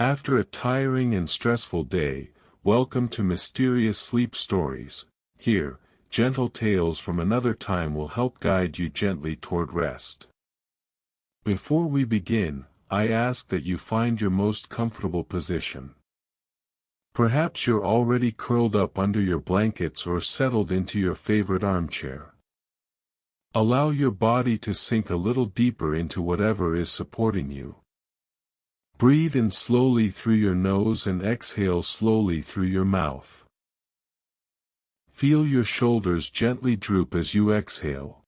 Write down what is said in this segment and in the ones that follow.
After a tiring and stressful day, welcome to Mysterious Sleep Stories. Here, gentle tales from another time will help guide you gently toward rest. Before we begin, I ask that you find your most comfortable position. Perhaps you're already curled up under your blankets or settled into your favorite armchair. Allow your body to sink a little deeper into whatever is supporting you. Breathe in slowly through your nose and exhale slowly through your mouth. Feel your shoulders gently droop as you exhale.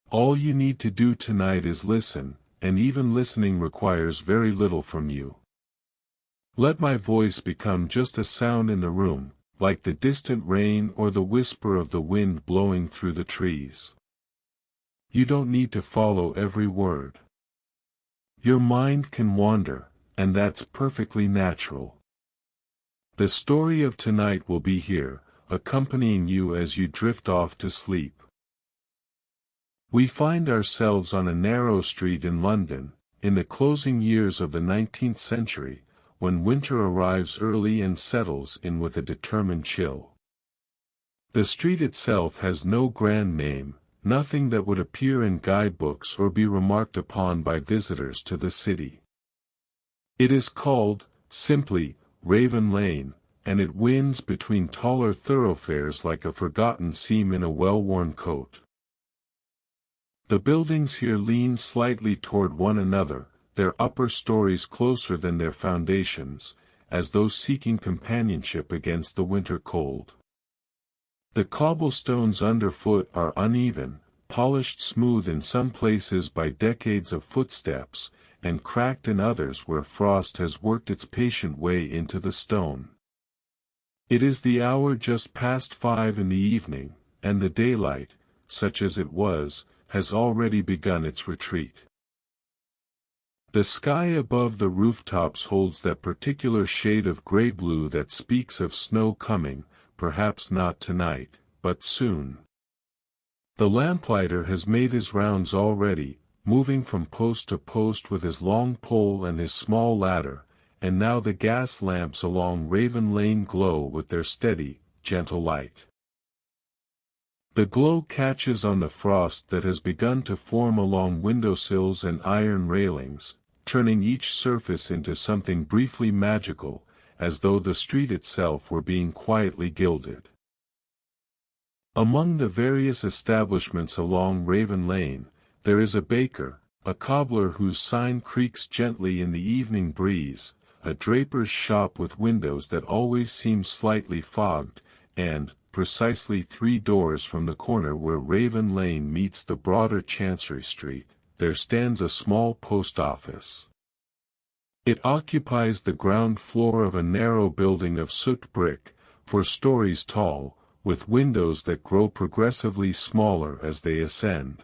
All you need to do tonight is listen, and even listening requires very little from you. Let my voice become just a sound in the room, like the distant rain or the whisper of the wind blowing through the trees. You don't need to follow every word. Your mind can wander, and that's perfectly natural. The story of tonight will be here, accompanying you as you drift off to sleep. We find ourselves on a narrow street in London, in the closing years of the 19th century, when winter arrives early and settles in with a determined chill. The street itself has no grand name, nothing that would appear in guidebooks or be remarked upon by visitors to the city. It is called, simply, Raven Lane, and it winds between taller thoroughfares like a forgotten seam in a well-worn coat. The buildings here lean slightly toward one another, their upper stories closer than their foundations, as though seeking companionship against the winter cold. The cobblestones underfoot are uneven, polished smooth in some places by decades of footsteps, and cracked in others where frost has worked its patient way into the stone. It is the hour just past 5 in the evening, and the daylight, such as it was, has already begun its retreat. The sky above the rooftops holds that particular shade of gray-blue that speaks of snow coming, perhaps not tonight, but soon. The lamplighter has made his rounds already, moving from post to post with his long pole and his small ladder, and now the gas lamps along Raven Lane glow with their steady, gentle light. The glow catches on the frost that has begun to form along windowsills and iron railings, turning each surface into something briefly magical, as though the street itself were being quietly gilded. Among the various establishments along Raven Lane, there is a baker, a cobbler whose sign creaks gently in the evening breeze, a draper's shop with windows that always seem slightly fogged, and, precisely 3 doors from the corner where Raven Lane meets the broader Chancery Street, there stands a small post office. It occupies the ground floor of a narrow building of soot brick, 4 stories tall, with windows that grow progressively smaller as they ascend.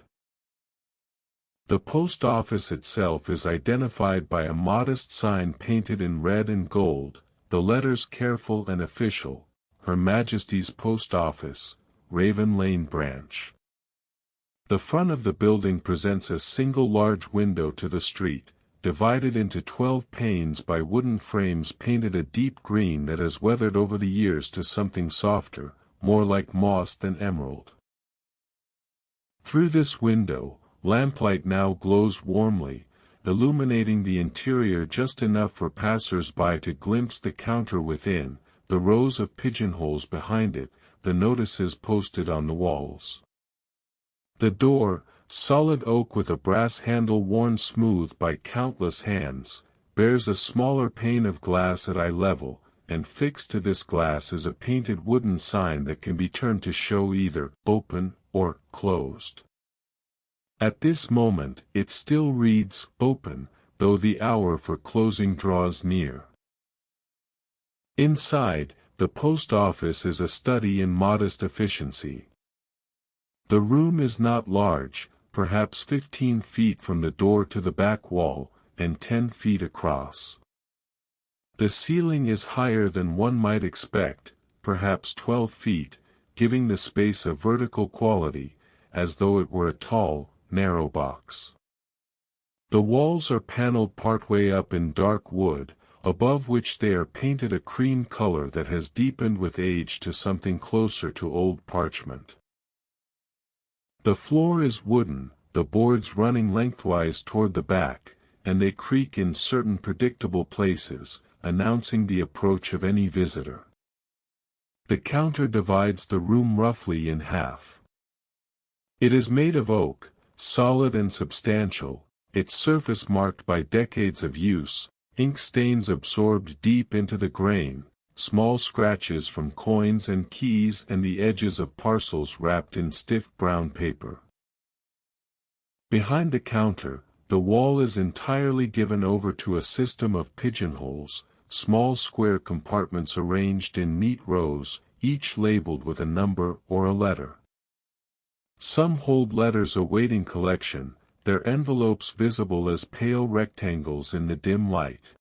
The post office itself is identified by a modest sign painted in red and gold, the letters careful and official, Her Majesty's Post Office, Raven Lane Branch. The front of the building presents a single large window to the street, divided into 12 panes by wooden frames painted a deep green that has weathered over the years to something softer, more like moss than emerald. Through this window, lamplight now glows warmly, illuminating the interior just enough for passers-by to glimpse the counter within, the rows of pigeonholes behind it, the notices posted on the walls. The door, solid oak with a brass handle worn smooth by countless hands, bears a smaller pane of glass at eye level, and fixed to this glass is a painted wooden sign that can be turned to show either open or closed. At this moment it still reads open, though the hour for closing draws near. Inside, the post office is a study in modest efficiency. The room is not large, perhaps 15 feet from the door to the back wall, and 10 feet across. The ceiling is higher than one might expect, perhaps 12 feet, giving the space a vertical quality, as though it were a tall, narrow box. The walls are paneled partway up in dark wood, above which they are painted a cream color that has deepened with age to something closer to old parchment. The floor is wooden, the boards running lengthwise toward the back, and they creak in certain predictable places, announcing the approach of any visitor. The counter divides the room roughly in half. It is made of oak, solid and substantial, its surface marked by decades of use, ink stains absorbed deep into the grain, small scratches from coins and keys and the edges of parcels wrapped in stiff brown paper. Behind the counter, the wall is entirely given over to a system of pigeonholes, small square compartments arranged in neat rows, each labeled with a number or a letter. Some hold letters awaiting collection, their envelopes visible as pale rectangles in the dim light.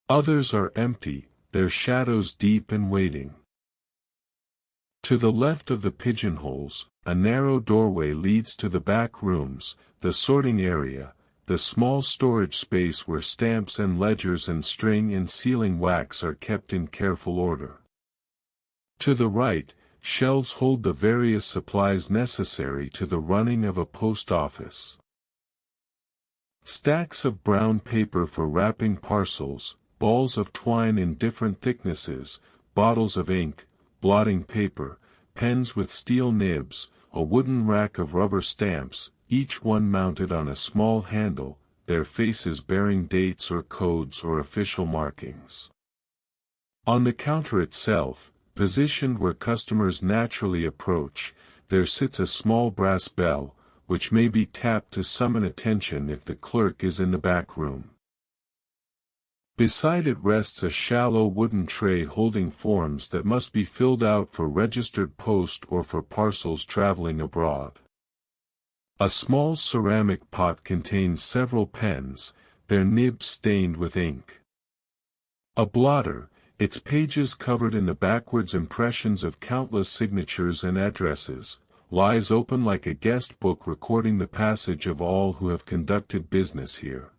Others are empty, their shadows deep and waiting. To the left of the pigeonholes, a narrow doorway leads to the back rooms, the sorting area, the small storage space where stamps and ledgers and string and sealing wax are kept in careful order. To the right, shelves hold the various supplies necessary to the running of a post office. Stacks of brown paper for wrapping parcels, balls of twine in different thicknesses, bottles of ink, blotting paper, pens with steel nibs, a wooden rack of rubber stamps, each one mounted on a small handle, their faces bearing dates or codes or official markings. On the counter itself, positioned where customers naturally approach, there sits a small brass bell, which may be tapped to summon attention if the clerk is in the back room. Beside it rests a shallow wooden tray holding forms that must be filled out for registered post or for parcels traveling abroad. A small ceramic pot contains several pens, their nibs stained with ink. A blotter, its pages covered in the backwards impressions of countless signatures and addresses, lies open like a guest book recording the passage of all who have conducted business here.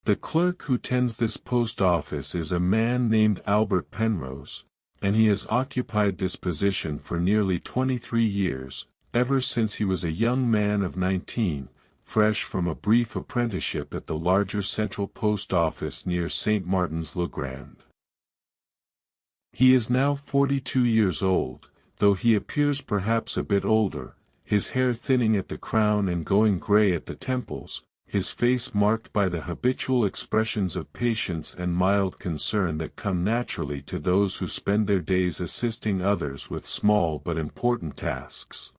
The clerk who tends this post office is a man named Albert Penrose, and he has occupied this position for nearly 23 years, ever since he was a young man of 19, fresh from a brief apprenticeship at the larger central post office near St. Martin's-le-Grand. He is now 42 years old, though he appears perhaps a bit older, his hair thinning at the crown and going grey at the temples, his face marked by the habitual expressions of patience and mild concern that come naturally to those who spend their days assisting others with small but important tasks.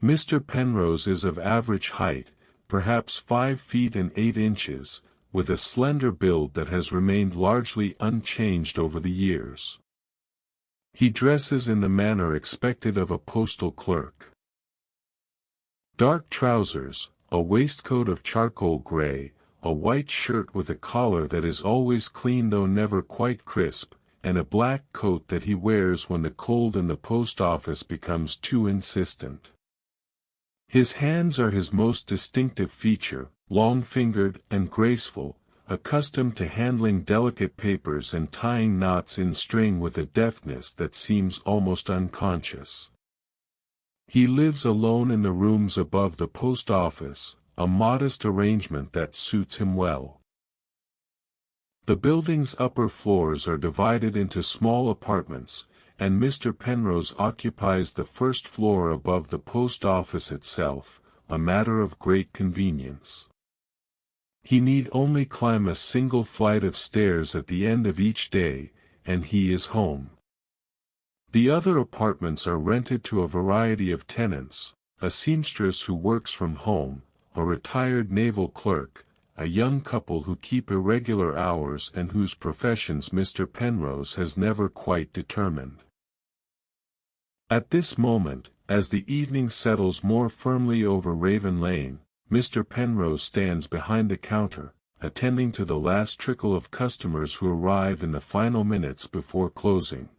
Mr. Penrose is of average height, perhaps 5 feet and 8 inches, with a slender build that has remained largely unchanged over the years. He dresses in the manner expected of a postal clerk. Dark trousers, a waistcoat of charcoal gray, a white shirt with a collar that is always clean though never quite crisp, and a black coat that he wears when the cold in the post office becomes too insistent. His hands are his most distinctive feature, long-fingered and graceful, accustomed to handling delicate papers and tying knots in string with a deftness that seems almost unconscious. He lives alone in the rooms above the post office, a modest arrangement that suits him well. The building's upper floors are divided into small apartments, and Mr. Penrose occupies the first floor above the post office itself, a matter of great convenience. He need only climb a single flight of stairs at the end of each day, and he is home. The other apartments are rented to a variety of tenants, a seamstress who works from home, a retired naval clerk, a young couple who keep irregular hours and whose professions Mr. Penrose has never quite determined. At this moment, as the evening settles more firmly over Raven Lane, Mr. Penrose stands behind the counter, attending to the last trickle of customers who arrive in the final minutes before closing.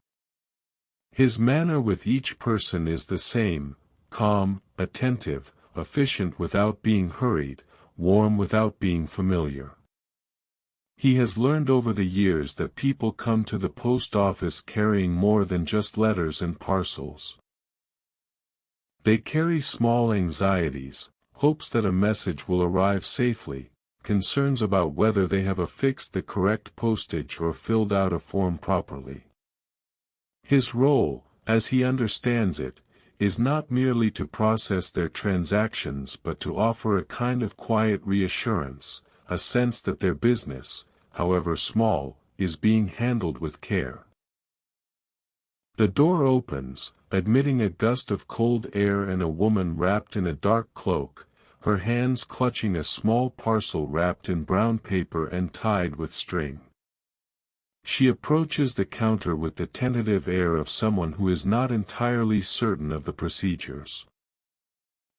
His manner with each person is the same, calm, attentive, efficient without being hurried, warm without being familiar. He has learned over the years that people come to the post office carrying more than just letters and parcels. They carry small anxieties, hopes that a message will arrive safely, concerns about whether they have affixed the correct postage or filled out a form properly. His role, as he understands it, is not merely to process their transactions but to offer a kind of quiet reassurance, a sense that their business, however small, is being handled with care. The door opens, admitting a gust of cold air and a woman wrapped in a dark cloak, her hands clutching a small parcel wrapped in brown paper and tied with string. She approaches the counter with the tentative air of someone who is not entirely certain of the procedures.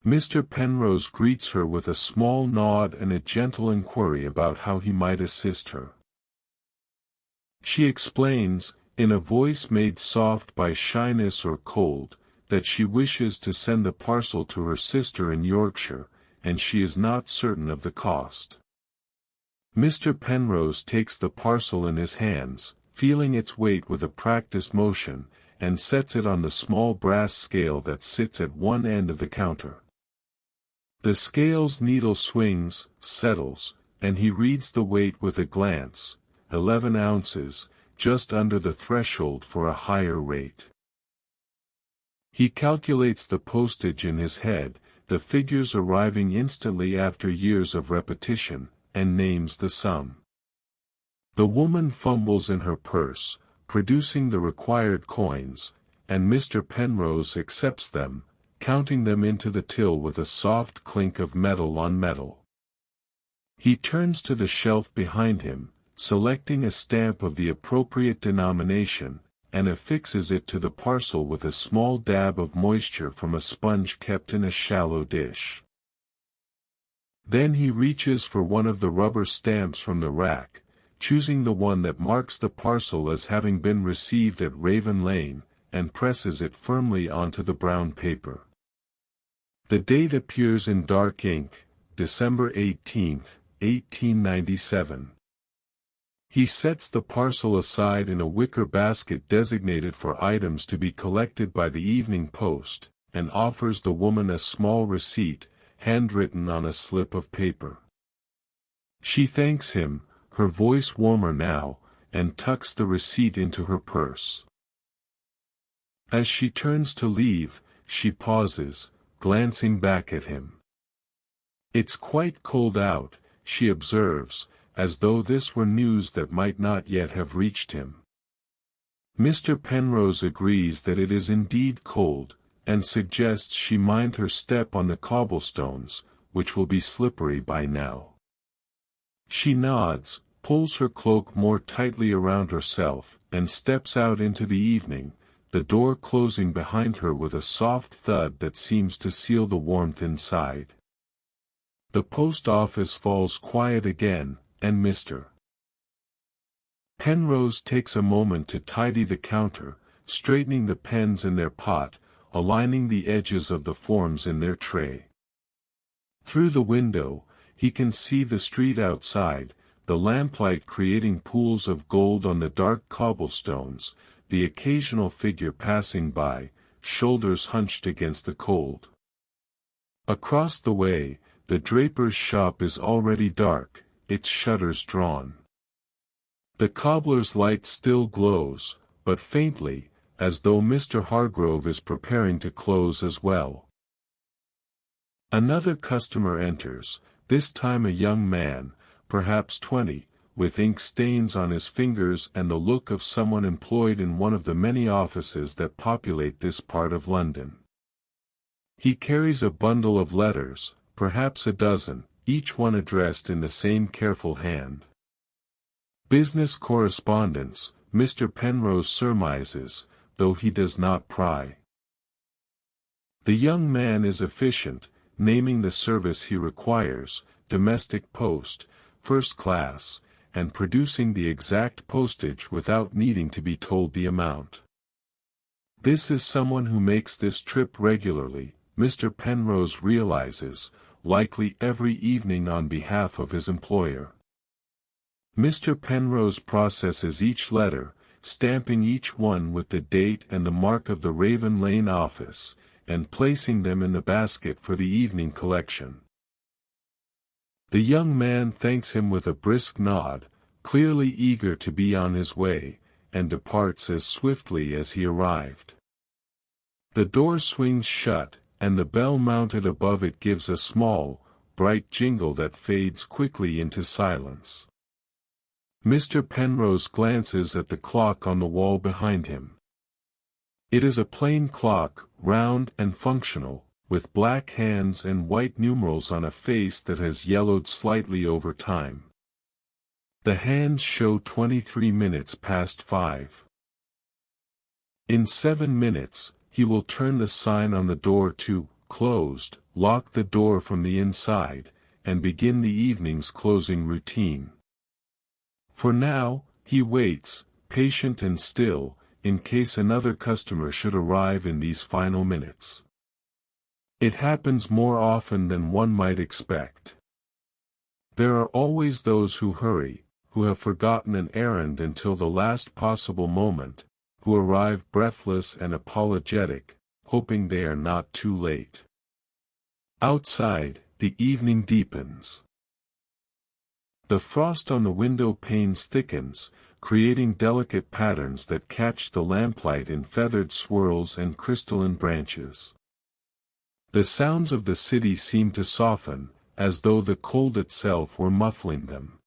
Mr. Penrose greets her with a small nod and a gentle inquiry about how he might assist her. She explains, in a voice made soft by shyness or cold, that she wishes to send the parcel to her sister in Yorkshire, and she is not certain of the cost. Mr. Penrose takes the parcel in his hands, feeling its weight with a practiced motion, and sets it on the small brass scale that sits at one end of the counter. The scale's needle swings, settles, and he reads the weight with a glance, 11 ounces, just under the threshold for a higher rate. He calculates the postage in his head, the figures arriving instantly after years of repetition, and names the sum. The woman fumbles in her purse, producing the required coins, and Mr. Penrose accepts them, counting them into the till with a soft clink of metal on metal. He turns to the shelf behind him, selecting a stamp of the appropriate denomination, and affixes it to the parcel with a small dab of moisture from a sponge kept in a shallow dish. Then he reaches for one of the rubber stamps from the rack, choosing the one that marks the parcel as having been received at Raven Lane, and presses it firmly onto the brown paper. The date appears in dark ink, December 18, 1897. He sets the parcel aside in a wicker basket designated for items to be collected by the evening post, and offers the woman a small receipt, handwritten on a slip of paper. She thanks him, her voice warmer now, and tucks the receipt into her purse. As she turns to leave, she pauses, glancing back at him. "It's quite cold out," she observes, as though this were news that might not yet have reached him. Mr. Penrose agrees that it is indeed cold, and suggests she mind her step on the cobblestones, which will be slippery by now. She nods, pulls her cloak more tightly around herself, and steps out into the evening, the door closing behind her with a soft thud that seems to seal the warmth inside. The post office falls quiet again, and Mr. Penrose takes a moment to tidy the counter, straightening the pens in their pot, aligning the edges of the forms in their tray. Through the window, he can see the street outside, the lamplight creating pools of gold on the dark cobblestones, the occasional figure passing by, shoulders hunched against the cold. Across the way, the draper's shop is already dark, its shutters drawn. The cobbler's light still glows, but faintly, as though Mr. Hargrove is preparing to close as well. Another customer enters, this time a young man, perhaps 20, with ink stains on his fingers and the look of someone employed in one of the many offices that populate this part of London. He carries a bundle of letters, perhaps a dozen, each one addressed in the same careful hand. Business correspondence, Mr. Penrose surmises, though he does not pry. The young man is efficient, naming the service he requires, domestic post, first class, and producing the exact postage without needing to be told the amount. This is someone who makes this trip regularly, Mr. Penrose realizes, likely every evening on behalf of his employer. Mr. Penrose processes each letter, stamping each one with the date and the mark of the Raven Lane office, and placing them in the basket for the evening collection. The young man thanks him with a brisk nod, clearly eager to be on his way, and departs as swiftly as he arrived. The door swings shut, and the bell mounted above it gives a small, bright jingle that fades quickly into silence. Mr. Penrose glances at the clock on the wall behind him. It is a plain clock, round and functional, with black hands and white numerals on a face that has yellowed slightly over time. The hands show 23 minutes past 5. In 7 minutes, he will turn the sign on the door to "closed," lock the door from the inside, and begin the evening's closing routine. For now, he waits, patient and still, in case another customer should arrive in these final minutes. It happens more often than one might expect. There are always those who hurry, who have forgotten an errand until the last possible moment, who arrive breathless and apologetic, hoping they are not too late. Outside, the evening deepens. The frost on the window panes thickens, creating delicate patterns that catch the lamplight in feathered swirls and crystalline branches. The sounds of the city seem to soften, as though the cold itself were muffling them.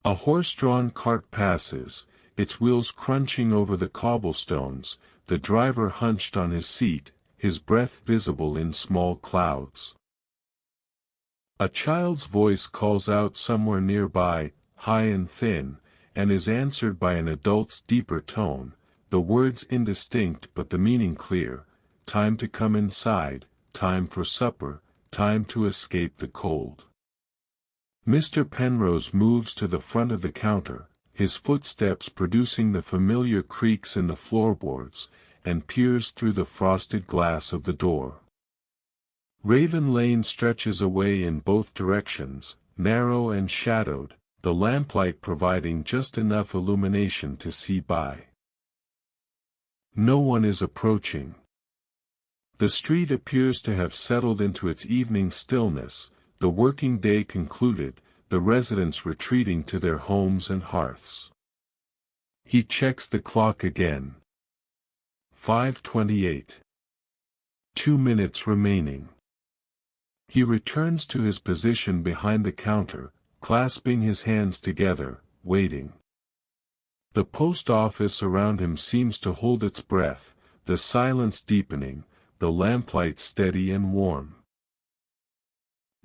A horse-drawn cart passes, its wheels crunching over the cobblestones, the driver hunched on his seat, his breath visible in small clouds. A child's voice calls out somewhere nearby, high and thin, and is answered by an adult's deeper tone, the words indistinct but the meaning clear: time to come inside, time for supper, time to escape the cold. Mr. Penrose moves to the front of the counter, his footsteps producing the familiar creaks in the floorboards, and peers through the frosted glass of the door. Raven Lane stretches away in both directions, narrow and shadowed, the lamplight providing just enough illumination to see by. No one is approaching. The street appears to have settled into its evening stillness, the working day concluded, the residents retreating to their homes and hearths. He checks the clock again. 5:28. 2 minutes remaining. He returns to his position behind the counter, clasping his hands together, waiting. The post office around him seems to hold its breath, the silence deepening, the lamplight steady and warm.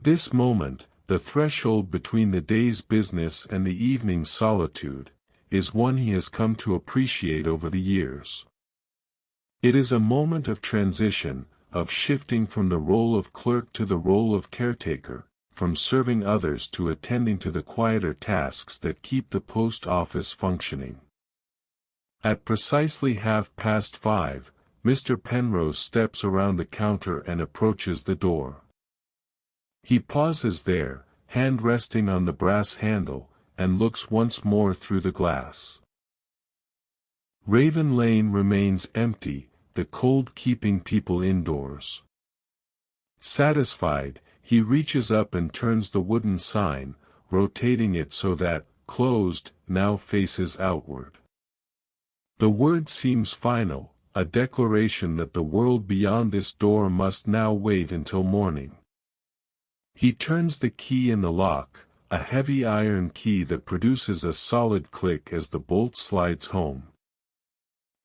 This moment, the threshold between the day's business and the evening's solitude, is one he has come to appreciate over the years. It is a moment of transition, of shifting from the role of clerk to the role of caretaker, from serving others to attending to the quieter tasks that keep the post office functioning. At precisely 5:30, Mr. Penrose steps around the counter and approaches the door. He pauses there, hand resting on the brass handle, and looks once more through the glass. Raven Lane remains empty, the cold keeping people indoors. Satisfied, he reaches up and turns the wooden sign, rotating it so that "closed" now faces outward. The word seems final, a declaration that the world beyond this door must now wait until morning. He turns the key in the lock, a heavy iron key that produces a solid click as the bolt slides home.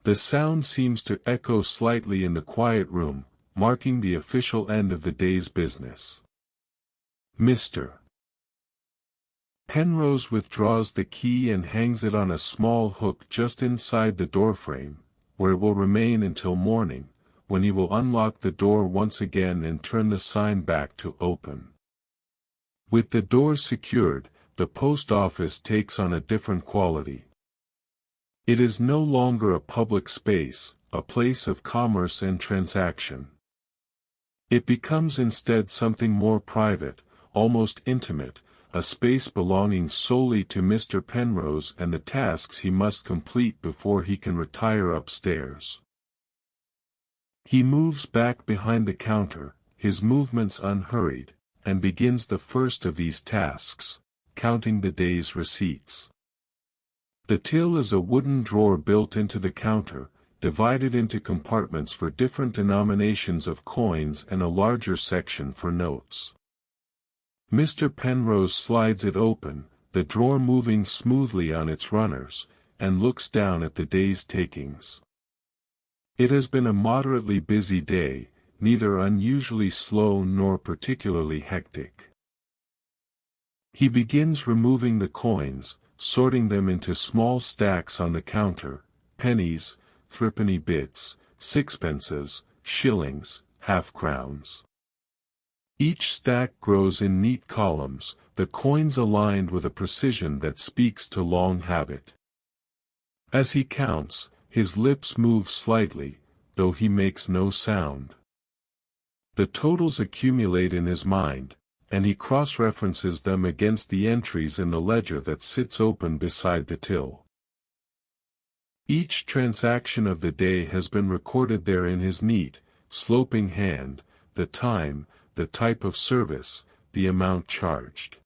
The sound seems to echo slightly in the quiet room, marking the official end of the day's business. Mr. Penrose withdraws the key and hangs it on a small hook just inside the doorframe, where it will remain until morning, when he will unlock the door once again and turn the sign back to open. With the door secured, the post office takes on a different quality. It is no longer a public space, a place of commerce and transaction. It becomes instead something more private, almost intimate, a space belonging solely to Mr. Penrose and the tasks he must complete before he can retire upstairs. He moves back behind the counter, his movements unhurried, and begins the first of these tasks, counting the day's receipts. The till is a wooden drawer built into the counter, divided into compartments for different denominations of coins and a larger section for notes. Mr. Penrose slides it open, the drawer moving smoothly on its runners, and looks down at the day's takings. It has been a moderately busy day, neither unusually slow nor particularly hectic. He begins removing the coins, sorting them into small stacks on the counter: pennies, threepenny bits, sixpences, shillings, half-crowns. Each stack grows in neat columns, the coins aligned with a precision that speaks to long habit. As he counts, his lips move slightly, though he makes no sound. The totals accumulate in his mind, and he cross-references them against the entries in the ledger that sits open beside the till. Each transaction of the day has been recorded there in his neat, sloping hand: the time, the type of service, the amount charged.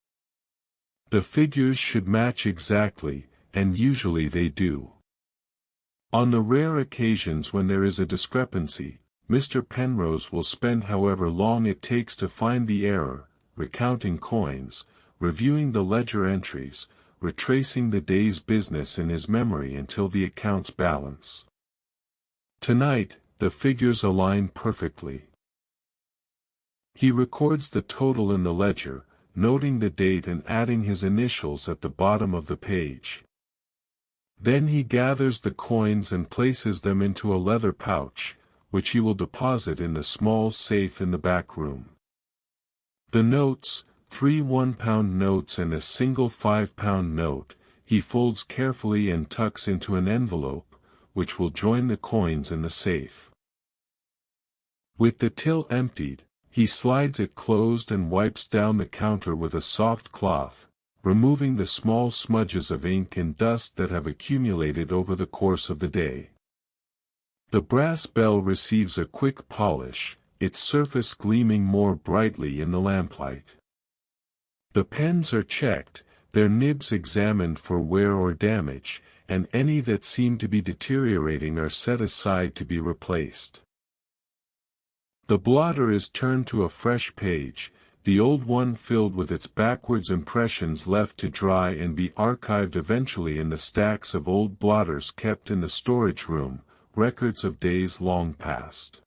The figures should match exactly, and usually they do. On the rare occasions when there is a discrepancy, Mr. Penrose will spend however long it takes to find the error, recounting coins, reviewing the ledger entries, retracing the day's business in his memory until the accounts balance. Tonight, the figures align perfectly. He records the total in the ledger, noting the date and adding his initials at the bottom of the page. Then he gathers the coins and places them into a leather pouch, which he will deposit in the small safe in the back room. The notes, 3 £1 notes and a single £5 note, he folds carefully and tucks into an envelope, which will join the coins in the safe. With the till emptied, he slides it closed and wipes down the counter with a soft cloth, removing the small smudges of ink and dust that have accumulated over the course of the day. The brass bell receives a quick polish, its surface gleaming more brightly in the lamplight. The pens are checked, their nibs examined for wear or damage, and any that seem to be deteriorating are set aside to be replaced. The blotter is turned to a fresh page, the old one filled with its backwards impressions left to dry and be archived eventually in the stacks of old blotters kept in the storage room, records of days long past.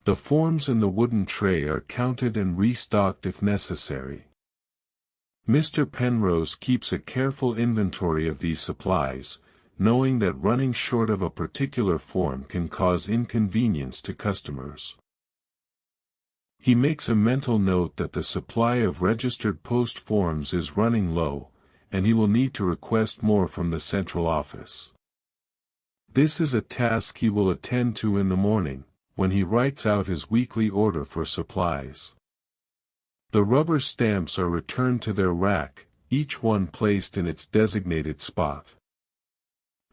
The forms in the wooden tray are counted and restocked if necessary. Mr. Penrose keeps a careful inventory of these supplies, knowing that running short of a particular form can cause inconvenience to customers. He makes a mental note that the supply of registered post forms is running low, and he will need to request more from the central office. This is a task he will attend to in the morning, when he writes out his weekly order for supplies. The rubber stamps are returned to their rack, each one placed in its designated spot.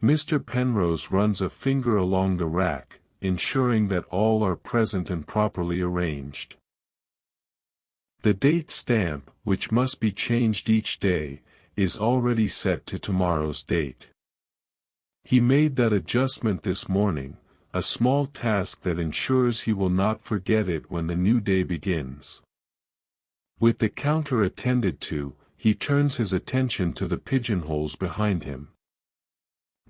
Mr. Penrose runs a finger along the rack, ensuring that all are present and properly arranged. The date stamp, which must be changed each day, is already set to tomorrow's date. He made that adjustment this morning, a small task that ensures he will not forget it when the new day begins. With the counter attended to, he turns his attention to the pigeonholes behind him.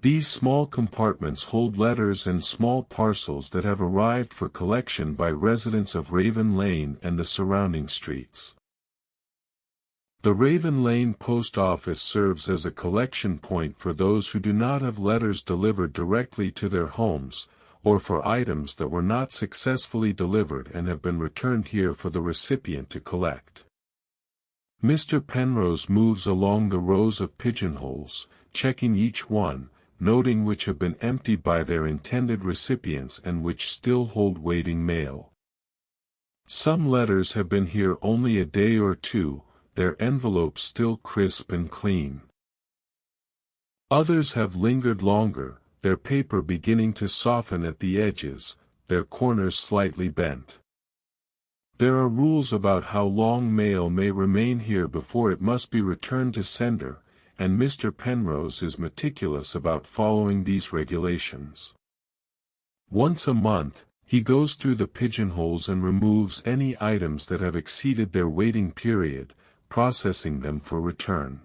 These small compartments hold letters and small parcels that have arrived for collection by residents of Raven Lane and the surrounding streets. The Raven Lane post office serves as a collection point for those who do not have letters delivered directly to their homes, or for items that were not successfully delivered and have been returned here for the recipient to collect. Mr. Penrose moves along the rows of pigeonholes, checking each one, noting which have been emptied by their intended recipients and which still hold waiting mail. Some letters have been here only a day or two, their envelopes still crisp and clean. Others have lingered longer, their paper beginning to soften at the edges, their corners slightly bent. There are rules about how long mail may remain here before it must be returned to sender, and Mr. Penrose is meticulous about following these regulations. Once a month, he goes through the pigeonholes and removes any items that have exceeded their waiting period, processing them for return.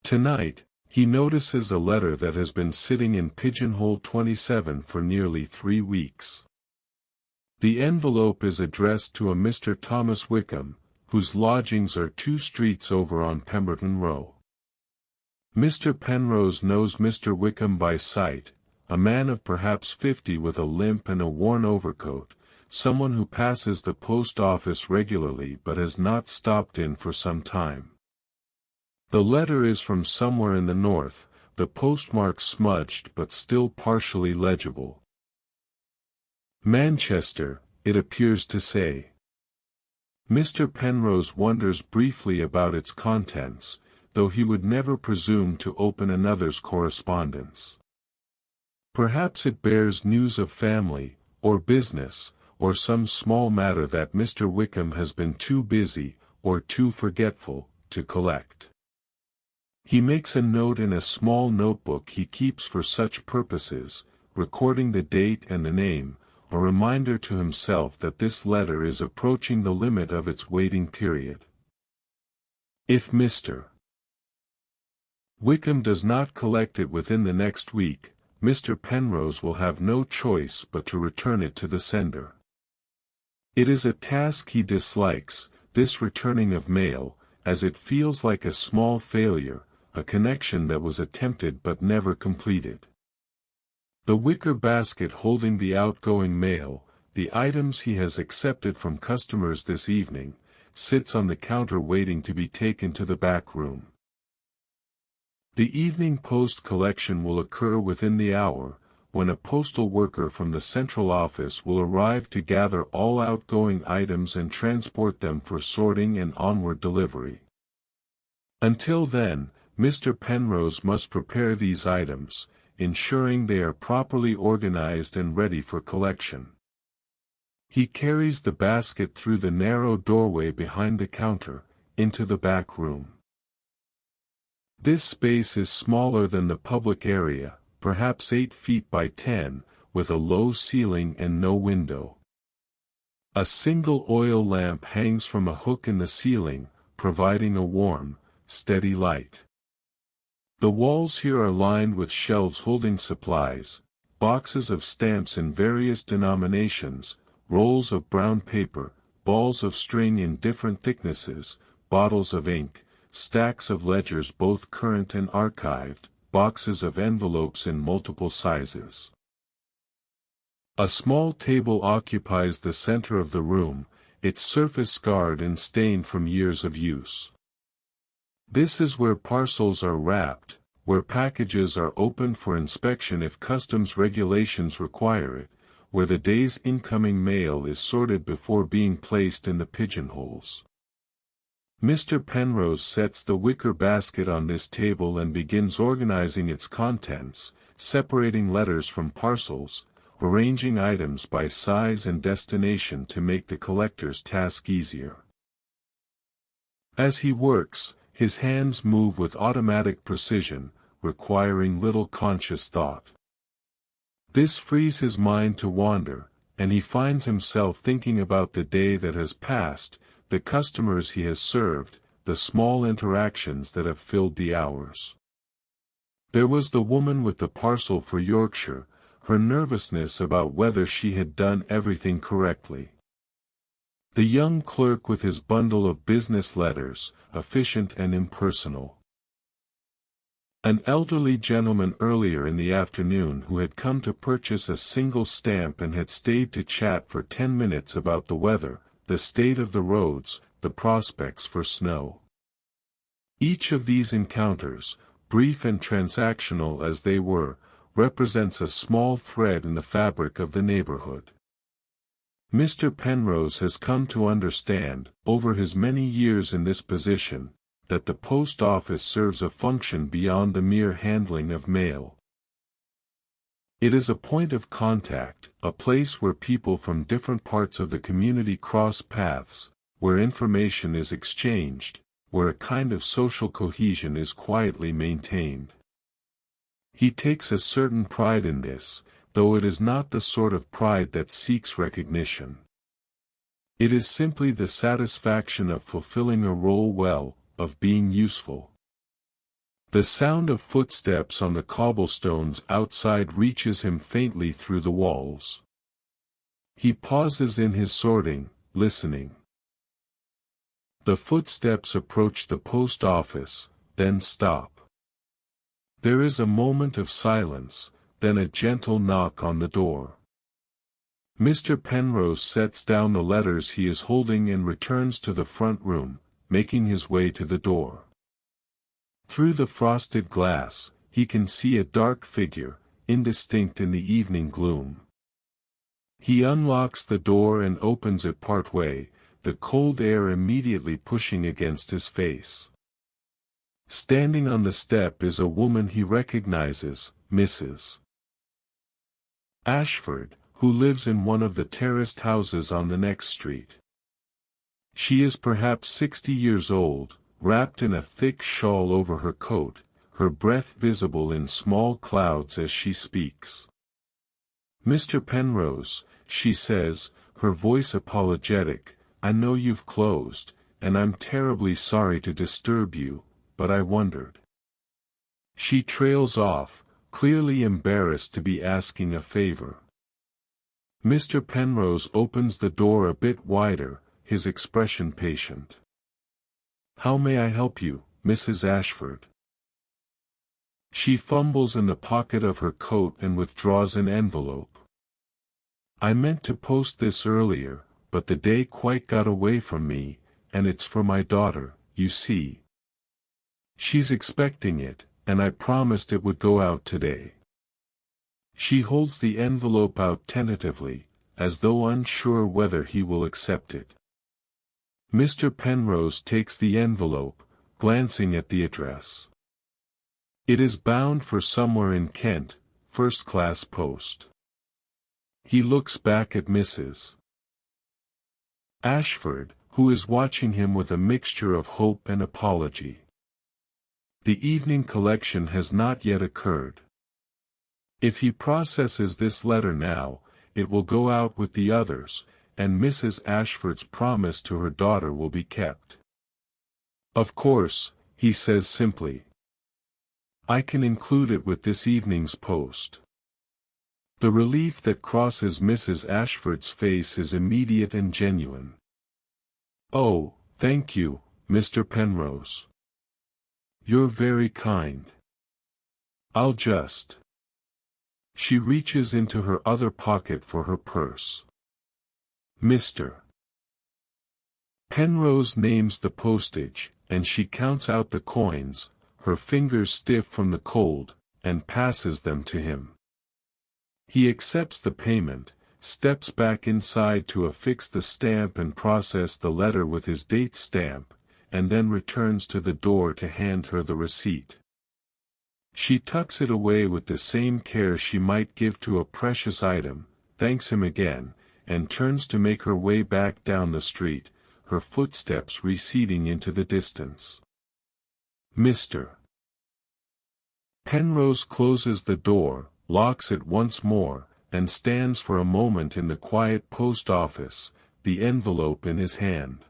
Tonight, he notices a letter that has been sitting in pigeonhole 27 for nearly 3 weeks. The envelope is addressed to a Mr. Thomas Wickham, whose lodgings are 2 streets over on Pemberton Row. Mr. Penrose knows Mr. Wickham by sight, a man of perhaps 50 with a limp and a worn overcoat, someone who passes the post office regularly but has not stopped in for some time. The letter is from somewhere in the north, the postmark smudged but still partially legible. Manchester, it appears to say. Mr. Penrose wonders briefly about its contents, though he would never presume to open another's correspondence. Perhaps it bears news of family, or business, or some small matter that Mr. Wickham has been too busy, or too forgetful, to collect. He makes a note in a small notebook he keeps for such purposes, recording the date and the name, a reminder to himself that this letter is approaching the limit of its waiting period. If Mr. Wickham does not collect it within the next week, Mr. Penrose will have no choice but to return it to the sender. It is a task he dislikes, this returning of mail, as it feels like a small failure, a connection that was attempted but never completed. The wicker basket holding the outgoing mail, the items he has accepted from customers this evening, sits on the counter waiting to be taken to the back room. The evening post collection will occur within the hour, when a postal worker from the central office will arrive to gather all outgoing items and transport them for sorting and onward delivery. Until then, Mr. Penrose must prepare these items, ensuring they are properly organized and ready for collection. He carries the basket through the narrow doorway behind the counter, into the back room. This space is smaller than the public area, perhaps 8 feet by 10, with a low ceiling and no window. A single oil lamp hangs from a hook in the ceiling, providing a warm, steady light. The walls here are lined with shelves holding supplies, boxes of stamps in various denominations, rolls of brown paper, balls of string in different thicknesses, bottles of ink, stacks of ledgers both current and archived, boxes of envelopes in multiple sizes. A small table occupies the center of the room, its surface scarred and stained from years of use. This is where parcels are wrapped, where packages are opened for inspection if customs regulations require it, where the day's incoming mail is sorted before being placed in the pigeonholes. Mr. Penrose sets the wicker basket on this table and begins organizing its contents, separating letters from parcels, arranging items by size and destination to make the collector's task easier. As he works, his hands move with automatic precision, requiring little conscious thought. This frees his mind to wander, and he finds himself thinking about the day that has passed, the customers he has served, the small interactions that have filled the hours. There was the woman with the parcel for Yorkshire, her nervousness about whether she had done everything correctly. The young clerk with his bundle of business letters, efficient and impersonal. An elderly gentleman earlier in the afternoon who had come to purchase a single stamp and had stayed to chat for 10 minutes about the weather, the state of the roads, the prospects for snow. Each of these encounters, brief and transactional as they were, represents a small thread in the fabric of the neighborhood. Mr. Penrose has come to understand, over his many years in this position, that the post office serves a function beyond the mere handling of mail. It is a point of contact, a place where people from different parts of the community cross paths, where information is exchanged, where a kind of social cohesion is quietly maintained. He takes a certain pride in this, though it is not the sort of pride that seeks recognition. It is simply the satisfaction of fulfilling a role well, of being useful. The sound of footsteps on the cobblestones outside reaches him faintly through the walls. He pauses in his sorting, listening. The footsteps approach the post office, then stop. There is a moment of silence, then a gentle knock on the door. Mr. Penrose sets down the letters he is holding and returns to the front room, making his way to the door. Through the frosted glass, he can see a dark figure, indistinct in the evening gloom. He unlocks the door and opens it partway, the cold air immediately pushing against his face. Standing on the step is a woman he recognizes, Mrs. Ashford, who lives in one of the terraced houses on the next street. She is perhaps 60 years old, wrapped in a thick shawl over her coat, her breath visible in small clouds as she speaks. "Mr. Penrose," she says, her voice apologetic, "I know you've closed, and I'm terribly sorry to disturb you, but I wondered." She trails off, clearly embarrassed to be asking a favor. Mr. Penrose opens the door a bit wider, his expression patient. "How may I help you, Mrs. Ashford?" She fumbles in the pocket of her coat and withdraws an envelope. "I meant to post this earlier, but the day quite got away from me, and it's for my daughter, you see. She's expecting it, and I promised it would go out today." She holds the envelope out tentatively, as though unsure whether he will accept it. Mr. Penrose takes the envelope, glancing at the address. It is bound for somewhere in Kent, first-class post. He looks back at Mrs. Ashford, who is watching him with a mixture of hope and apology. The evening collection has not yet occurred. If he processes this letter now, it will go out with the others, and Mrs. Ashford's promise to her daughter will be kept. "Of course," he says simply. "I can include it with this evening's post." The relief that crosses Mrs. Ashford's face is immediate and genuine. "Oh, thank you, Mr. Penrose. You're very kind. I'll just—" She reaches into her other pocket for her purse. Mr. Penrose names the postage, and she counts out the coins, her fingers stiff from the cold, and passes them to him. He accepts the payment, steps back inside to affix the stamp and process the letter with his date stamp, and then returns to the door to hand her the receipt. She tucks it away with the same care she might give to a precious item, thanks him again, and turns to make her way back down the street, her footsteps receding into the distance. Mr. Penrose closes the door, locks it once more, and stands for a moment in the quiet post office, the envelope in his hand.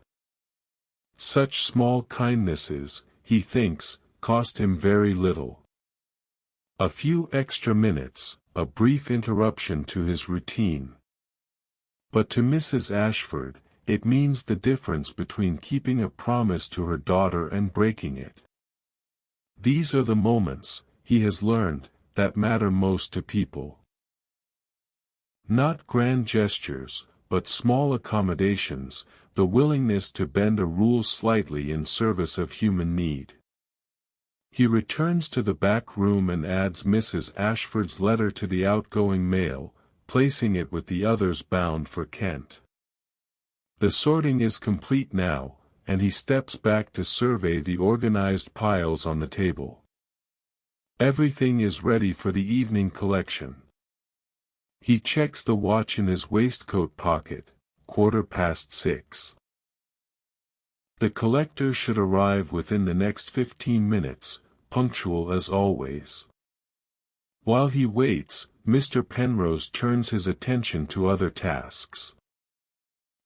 Such small kindnesses, he thinks, cost him very little. A few extra minutes, a brief interruption to his routine. But to Mrs. Ashford, it means the difference between keeping a promise to her daughter and breaking it. These are the moments, he has learned, that matter most to people. Not grand gestures, but small accommodations, the willingness to bend a rule slightly in service of human need. He returns to the back room and adds Mrs. Ashford's letter to the outgoing mail, placing it with the others bound for Kent. The sorting is complete now, and he steps back to survey the organized piles on the table. Everything is ready for the evening collection. He checks the watch in his waistcoat pocket, 6:15. The collector should arrive within the next 15 minutes, punctual as always. While he waits, Mr. Penrose turns his attention to other tasks.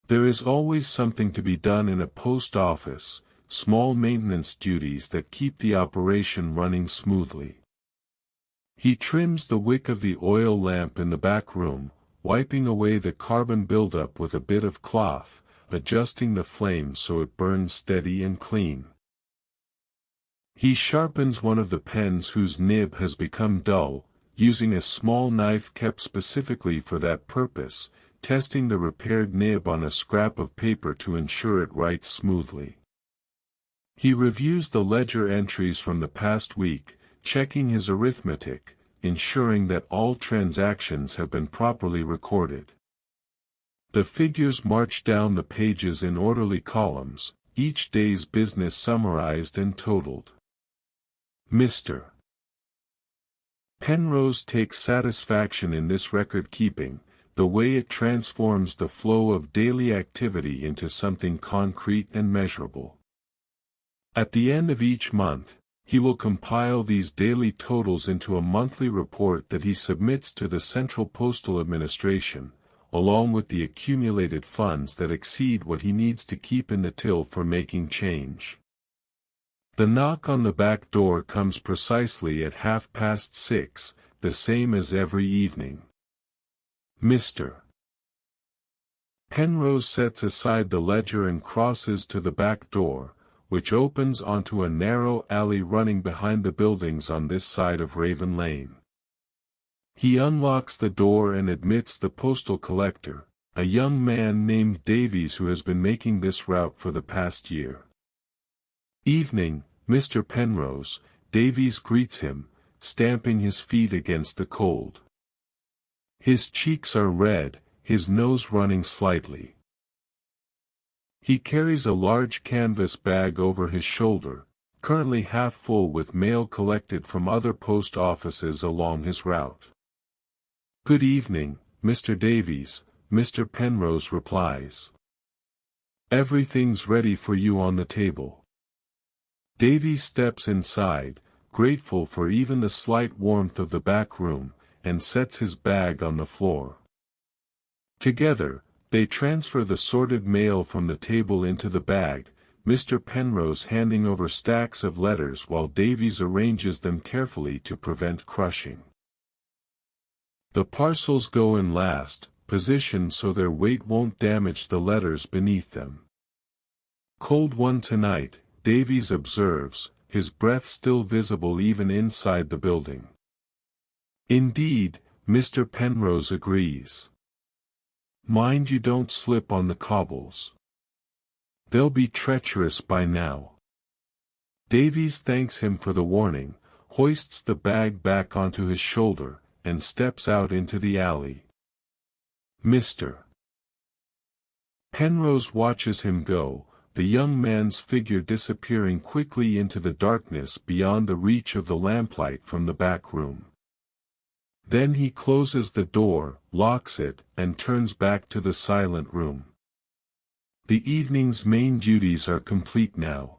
There is always something to be done in a post office, small maintenance duties that keep the operation running smoothly. He trims the wick of the oil lamp in the back room, wiping away the carbon buildup with a bit of cloth, adjusting the flame so it burns steady and clean. He sharpens one of the pens whose nib has become dull, using a small knife kept specifically for that purpose, testing the repaired nib on a scrap of paper to ensure it writes smoothly. He reviews the ledger entries from the past week, checking his arithmetic, ensuring that all transactions have been properly recorded. The figures march down the pages in orderly columns, each day's business summarized and totaled. Mr. Penrose takes satisfaction in this record-keeping, the way it transforms the flow of daily activity into something concrete and measurable. At the end of each month, he will compile these daily totals into a monthly report that he submits to the Central Postal Administration, along with the accumulated funds that exceed what he needs to keep in the till for making change. The knock on the back door comes precisely at 6:30, the same as every evening. Mr. Penrose sets aside the ledger and crosses to the back door, which opens onto a narrow alley running behind the buildings on this side of Raven Lane. He unlocks the door and admits the postal collector, a young man named Davies who has been making this route for the past year. "Evening, Mr. Penrose," Davies greets him, stamping his feet against the cold. His cheeks are red, his nose running slightly. He carries a large canvas bag over his shoulder, currently half full with mail collected from other post offices along his route. "Good evening, Mr. Davies," Mr. Penrose replies. "Everything's ready for you on the table." Davies steps inside, grateful for even the slight warmth of the back room, and sets his bag on the floor. Together, they transfer the sorted mail from the table into the bag, Mr. Penrose handing over stacks of letters while Davies arranges them carefully to prevent crushing. The parcels go in last, positioned so their weight won't damage the letters beneath them. "Cold one tonight," Davies observes, his breath still visible even inside the building. "Indeed," Mr. Penrose agrees. "Mind you don't slip on the cobbles. They'll be treacherous by now." Davies thanks him for the warning, hoists the bag back onto his shoulder, and steps out into the alley. Mr. Penrose watches him go, the young man's figure disappearing quickly into the darkness beyond the reach of the lamplight from the back room. Then he closes the door, locks it, and turns back to the silent room. The evening's main duties are complete now.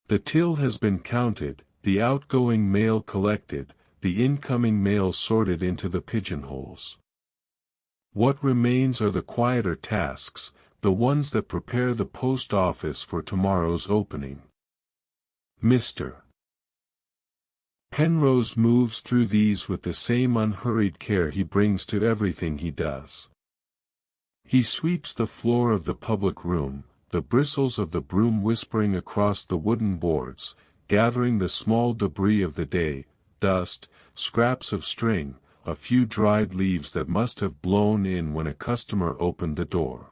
The till has been counted, the outgoing mail collected, the incoming mail sorted into the pigeonholes. What remains are the quieter tasks, the ones that prepare the post office for tomorrow's opening. Mr. Penrose moves through these with the same unhurried care he brings to everything he does. He sweeps the floor of the public room, the bristles of the broom whispering across the wooden boards, gathering the small debris of the day, dust, scraps of string, a few dried leaves that must have blown in when a customer opened the door.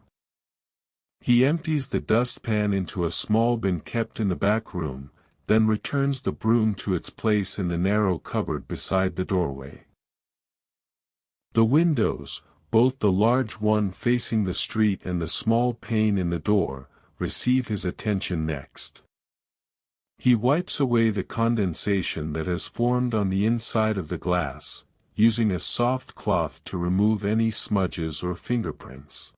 He empties the dustpan into a small bin kept in the back room, then returns the broom to its place in the narrow cupboard beside the doorway. The windows, both the large one facing the street and the small pane in the door, receive his attention next. He wipes away the condensation that has formed on the inside of the glass, using a soft cloth to remove any smudges or fingerprints.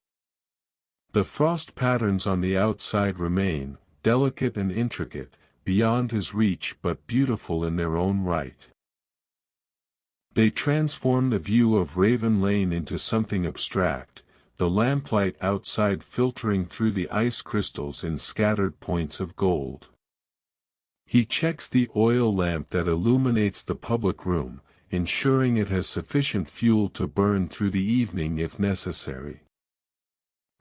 The frost patterns on the outside remain, delicate and intricate, beyond his reach but beautiful in their own right. They transform the view of Raven Lane into something abstract, the lamplight outside filtering through the ice crystals in scattered points of gold. He checks the oil lamp that illuminates the public room, ensuring it has sufficient fuel to burn through the evening if necessary.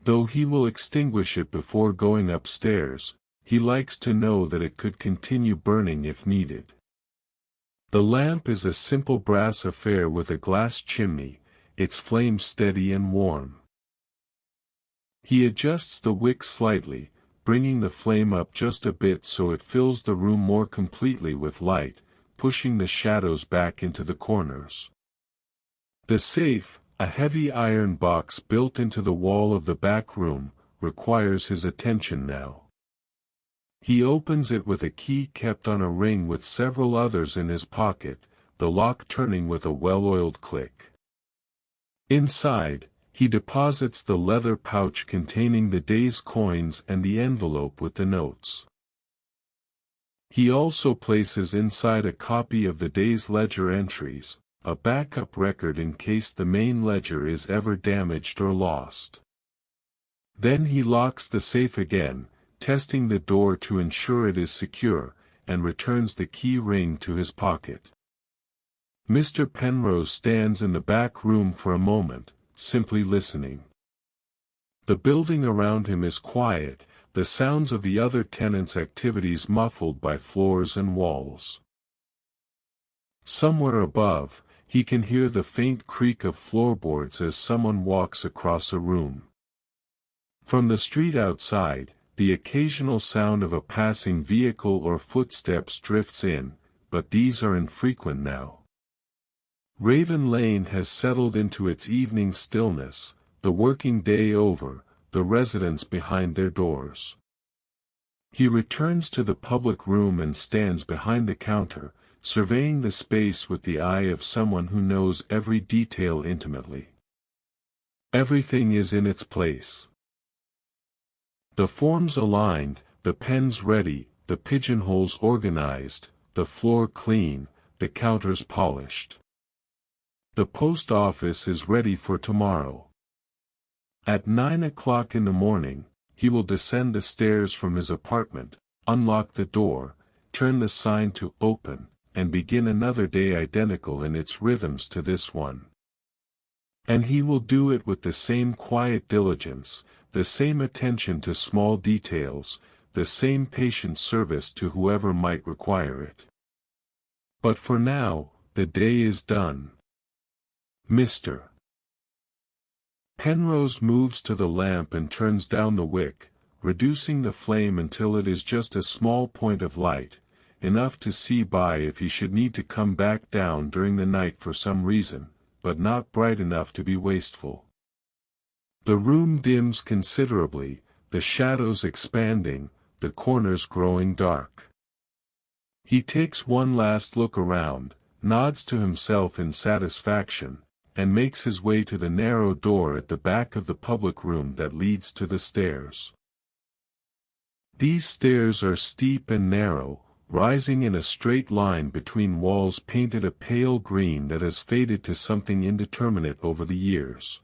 Though he will extinguish it before going upstairs, he likes to know that it could continue burning if needed. The lamp is a simple brass affair with a glass chimney, its flame steady and warm. He adjusts the wick slightly, bringing the flame up just a bit so it fills the room more completely with light, pushing the shadows back into the corners. The safe, a heavy iron box built into the wall of the back room, requires his attention now. He opens it with a key kept on a ring with several others in his pocket, the lock turning with a well-oiled click. Inside, he deposits the leather pouch containing the day's coins and the envelope with the notes. He also places inside a copy of the day's ledger entries, a backup record in case the main ledger is ever damaged or lost. Then he locks the safe again, testing the door to ensure it is secure, and returns the key ring to his pocket. Mr. Penrose stands in the back room for a moment, simply listening. The building around him is quiet, the sounds of the other tenants' activities muffled by floors and walls. Somewhere above, he can hear the faint creak of floorboards as someone walks across a room. From the street outside, the occasional sound of a passing vehicle or footsteps drifts in, but these are infrequent now. Raven Lane has settled into its evening stillness, the working day over, the residents behind their doors. He returns to the public room and stands behind the counter, surveying the space with the eye of someone who knows every detail intimately. Everything is in its place. The forms aligned, the pens ready, the pigeonholes organized, the floor clean, the counters polished. The post office is ready for tomorrow. At 9 o'clock in the morning, he will descend the stairs from his apartment, unlock the door, turn the sign to open, and begin another day identical in its rhythms to this one. And he will do it with the same quiet diligence, the same attention to small details, the same patient service to whoever might require it. But for now, the day is done. Mr. Penrose moves to the lamp and turns down the wick, reducing the flame until it is just a small point of light, enough to see by if he should need to come back down during the night for some reason, but not bright enough to be wasteful. The room dims considerably, the shadows expanding, the corners growing dark. He takes one last look around, nods to himself in satisfaction, and makes his way to the narrow door at the back of the public room that leads to the stairs. These stairs are steep and narrow, rising in a straight line between walls painted a pale green that has faded to something indeterminate over the years.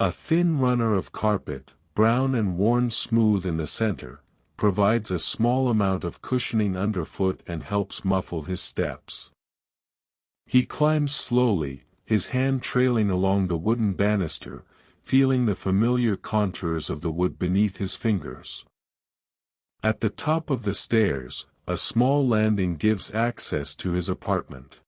A thin runner of carpet, brown and worn smooth in the center, provides a small amount of cushioning underfoot and helps muffle his steps. He climbs slowly, his hand trailing along the wooden banister, feeling the familiar contours of the wood beneath his fingers. At the top of the stairs, a small landing gives access to his apartment.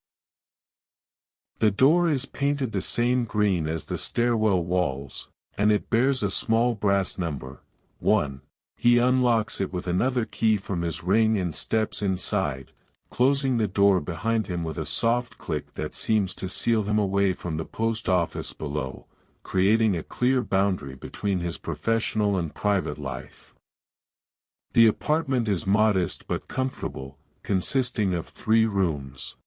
The door is painted the same green as the stairwell walls, and it bears a small brass number, 1. He unlocks it with another key from his ring and steps inside, closing the door behind him with a soft click that seems to seal him away from the post office below, creating a clear boundary between his professional and private life. The apartment is modest but comfortable, consisting of 3 rooms.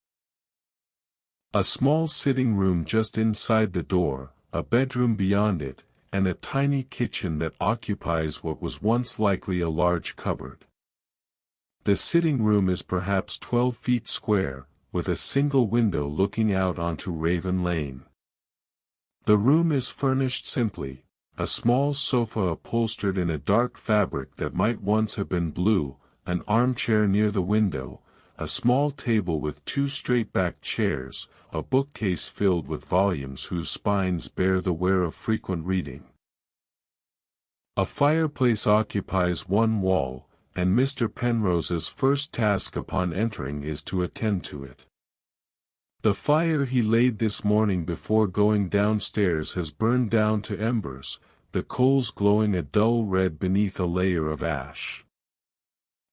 A small sitting room just inside the door, a bedroom beyond it, and a tiny kitchen that occupies what was once likely a large cupboard. The sitting room is perhaps 12 feet square, with a single window looking out onto Raven Lane. The room is furnished simply, a small sofa upholstered in a dark fabric that might once have been blue, an armchair near the window, a small table with 2 straight-backed chairs, a bookcase filled with volumes whose spines bear the wear of frequent reading. A fireplace occupies one wall, and Mr. Penrose's first task upon entering is to attend to it. The fire he laid this morning before going downstairs has burned down to embers, the coals glowing a dull red beneath a layer of ash.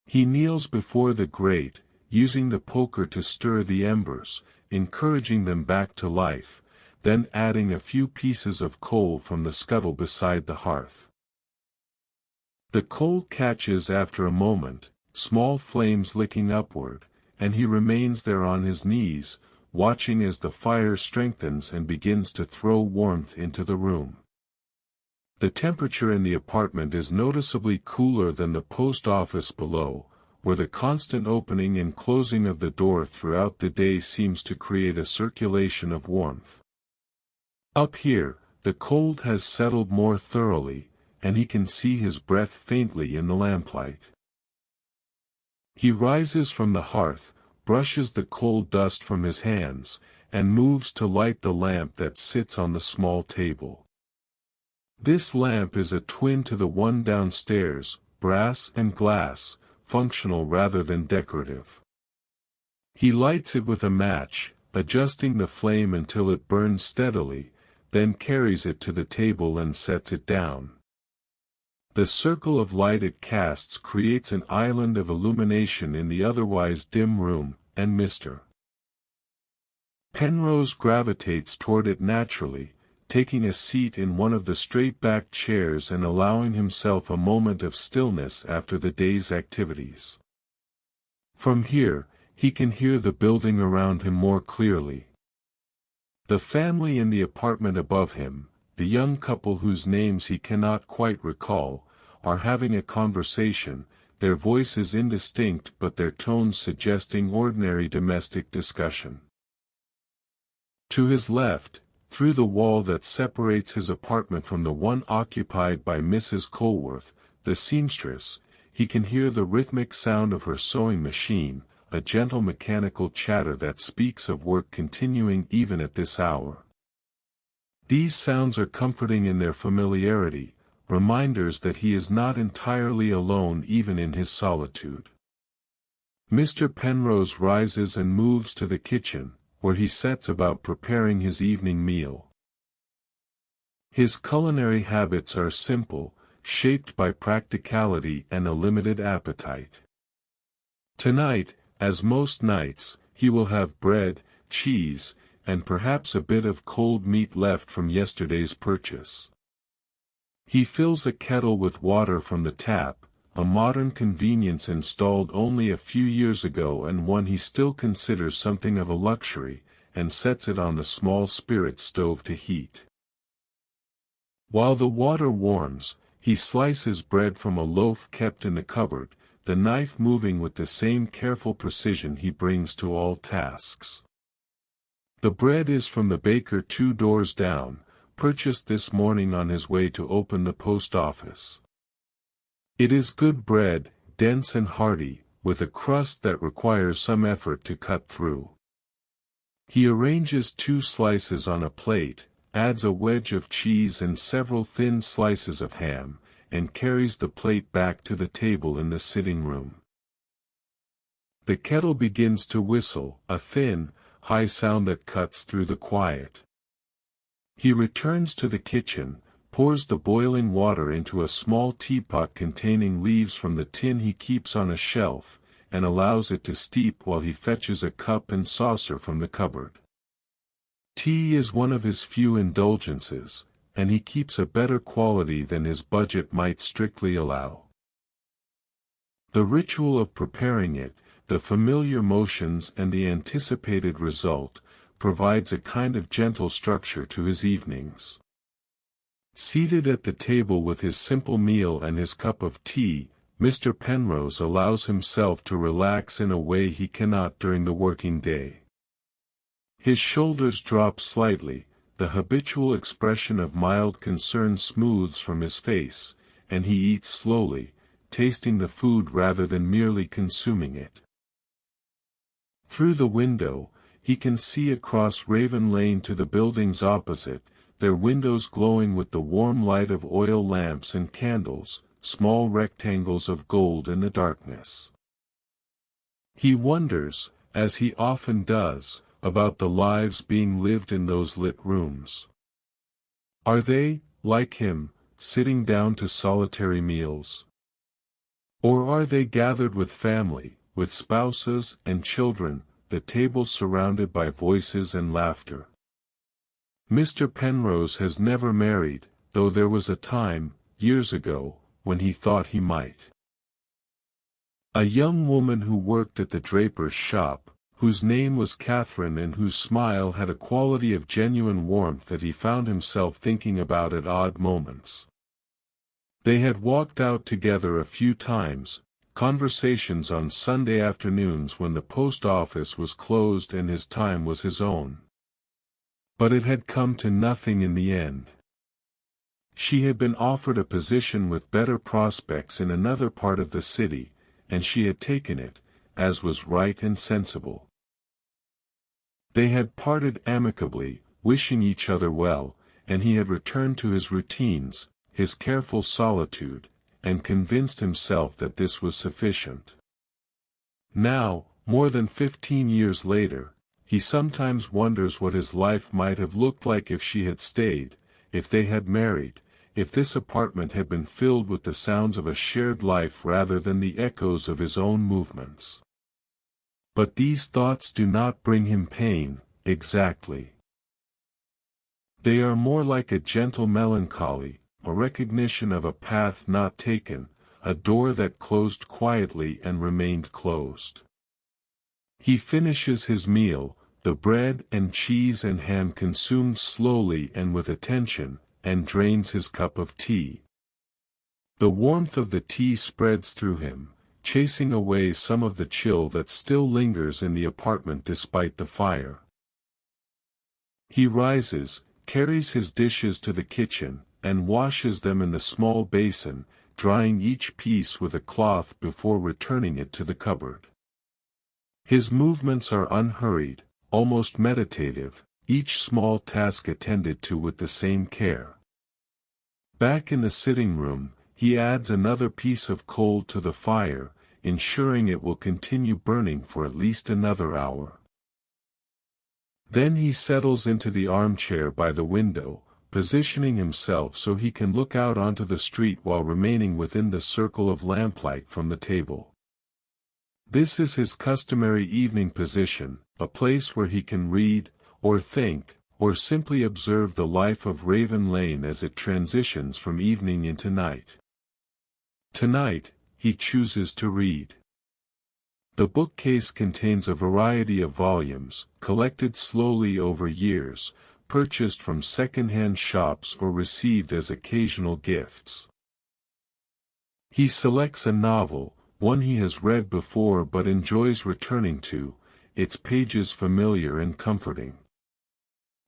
He kneels before the grate, using the poker to stir the embers, encouraging them back to life, then adding a few pieces of coal from the scuttle beside the hearth. The coal catches after a moment, small flames licking upward, and he remains there on his knees, watching as the fire strengthens and begins to throw warmth into the room. The temperature in the apartment is noticeably cooler than the post office below, where the constant opening and closing of the door throughout the day seems to create a circulation of warmth. Up here, the cold has settled more thoroughly, and he can see his breath faintly in the lamplight. He rises from the hearth, brushes the cold dust from his hands, and moves to light the lamp that sits on the small table. This lamp is a twin to the one downstairs, brass and glass, functional rather than decorative. He lights it with a match, adjusting the flame until it burns steadily, then carries it to the table and sets it down. The circle of light it casts creates an island of illumination in the otherwise dim room, and Mr. Penrose gravitates toward it naturally, taking a seat in one of the straight-backed chairs and allowing himself a moment of stillness after the day's activities. From here, he can hear the building around him more clearly. The family in the apartment above him, the young couple whose names he cannot quite recall, are having a conversation, their voices indistinct but their tones suggesting ordinary domestic discussion. To his left, through the wall that separates his apartment from the one occupied by Mrs. Colworth, the seamstress, he can hear the rhythmic sound of her sewing machine, a gentle mechanical chatter that speaks of work continuing even at this hour. These sounds are comforting in their familiarity, reminders that he is not entirely alone even in his solitude. Mr. Penrose rises and moves to the kitchen, where he sets about preparing his evening meal. His culinary habits are simple, shaped by practicality and a limited appetite. Tonight, as most nights, he will have bread, cheese, and perhaps a bit of cold meat left from yesterday's purchase. He fills a kettle with water from the tap, a modern convenience installed only a few years ago and one he still considers something of a luxury, and sets it on the small spirit stove to heat. While the water warms, he slices bread from a loaf kept in the cupboard, the knife moving with the same careful precision he brings to all tasks. The bread is from the baker 2 doors down, purchased this morning on his way to open the post office. It is good bread, dense and hearty, with a crust that requires some effort to cut through. He arranges 2 slices on a plate, adds a wedge of cheese and several thin slices of ham, and carries the plate back to the table in the sitting room. The kettle begins to whistle, a thin, high sound that cuts through the quiet. He returns to the kitchen, pours the boiling water into a small teapot containing leaves from the tin he keeps on a shelf, and allows it to steep while he fetches a cup and saucer from the cupboard. Tea is one of his few indulgences, and he keeps a better quality than his budget might strictly allow. The ritual of preparing it, the familiar motions and the anticipated result, provides a kind of gentle structure to his evenings. Seated at the table with his simple meal and his cup of tea, Mr. Penrose allows himself to relax in a way he cannot during the working day. His shoulders drop slightly, the habitual expression of mild concern smooths from his face, and he eats slowly, tasting the food rather than merely consuming it. Through the window, he can see across Raven Lane to the buildings opposite, their windows glowing with the warm light of oil lamps and candles, small rectangles of gold in the darkness. He wonders, as he often does, about the lives being lived in those lit rooms. Are they, like him, sitting down to solitary meals? Or are they gathered with family, with spouses and children, the table surrounded by voices and laughter? Mr. Penrose has never married, though there was a time, years ago, when he thought he might. A young woman who worked at the draper's shop, whose name was Catherine and whose smile had a quality of genuine warmth that he found himself thinking about at odd moments. They had walked out together a few times, conversations on Sunday afternoons when the post office was closed and his time was his own. But it had come to nothing in the end. She had been offered a position with better prospects in another part of the city, and she had taken it, as was right and sensible. They had parted amicably, wishing each other well, and he had returned to his routines, his careful solitude, and convinced himself that this was sufficient. Now, more than 15 years later, he sometimes wonders what his life might have looked like if she had stayed, if they had married, if this apartment had been filled with the sounds of a shared life rather than the echoes of his own movements. But these thoughts do not bring him pain, exactly. They are more like a gentle melancholy, a recognition of a path not taken, a door that closed quietly and remained closed. He finishes his meal, the bread and cheese and ham consumed slowly and with attention, and drains his cup of tea. The warmth of the tea spreads through him, chasing away some of the chill that still lingers in the apartment despite the fire. He rises, carries his dishes to the kitchen, and washes them in the small basin, drying each piece with a cloth before returning it to the cupboard. His movements are unhurried, almost meditative, each small task attended to with the same care. Back in the sitting room, he adds another piece of coal to the fire, ensuring it will continue burning for at least another hour. Then he settles into the armchair by the window, positioning himself so he can look out onto the street while remaining within the circle of lamplight from the table. This is his customary evening position, a place where he can read, or think, or simply observe the life of Raven Lane as it transitions from evening into night. Tonight, he chooses to read. The bookcase contains a variety of volumes, collected slowly over years, purchased from second-hand shops or received as occasional gifts. He selects a novel, one he has read before but enjoys returning to, its pages familiar and comforting.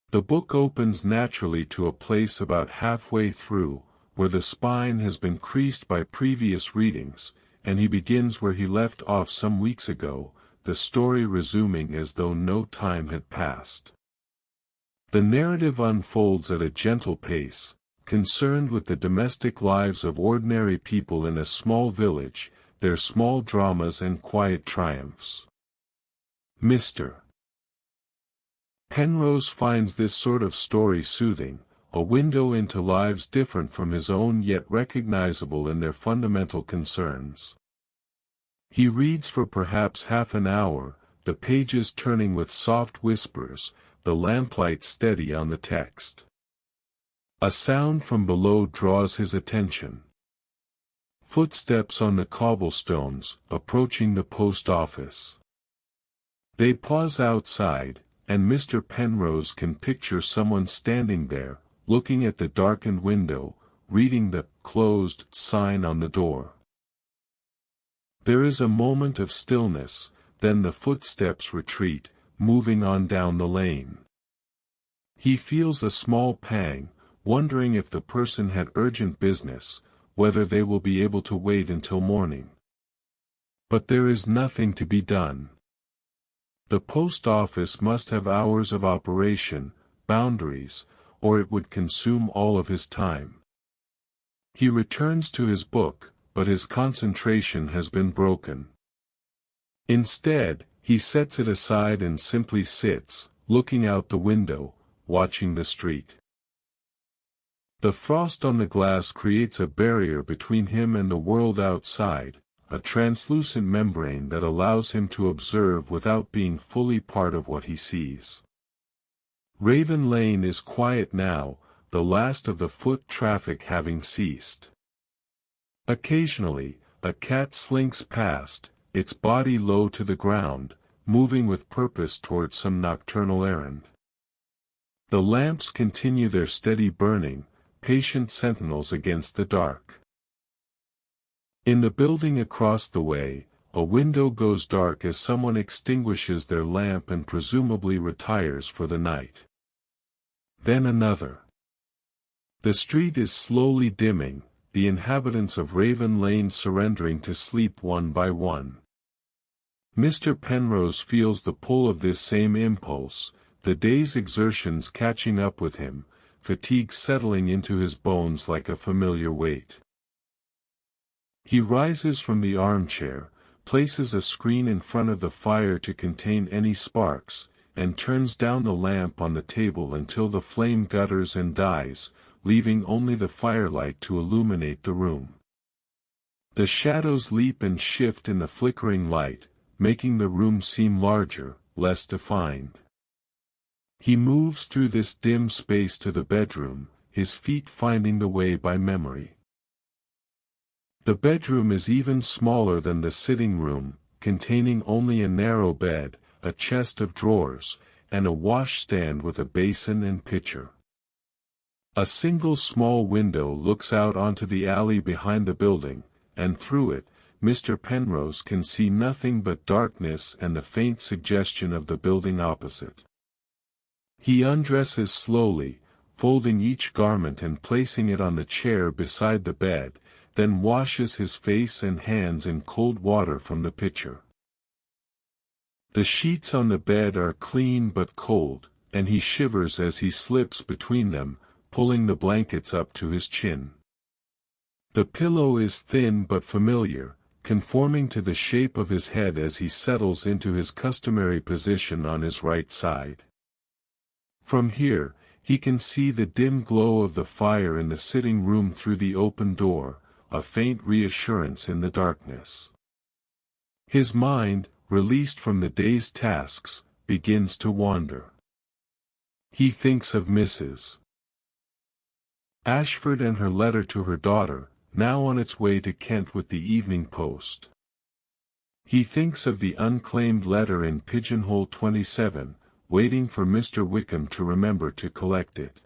The book opens naturally to a place about halfway through, where the spine has been creased by previous readings, and he begins where he left off some weeks ago, the story resuming as though no time had passed. The narrative unfolds at a gentle pace, concerned with the domestic lives of ordinary people in a small village, their small dramas and quiet triumphs. Mr. Penrose finds this sort of story soothing, a window into lives different from his own yet recognizable in their fundamental concerns. He reads for perhaps half an hour, the pages turning with soft whispers, the lamplight steady on the text. A sound from below draws his attention. Footsteps on the cobblestones, approaching the post office. They pause outside, and Mr. Penrose can picture someone standing there, looking at the darkened window, reading the "closed" sign on the door. There is a moment of stillness, then the footsteps retreat, moving on down the lane. He feels a small pang, wondering if the person had urgent business, whether they will be able to wait until morning. But there is nothing to be done. The post office must have hours of operation, boundaries, or it would consume all of his time. He returns to his book, but his concentration has been broken. Instead, he sets it aside and simply sits, looking out the window, watching the street. The frost on the glass creates a barrier between him and the world outside, a translucent membrane that allows him to observe without being fully part of what he sees. Raven Lane is quiet now, the last of the foot traffic having ceased. Occasionally, a cat slinks past, its body low to the ground, moving with purpose towards some nocturnal errand. The lamps continue their steady burning, patient sentinels against the dark. In the building across the way, a window goes dark as someone extinguishes their lamp and presumably retires for the night. Then another. The street is slowly dimming, the inhabitants of Raven Lane surrendering to sleep one by one. Mr. Penrose feels the pull of this same impulse, the day's exertions catching up with him, fatigue settling into his bones like a familiar weight. He rises from the armchair, places a screen in front of the fire to contain any sparks, and turns down the lamp on the table until the flame gutters and dies, leaving only the firelight to illuminate the room. The shadows leap and shift in the flickering light, making the room seem larger, less defined. He moves through this dim space to the bedroom, his feet finding the way by memory. The bedroom is even smaller than the sitting room, containing only a narrow bed, a chest of drawers, and a washstand with a basin and pitcher. A single small window looks out onto the alley behind the building, and through it, Mr. Penrose can see nothing but darkness and the faint suggestion of the building opposite. He undresses slowly, folding each garment and placing it on the chair beside the bed, then washes his face and hands in cold water from the pitcher. The sheets on the bed are clean but cold, and he shivers as he slips between them, pulling the blankets up to his chin. The pillow is thin but familiar, conforming to the shape of his head as he settles into his customary position on his right side. From here, he can see the dim glow of the fire in the sitting room through the open door, a faint reassurance in the darkness. His mind, released from the day's tasks, begins to wander. He thinks of Mrs. Ashford and her letter to her daughter, now on its way to Kent with the evening post. He thinks of the unclaimed letter in Pigeonhole 27, waiting for Mr. Wickham to remember to collect it.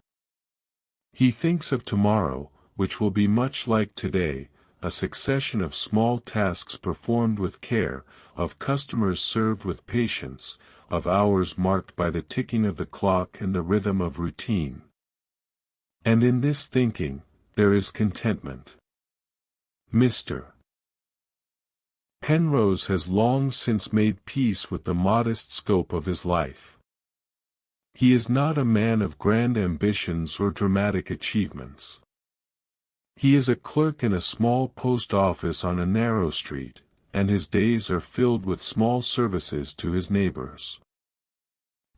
He thinks of tomorrow, which will be much like today, a succession of small tasks performed with care, of customers served with patience, of hours marked by the ticking of the clock and the rhythm of routine. And in this thinking, there is contentment. Mr. Penrose has long since made peace with the modest scope of his life. He is not a man of grand ambitions or dramatic achievements. He is a clerk in a small post office on a narrow street, and his days are filled with small services to his neighbors.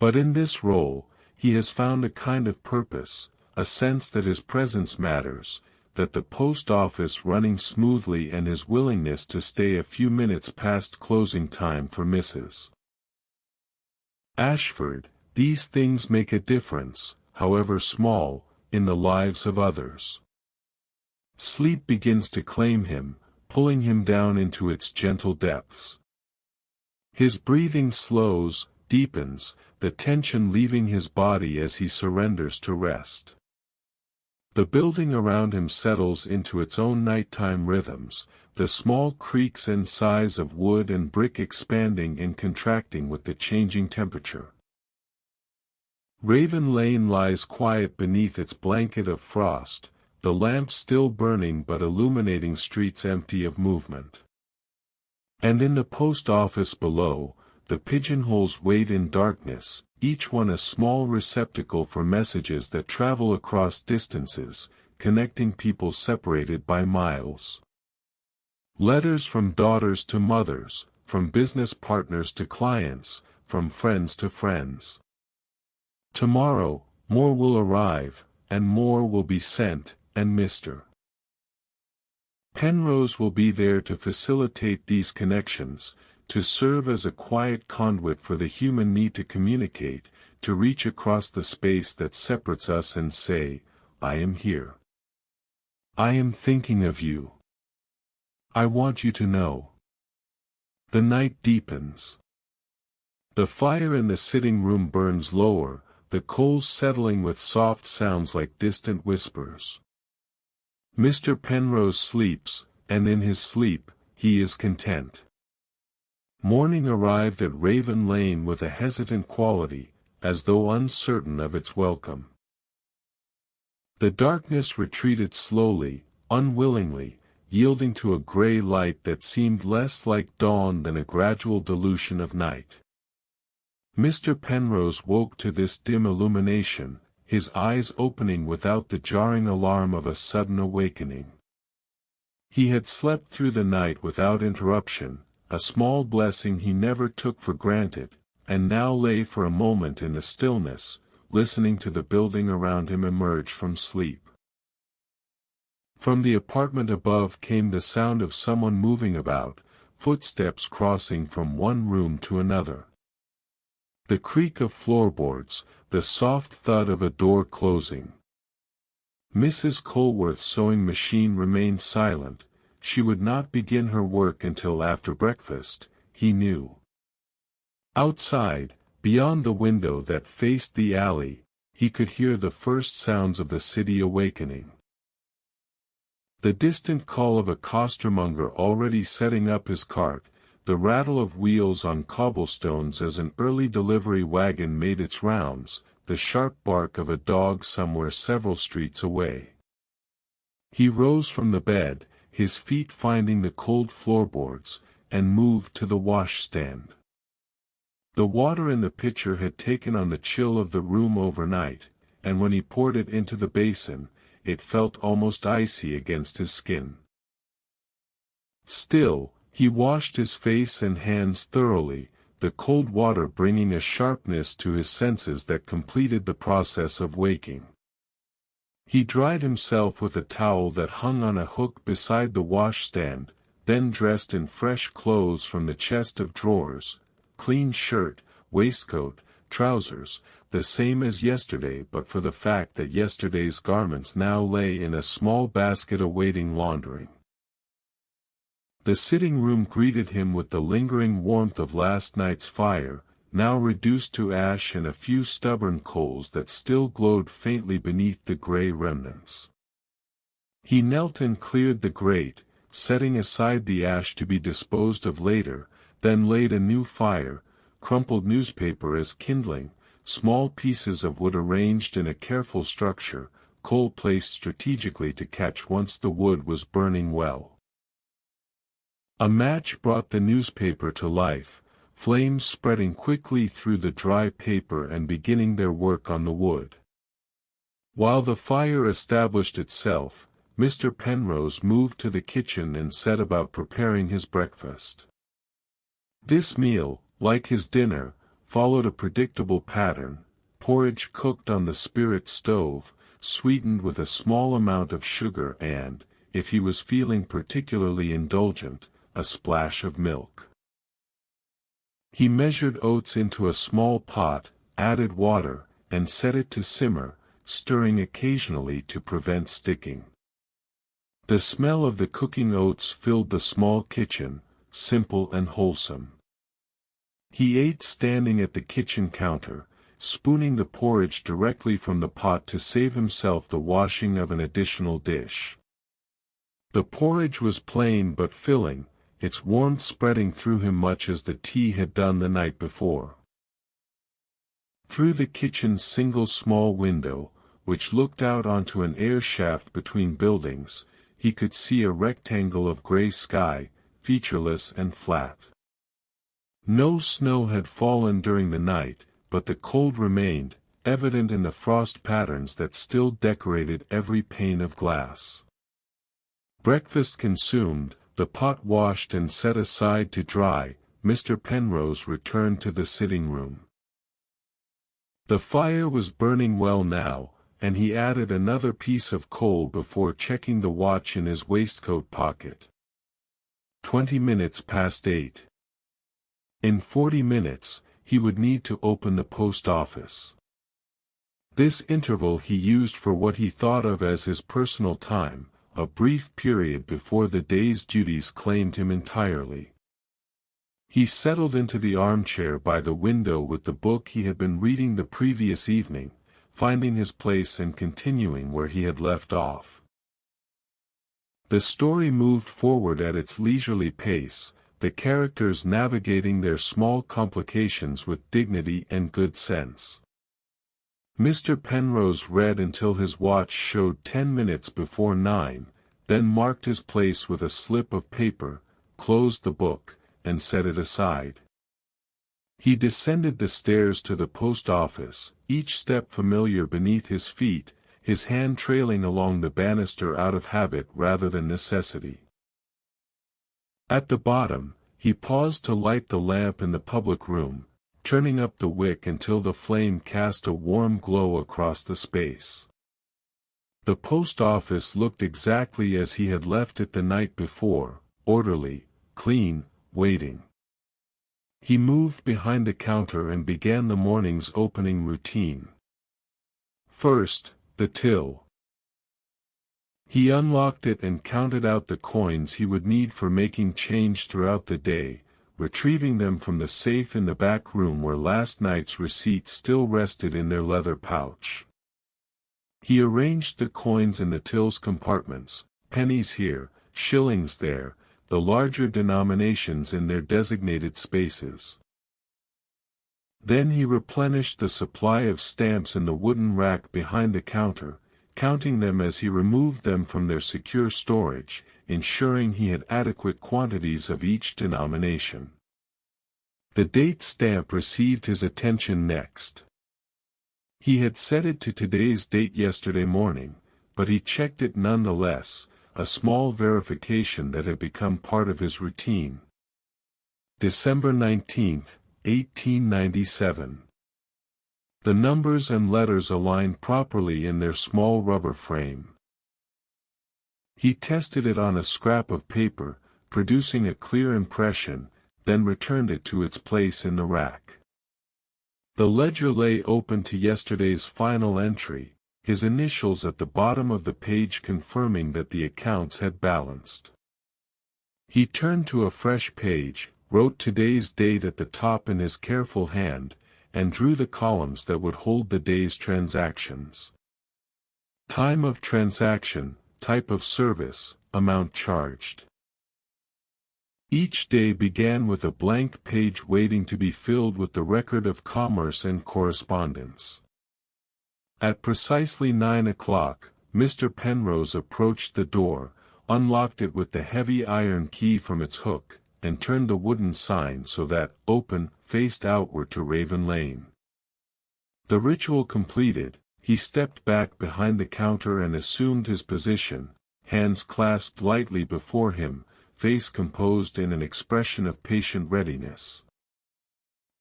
But in this role, he has found a kind of purpose, a sense that his presence matters, that the post office running smoothly and his willingness to stay a few minutes past closing time for Mrs. Ashford, these things make a difference, however small, in the lives of others. Sleep begins to claim him, pulling him down into its gentle depths. His breathing slows, deepens, the tension leaving his body as he surrenders to rest. The building around him settles into its own nighttime rhythms, the small creaks and sighs of wood and brick expanding and contracting with the changing temperature. Raven Lane lies quiet beneath its blanket of frost, the lamp still burning but illuminating streets empty of movement. And in the post office below, the pigeonholes wait in darkness, each one a small receptacle for messages that travel across distances, connecting people separated by miles. Letters from daughters to mothers, from business partners to clients, from friends to friends. Tomorrow, more will arrive, and more will be sent, and Mr. Penrose will be there to facilitate these connections, to serve as a quiet conduit for the human need to communicate, to reach across the space that separates us and say, I am here. I am thinking of you. I want you to know. The night deepens. The fire in the sitting room burns lower, the coals settling with soft sounds like distant whispers. Mr. Penrose sleeps, and in his sleep, he is content. Morning arrived at Raven Lane with a hesitant quality, as though uncertain of its welcome. The darkness retreated slowly, unwillingly, yielding to a gray light that seemed less like dawn than a gradual dilution of night. Mr. Penrose woke to this dim illumination, his eyes opening without the jarring alarm of a sudden awakening. He had slept through the night without interruption, a small blessing he never took for granted, and now lay for a moment in the stillness, listening to the building around him emerge from sleep. From the apartment above came the sound of someone moving about, footsteps crossing from one room to another. The creak of floorboards, the soft thud of a door closing. Mrs. Colworth's sewing machine remained silent. She would not begin her work until after breakfast, he knew. Outside, beyond the window that faced the alley, he could hear the first sounds of the city awakening. The distant call of a costermonger already setting up his cart, the rattle of wheels on cobblestones as an early delivery wagon made its rounds, the sharp bark of a dog somewhere several streets away. He rose from the bed, his feet finding the cold floorboards, and moved to the washstand. The water in the pitcher had taken on the chill of the room overnight, and when he poured it into the basin, it felt almost icy against his skin. Still, he washed his face and hands thoroughly, the cold water bringing a sharpness to his senses that completed the process of waking. He dried himself with a towel that hung on a hook beside the washstand, then dressed in fresh clothes from the chest of drawers, clean shirt, waistcoat, trousers, the same as yesterday but for the fact that yesterday's garments now lay in a small basket awaiting laundering. The sitting room greeted him with the lingering warmth of last night's fire, now reduced to ash and a few stubborn coals that still glowed faintly beneath the gray remnants. He knelt and cleared the grate, setting aside the ash to be disposed of later, then laid a new fire, crumpled newspaper as kindling, small pieces of wood arranged in a careful structure, coal placed strategically to catch once the wood was burning well. A match brought the newspaper to life, flames spreading quickly through the dry paper and beginning their work on the wood. While the fire established itself, Mr. Penrose moved to the kitchen and set about preparing his breakfast. This meal, like his dinner, followed a predictable pattern: porridge cooked on the spirit stove, sweetened with a small amount of sugar and, if he was feeling particularly indulgent, a splash of milk. He measured oats into a small pot, added water, and set it to simmer, stirring occasionally to prevent sticking. The smell of the cooking oats filled the small kitchen, simple and wholesome. He ate standing at the kitchen counter, spooning the porridge directly from the pot to save himself the washing of an additional dish. The porridge was plain but filling, its warmth spreading through him much as the tea had done the night before. Through the kitchen's single small window, which looked out onto an air shaft between buildings, he could see a rectangle of gray sky, featureless and flat. No snow had fallen during the night, but the cold remained, evident in the frost patterns that still decorated every pane of glass. Breakfast consumed, the pot washed and set aside to dry, Mr. Penrose returned to the sitting room. The fire was burning well now, and he added another piece of coal before checking the watch in his waistcoat pocket. 20 minutes past 8. In 40 minutes, he would need to open the post office. This interval he used for what he thought of as his personal time, a brief period before the day's duties claimed him entirely. He settled into the armchair by the window with the book he had been reading the previous evening, finding his place and continuing where he had left off. The story moved forward at its leisurely pace, the characters navigating their small complications with dignity and good sense. Mr. Penrose read until his watch showed 10 minutes before 9, then marked his place with a slip of paper, closed the book, and set it aside. He descended the stairs to the post office, each step familiar beneath his feet, his hand trailing along the banister out of habit rather than necessity. At the bottom, he paused to light the lamp in the public room, turning up the wick until the flame cast a warm glow across the space. The post office looked exactly as he had left it the night before, orderly, clean, waiting. He moved behind the counter and began the morning's opening routine. First, the till. He unlocked it and counted out the coins he would need for making change throughout the day, retrieving them from the safe in the back room where last night's receipts still rested in their leather pouch. He arranged the coins in the till's compartments, pennies here, shillings there, the larger denominations in their designated spaces. Then he replenished the supply of stamps in the wooden rack behind the counter, counting them as he removed them from their secure storage, ensuring he had adequate quantities of each denomination. The date stamp received his attention next. He had set it to today's date yesterday morning, but he checked it nonetheless, a small verification that had become part of his routine. December 19, 1897. The numbers and letters aligned properly in their small rubber frame. He tested it on a scrap of paper, producing a clear impression, then returned it to its place in the rack. The ledger lay open to yesterday's final entry, his initials at the bottom of the page confirming that the accounts had balanced. He turned to a fresh page, wrote today's date at the top in his careful hand, and drew the columns that would hold the day's transactions. Time of transaction, type of service, amount charged. Each day began with a blank page waiting to be filled with the record of commerce and correspondence. At precisely 9 o'clock, Mr. Penrose approached the door, unlocked it with the heavy iron key from its hook, and turned the wooden sign so that, open, faced outward to Raven Lane. The ritual completed, he stepped back behind the counter and assumed his position, hands clasped lightly before him, face composed in an expression of patient readiness.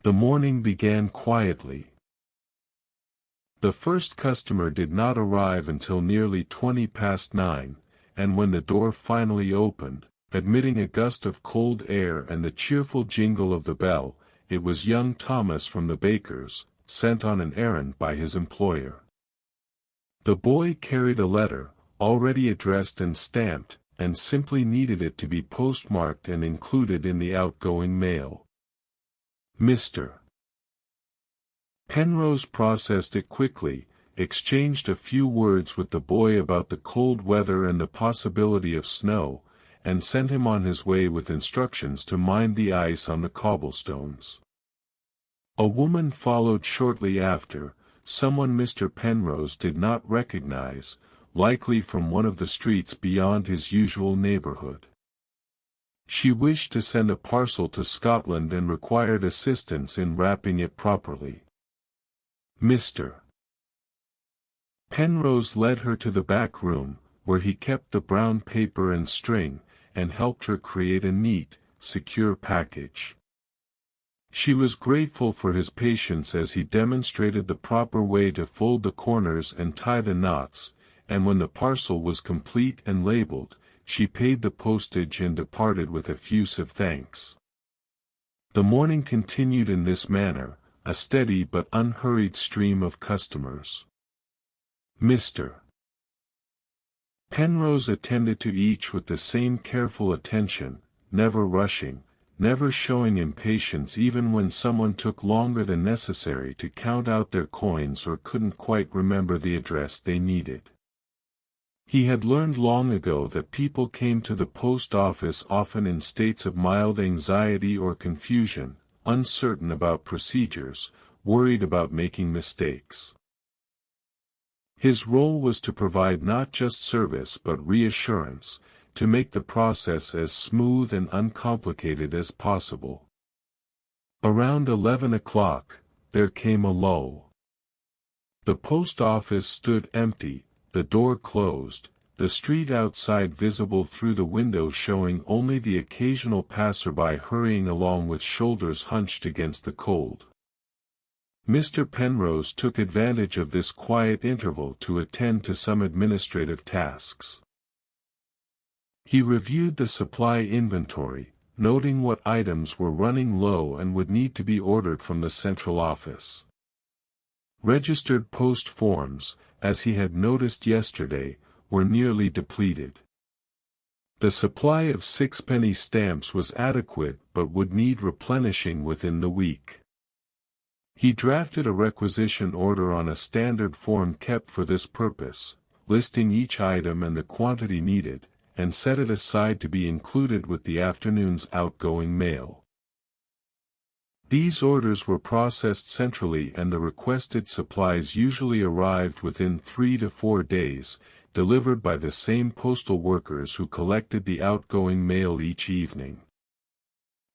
The morning began quietly. The first customer did not arrive until nearly 20 past 9, and when the door finally opened, admitting a gust of cold air and the cheerful jingle of the bell, it was young Thomas from the baker's, sent on an errand by his employer. The boy carried a letter, already addressed and stamped, and simply needed it to be postmarked and included in the outgoing mail. Mr. Penrose processed it quickly, exchanged a few words with the boy about the cold weather and the possibility of snow, and sent him on his way with instructions to mind the ice on the cobblestones. A woman followed shortly after, someone Mr. Penrose did not recognize, likely from one of the streets beyond his usual neighborhood. She wished to send a parcel to Scotland and required assistance in wrapping it properly. Mr. Penrose led her to the back room, where he kept the brown paper and string, and helped her create a neat, secure package. She was grateful for his patience as he demonstrated the proper way to fold the corners and tie the knots, and when the parcel was complete and labeled, she paid the postage and departed with effusive thanks. The morning continued in this manner, a steady but unhurried stream of customers. Mr. Penrose attended to each with the same careful attention, never rushing, never showing impatience even when someone took longer than necessary to count out their coins or couldn't quite remember the address they needed. He had learned long ago that people came to the post office often in states of mild anxiety or confusion, uncertain about procedures, worried about making mistakes. His role was to provide not just service but reassurance, to make the process as smooth and uncomplicated as possible. Around 11 o'clock, there came a lull. The post office stood empty, the door closed, the street outside visible through the window showing only the occasional passerby hurrying along with shoulders hunched against the cold. Mr. Penrose took advantage of this quiet interval to attend to some administrative tasks. He reviewed the supply inventory, noting what items were running low and would need to be ordered from the central office. Registered post forms, as he had noticed yesterday, were nearly depleted. The supply of sixpenny stamps was adequate but would need replenishing within the week. He drafted a requisition order on a standard form kept for this purpose, listing each item and the quantity needed, and set it aside to be included with the afternoon's outgoing mail. These orders were processed centrally and the requested supplies usually arrived within 3 to 4 days, delivered by the same postal workers who collected the outgoing mail each evening.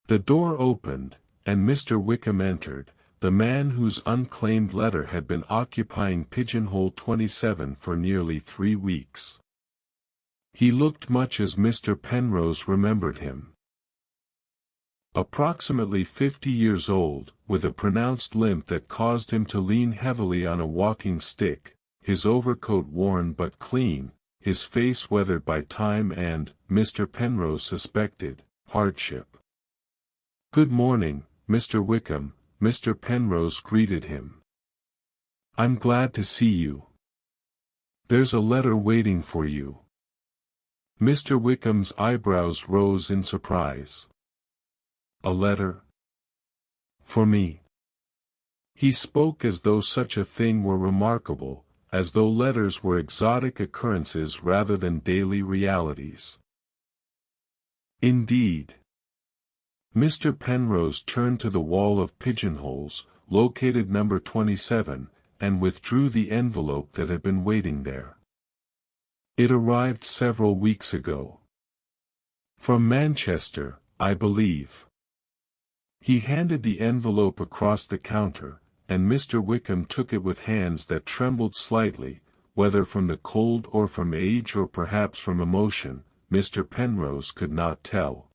The door opened, and Mr. Wickham entered, the man whose unclaimed letter had been occupying pigeonhole 27 for nearly 3 weeks. He looked much as Mr. Penrose remembered him. Approximately 50 years old, with a pronounced limp that caused him to lean heavily on a walking stick, his overcoat worn but clean, his face weathered by time and, Mr. Penrose suspected, hardship. "Good morning, Mr. Wickham," Mr. Penrose greeted him. "I'm glad to see you. There's a letter waiting for you." Mr. Wickham's eyebrows rose in surprise. "A letter? For me?" He spoke as though such a thing were remarkable, as though letters were exotic occurrences rather than daily realities. "Indeed." Mr. Penrose turned to the wall of pigeonholes, located number 27, and withdrew the envelope that had been waiting there. "It arrived several weeks ago. From Manchester, I believe." He handed the envelope across the counter, and Mr. Wickham took it with hands that trembled slightly, whether from the cold or from age or perhaps from emotion, Mr. Penrose could not tell.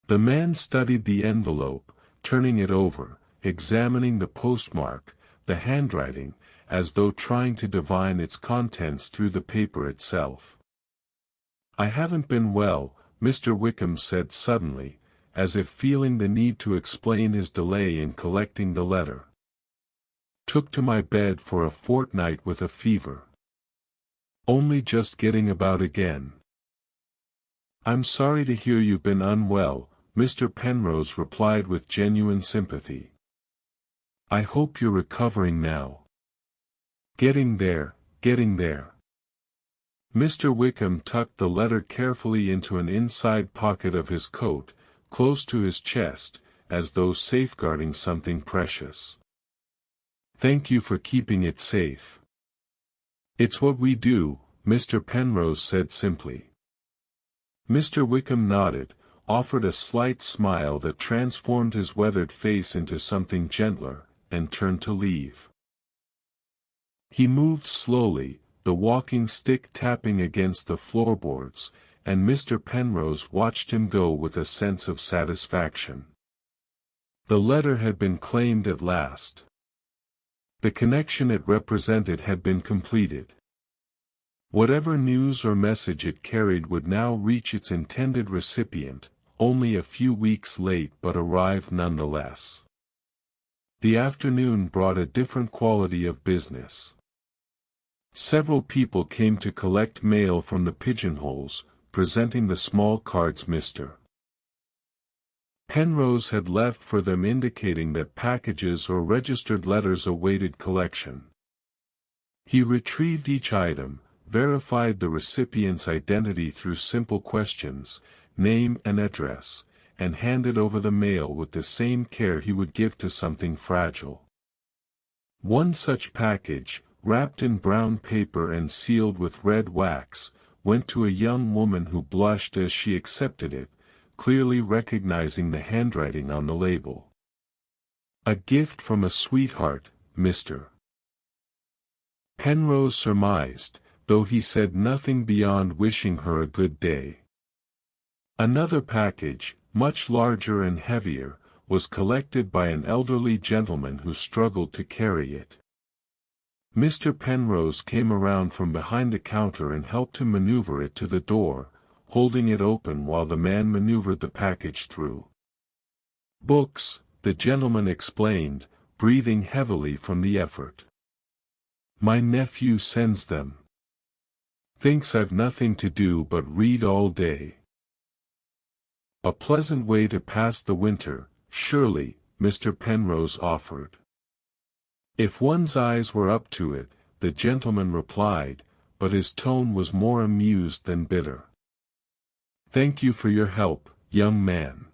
The man studied the envelope, turning it over, examining the postmark, the handwriting, as though trying to divine its contents through the paper itself. "I haven't been well," Mr. Wickham said suddenly, as if feeling the need to explain his delay in collecting the letter. Took to my bed for a fortnight with a fever. Only just getting about again. I'm sorry to hear you've been unwell, Mr. Penrose replied with genuine sympathy. I hope you're recovering now. Getting there, getting there. Mr. Wickham tucked the letter carefully into an inside pocket of his coat, close to his chest, as though safeguarding something precious. Thank you for keeping it safe. It's what we do, Mr. Penrose said simply. Mr. Wickham nodded, offered a slight smile that transformed his weathered face into something gentler, and turned to leave. He moved slowly, the walking stick tapping against the floorboards, and Mr. Penrose watched him go with a sense of satisfaction. The letter had been claimed at last. The connection it represented had been completed. Whatever news or message it carried would now reach its intended recipient, only a few weeks late but arrive nonetheless. The afternoon brought a different quality of business. Several people came to collect mail from the pigeonholes, presenting the small cards Mr. Penrose had left for them indicating that packages or registered letters awaited collection. He retrieved each item, verified the recipient's identity through simple questions, name and address, and handed over the mail with the same care he would give to something fragile. One such package, wrapped in brown paper and sealed with red wax, went to a young woman who blushed as she accepted it, clearly recognizing the handwriting on the label. A gift from a sweetheart, Mr. Penrose surmised, though he said nothing beyond wishing her a good day. Another package, much larger and heavier, was collected by an elderly gentleman who struggled to carry it. Mr. Penrose came around from behind the counter and helped him maneuver it to the door, holding it open while the man maneuvered the package through. Books, the gentleman explained, breathing heavily from the effort. My nephew sends them. Thinks I've nothing to do but read all day. A pleasant way to pass the winter, surely, Mr. Penrose offered. If one's eyes were up to it, the gentleman replied, but his tone was more amused than bitter. Thank you for your help, young man.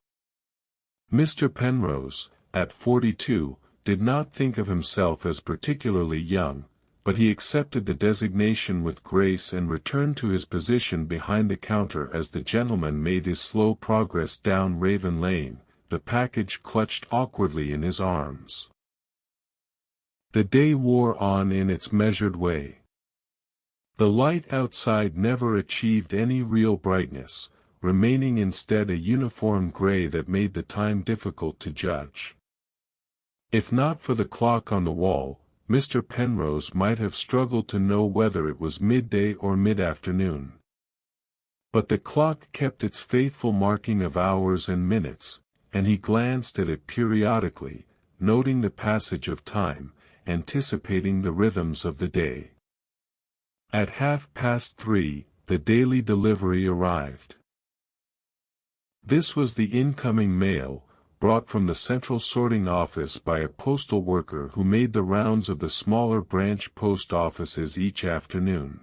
Mr. Penrose, at 42, did not think of himself as particularly young, but he accepted the designation with grace and returned to his position behind the counter as the gentleman made his slow progress down Raven Lane, the package clutched awkwardly in his arms. The day wore on in its measured way. The light outside never achieved any real brightness, remaining instead a uniform gray that made the time difficult to judge. If not for the clock on the wall, Mr. Penrose might have struggled to know whether it was midday or mid-afternoon. But the clock kept its faithful marking of hours and minutes, and he glanced at it periodically, noting the passage of time, anticipating the rhythms of the day. At 3:30, the daily delivery arrived. This was the incoming mail, brought from the central sorting office by a postal worker who made the rounds of the smaller branch post offices each afternoon.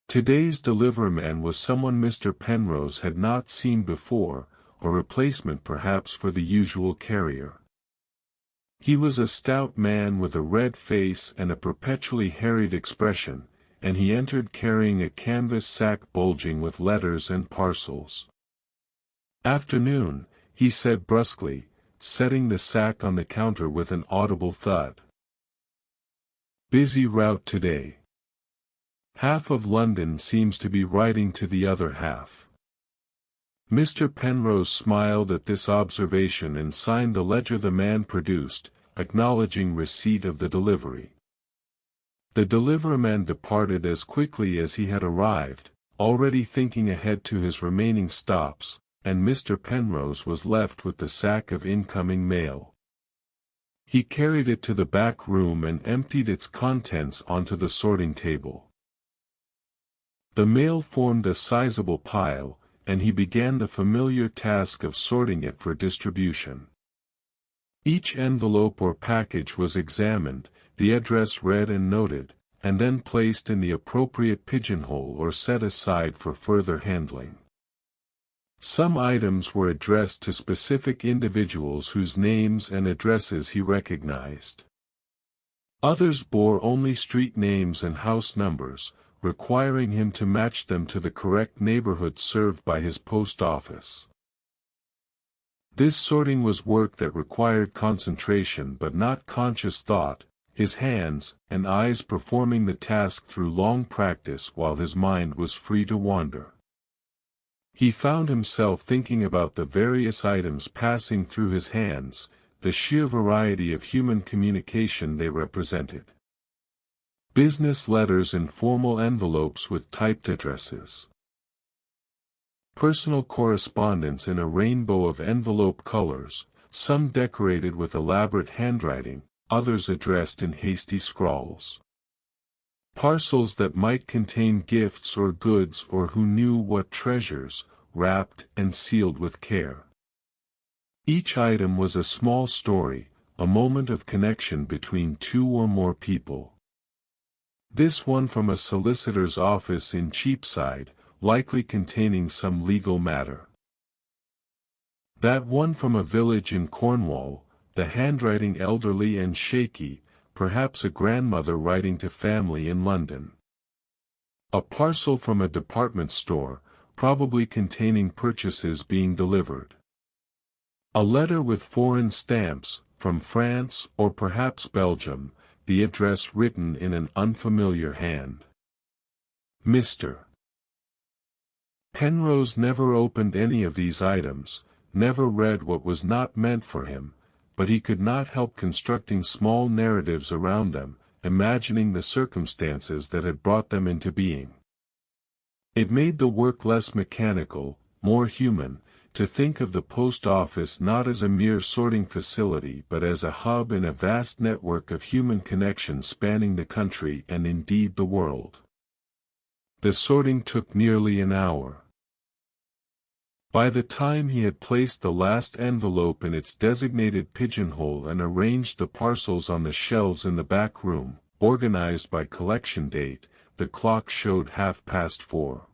Today's deliverman was someone Mr. Penrose had not seen before, a replacement perhaps for the usual carrier. He was a stout man with a red face and a perpetually harried expression, and he entered carrying a canvas sack bulging with letters and parcels. Afternoon, he said brusquely, setting the sack on the counter with an audible thud. Busy route today. Half of London seems to be writing to the other half. Mr. Penrose smiled at this observation and signed the ledger the man produced, acknowledging receipt of the delivery. The deliverman departed as quickly as he had arrived, already thinking ahead to his remaining stops, and Mr. Penrose was left with the sack of incoming mail. He carried it to the back room and emptied its contents onto the sorting table. The mail formed a sizable pile, and he began the familiar task of sorting it for distribution. Each envelope or package was examined, the address read and noted, and then placed in the appropriate pigeonhole or set aside for further handling. Some items were addressed to specific individuals whose names and addresses he recognized. Others bore only street names and house numbers, requiring him to match them to the correct neighborhood served by his post office. This sorting was work that required concentration but not conscious thought, his hands and eyes performing the task through long practice while his mind was free to wander. He found himself thinking about the various items passing through his hands, the sheer variety of human communication they represented. Business letters in formal envelopes with typed addresses. Personal correspondence in a rainbow of envelope colors, some decorated with elaborate handwriting, others addressed in hasty scrawls. Parcels that might contain gifts or goods or who knew what treasures, wrapped and sealed with care. Each item was a small story, a moment of connection between two or more people. This one from a solicitor's office in Cheapside, likely containing some legal matter. That one from a village in Cornwall, the handwriting elderly and shaky, perhaps a grandmother writing to family in London. A parcel from a department store, probably containing purchases being delivered. A letter with foreign stamps, from France or perhaps Belgium, the address written in an unfamiliar hand. Mr. Penrose never opened any of these items, never read what was not meant for him, but he could not help constructing small narratives around them, imagining the circumstances that had brought them into being. It made the work less mechanical, more human, to think of the post office not as a mere sorting facility but as a hub in a vast network of human connections spanning the country and indeed the world. The sorting took nearly an hour. By the time he had placed the last envelope in its designated pigeonhole and arranged the parcels on the shelves in the back room, organized by collection date, the clock showed 4:30.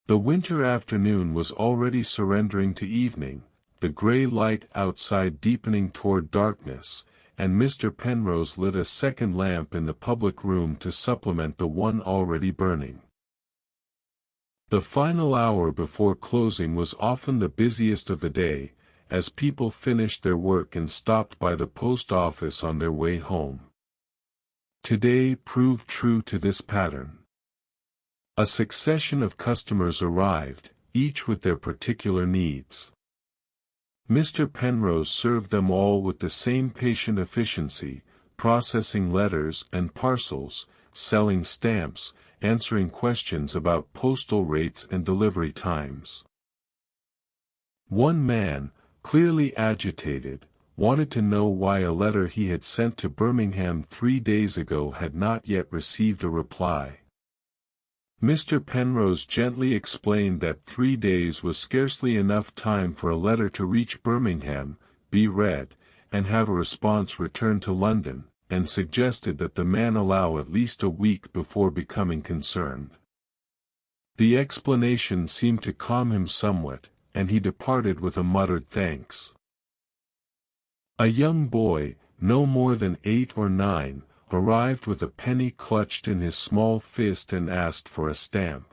The winter afternoon was already surrendering to evening, the gray light outside deepening toward darkness, and Mr. Penrose lit a second lamp in the public room to supplement the one already burning. The final hour before closing was often the busiest of the day, as people finished their work and stopped by the post office on their way home. Today proved true to this pattern. A succession of customers arrived, each with their particular needs. Mr. Penrose served them all with the same patient efficiency, processing letters and parcels, selling stamps, answering questions about postal rates and delivery times. One man, clearly agitated, wanted to know why a letter he had sent to Birmingham 3 days ago had not yet received a reply. Mr. Penrose gently explained that 3 days was scarcely enough time for a letter to reach Birmingham, be read, and have a response returned to London, and suggested that the man allow at least a week before becoming concerned. The explanation seemed to calm him somewhat, and he departed with a muttered thanks. A young boy, no more than 8 or 9, arrived with a penny clutched in his small fist and asked for a stamp.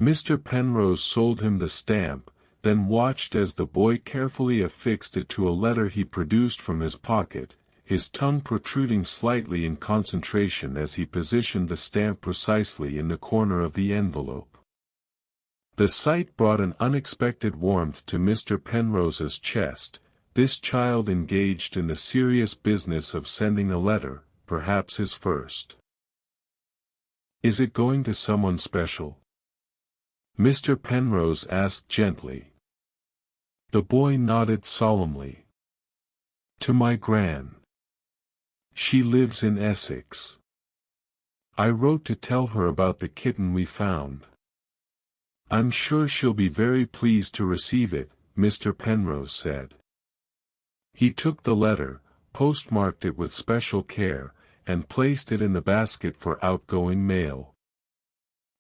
Mr. Penrose sold him the stamp, then watched as the boy carefully affixed it to a letter he produced from his pocket, his tongue protruding slightly in concentration as he positioned the stamp precisely in the corner of the envelope. The sight brought an unexpected warmth to Mr. Penrose's chest. This child engaged in the serious business of sending a letter, perhaps his first. "Is it going to someone special?" Mr. Penrose asked gently. The boy nodded solemnly. To my Gran. She lives in Essex. I wrote to tell her about the kitten we found. I'm sure she'll be very pleased to receive it, Mr. Penrose said. He took the letter, postmarked it with special care, and placed it in the basket for outgoing mail.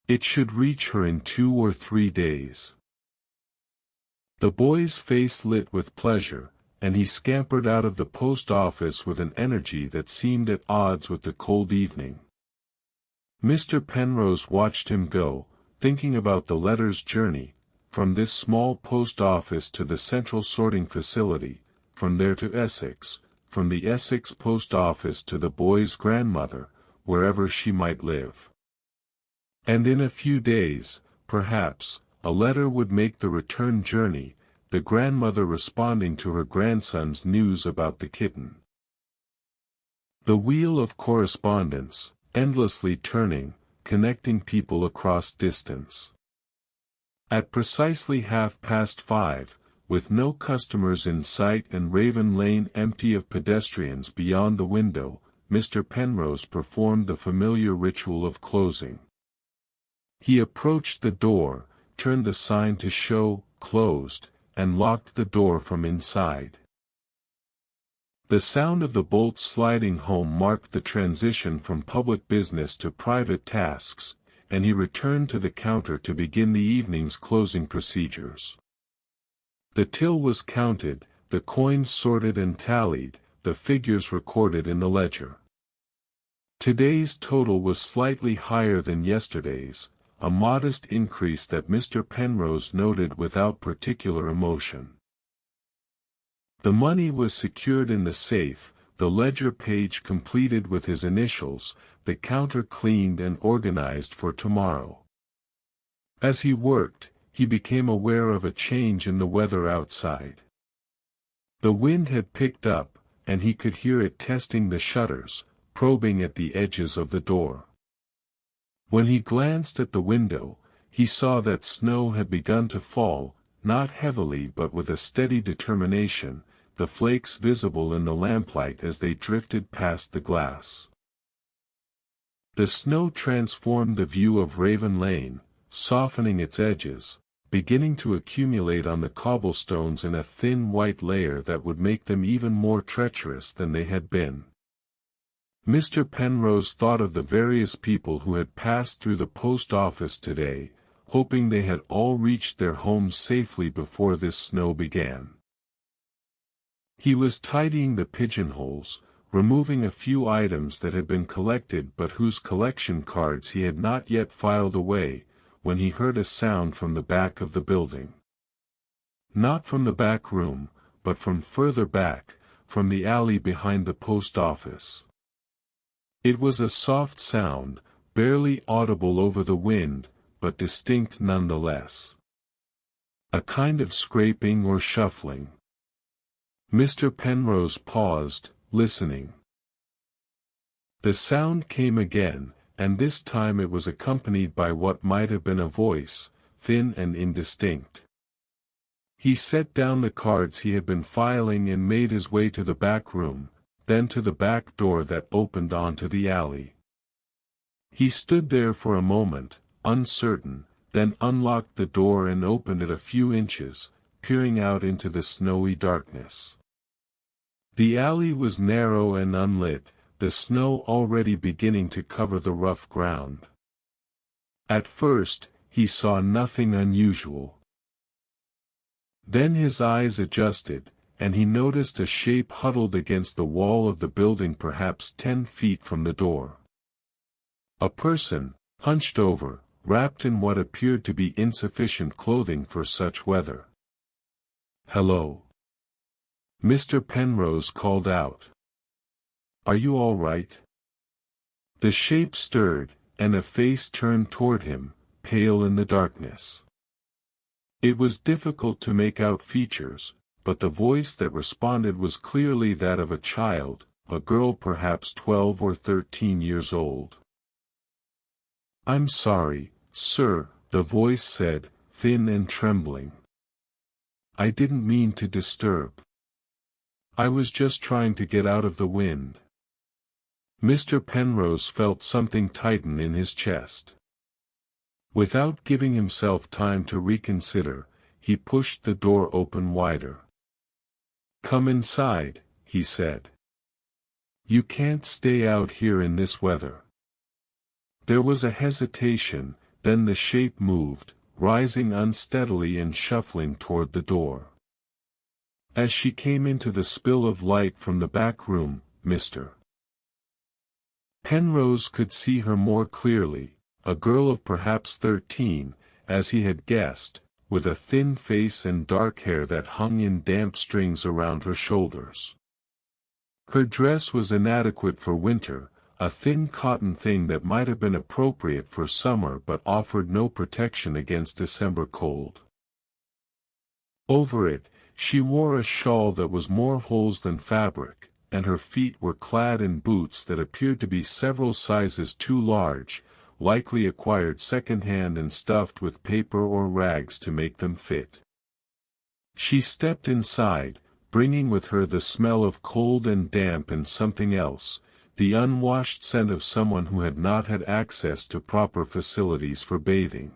It should reach her in 2 or 3 days. The boy's face lit with pleasure, and he scampered out of the post office with an energy that seemed at odds with the cold evening. Mr. Penrose watched him go, thinking about the letter's journey, from this small post office to the central sorting facility, from there to Essex, from the Essex post office to the boy's grandmother, wherever she might live. And in a few days, perhaps, a letter would make the return journey, the grandmother responding to her grandson's news about the kitten. The wheel of correspondence, endlessly turning, connecting people across distance. At precisely 5:30, with no customers in sight and Raven Lane empty of pedestrians beyond the window, Mr. Penrose performed the familiar ritual of closing. He approached the door, turned the sign to show "closed," and locked the door from inside. The sound of the bolts sliding home marked the transition from public business to private tasks, and he returned to the counter to begin the evening's closing procedures. The till was counted, the coins sorted and tallied, the figures recorded in the ledger. Today's total was slightly higher than yesterday's, a modest increase that Mr. Penrose noted without particular emotion. The money was secured in the safe, the ledger page completed with his initials, the counter cleaned and organized for tomorrow. As he worked, he became aware of a change in the weather outside. The wind had picked up, and he could hear it testing the shutters, probing at the edges of the door. When he glanced at the window, he saw that snow had begun to fall, not heavily but with a steady determination, the flakes visible in the lamplight as they drifted past the glass. The snow transformed the view of Raven Lane, softening its edges, beginning to accumulate on the cobblestones in a thin white layer that would make them even more treacherous than they had been. Mr. Penrose thought of the various people who had passed through the post office today, hoping they had all reached their homes safely before this snow began. He was tidying the pigeonholes, removing a few items that had been collected but whose collection cards he had not yet filed away, when he heard a sound from the back of the building. Not from the back room, but from further back, from the alley behind the post office. It was a soft sound, barely audible over the wind, but distinct nonetheless. A kind of scraping or shuffling. Mr. Penrose paused, listening. The sound came again, and this time it was accompanied by what might have been a voice, thin and indistinct. He set down the cards he had been filing and made his way to the back room, then to the back door that opened onto the alley. He stood there for a moment, uncertain, then unlocked the door and opened it a few inches, peering out into the snowy darkness. The alley was narrow and unlit, the snow already beginning to cover the rough ground. At first, he saw nothing unusual. Then his eyes adjusted, and he noticed a shape huddled against the wall of the building perhaps 10 feet from the door. A person, hunched over, wrapped in what appeared to be insufficient clothing for such weather. "Hello?" Mr. Penrose called out. "Are you all right?" The shape stirred, and a face turned toward him, pale in the darkness. It was difficult to make out features, but the voice that responded was clearly that of a child, a girl perhaps 12 or 13 years old. "I'm sorry, sir," the voice said, thin and trembling. "I didn't mean to disturb." I was just trying to get out of the wind. Mr. Penrose felt something tighten in his chest. Without giving himself time to reconsider, he pushed the door open wider. "Come inside," he said. "You can't stay out here in this weather." There was a hesitation, then the shape moved, rising unsteadily and shuffling toward the door. As she came into the spill of light from the back room, Mr. Penrose could see her more clearly, a girl of perhaps 13, as he had guessed, with a thin face and dark hair that hung in damp strings around her shoulders. Her dress was inadequate for winter, a thin cotton thing that might have been appropriate for summer but offered no protection against December cold. Over it, she wore a shawl that was more holes than fabric, and her feet were clad in boots that appeared to be several sizes too large, likely acquired second-hand and stuffed with paper or rags to make them fit. She stepped inside, bringing with her the smell of cold and damp and something else, the unwashed scent of someone who had not had access to proper facilities for bathing.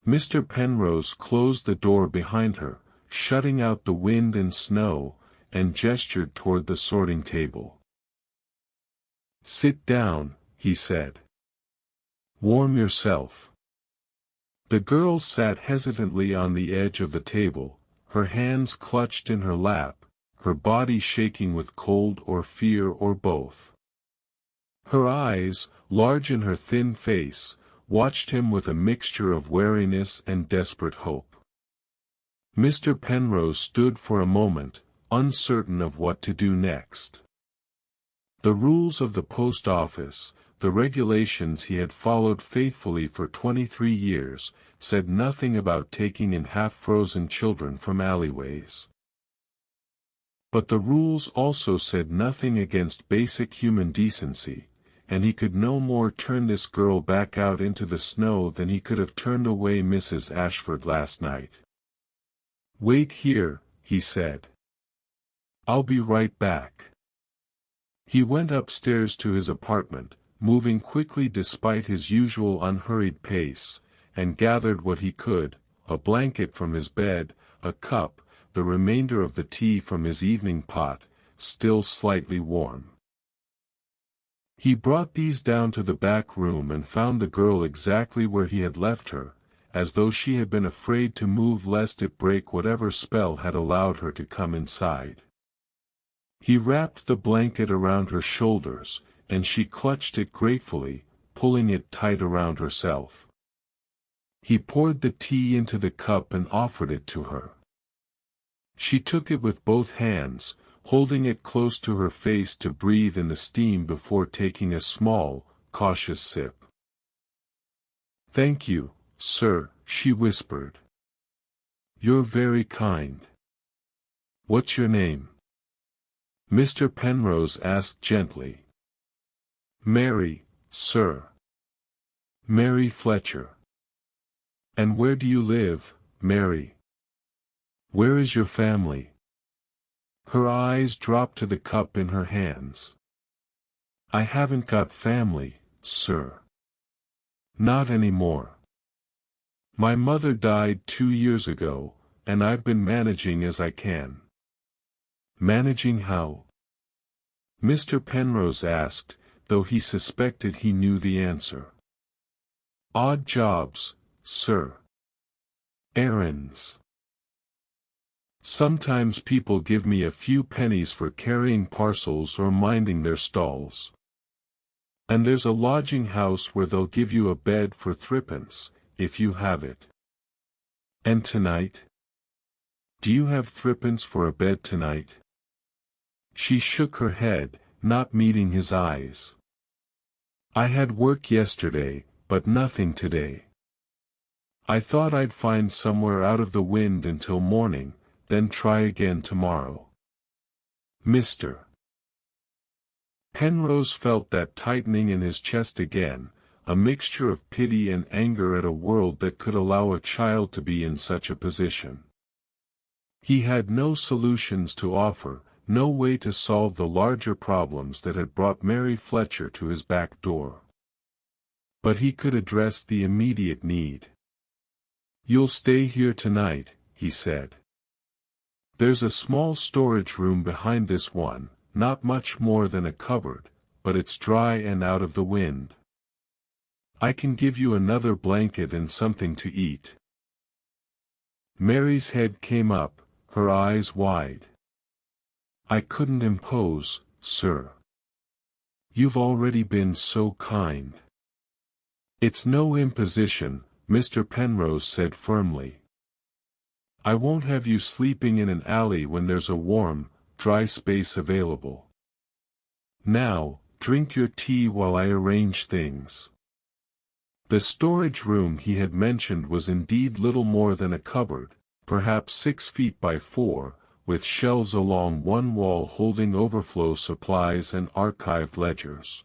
Mr. Penrose closed the door behind her, shutting out the wind and snow, and gestured toward the sorting table. "Sit down," he said. "Warm yourself." The girl sat hesitantly on the edge of the table, her hands clutched in her lap, her body shaking with cold or fear or both. Her eyes, large in her thin face, watched him with a mixture of wariness and desperate hope. Mr. Penrose stood for a moment, uncertain of what to do next. The rules of the post office, the regulations he had followed faithfully for 23 years, said nothing about taking in half-frozen children from alleyways. But the rules also said nothing against basic human decency, and he could no more turn this girl back out into the snow than he could have turned away Mrs. Ashford last night. "Wait here," he said. "I'll be right back." He went upstairs to his apartment, moving quickly despite his usual unhurried pace, and gathered what he could, a blanket from his bed, a cup, the remainder of the tea from his evening pot, still slightly warm. He brought these down to the back room and found the girl exactly where he had left her, as though she had been afraid to move lest it break whatever spell had allowed her to come inside. He wrapped the blanket around her shoulders, and she clutched it gratefully, pulling it tight around herself. He poured the tea into the cup and offered it to her. She took it with both hands, holding it close to her face to breathe in the steam before taking a small, cautious sip. "Thank you, sir," she whispered. "You're very kind. What's your name?" Mr. Penrose asked gently. "Mary, sir. Mary Fletcher." "And where do you live, Mary? Where is your family?" Her eyes dropped to the cup in her hands. "I haven't got family, sir. Not anymore. My mother died 2 years ago, and I've been managing as I can." "Managing how?" Mr. Penrose asked, though he suspected he knew the answer. "Odd jobs, sir. Errands. Sometimes people give me a few pennies for carrying parcels or minding their stalls. And there's a lodging house where they'll give you a bed for 3d, if you have it." "And tonight? Do you have 3d for a bed tonight?" She shook her head, not meeting his eyes. "I had work yesterday, but nothing today. I thought I'd find somewhere out of the wind until morning, then try again tomorrow." Mr. Penrose felt that tightening in his chest again, a mixture of pity and anger at a world that could allow a child to be in such a position. He had no solutions to offer, no way to solve the larger problems that had brought Mary Fletcher to his back door. But he could address the immediate need. "You'll stay here tonight," he said. "There's a small storage room behind this one, not much more than a cupboard, but it's dry and out of the wind. I can give you another blanket and something to eat." Mary's head came up, her eyes wide. "I couldn't impose, sir. You've already been so kind." "It's no imposition," Mr. Penrose said firmly. "I won't have you sleeping in an alley when there's a warm, dry space available. Now, drink your tea while I arrange things." The storage room he had mentioned was indeed little more than a cupboard, perhaps 6 feet by 4, with shelves along one wall holding overflow supplies and archived ledgers.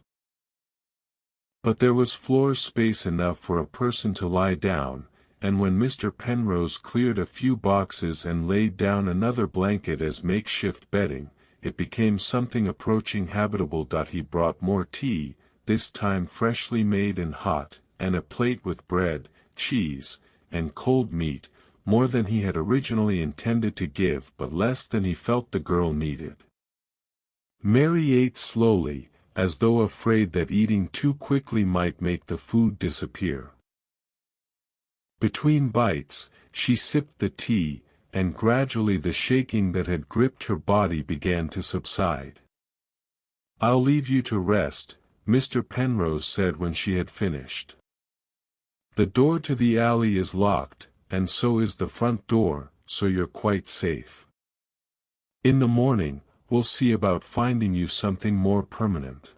But there was floor space enough for a person to lie down, and when Mr. Penrose cleared a few boxes and laid down another blanket as makeshift bedding, it became something approaching habitable. He brought more tea, this time freshly made and hot, and a plate with bread, cheese, and cold meat, more than he had originally intended to give but less than he felt the girl needed. Mary ate slowly, as though afraid that eating too quickly might make the food disappear. Between bites, she sipped the tea, and gradually the shaking that had gripped her body began to subside. "I'll leave you to rest," Mr. Penrose said when she had finished. "The door to the alley is locked, and so is the front door, so you're quite safe. In the morning, we'll see about finding you something more permanent."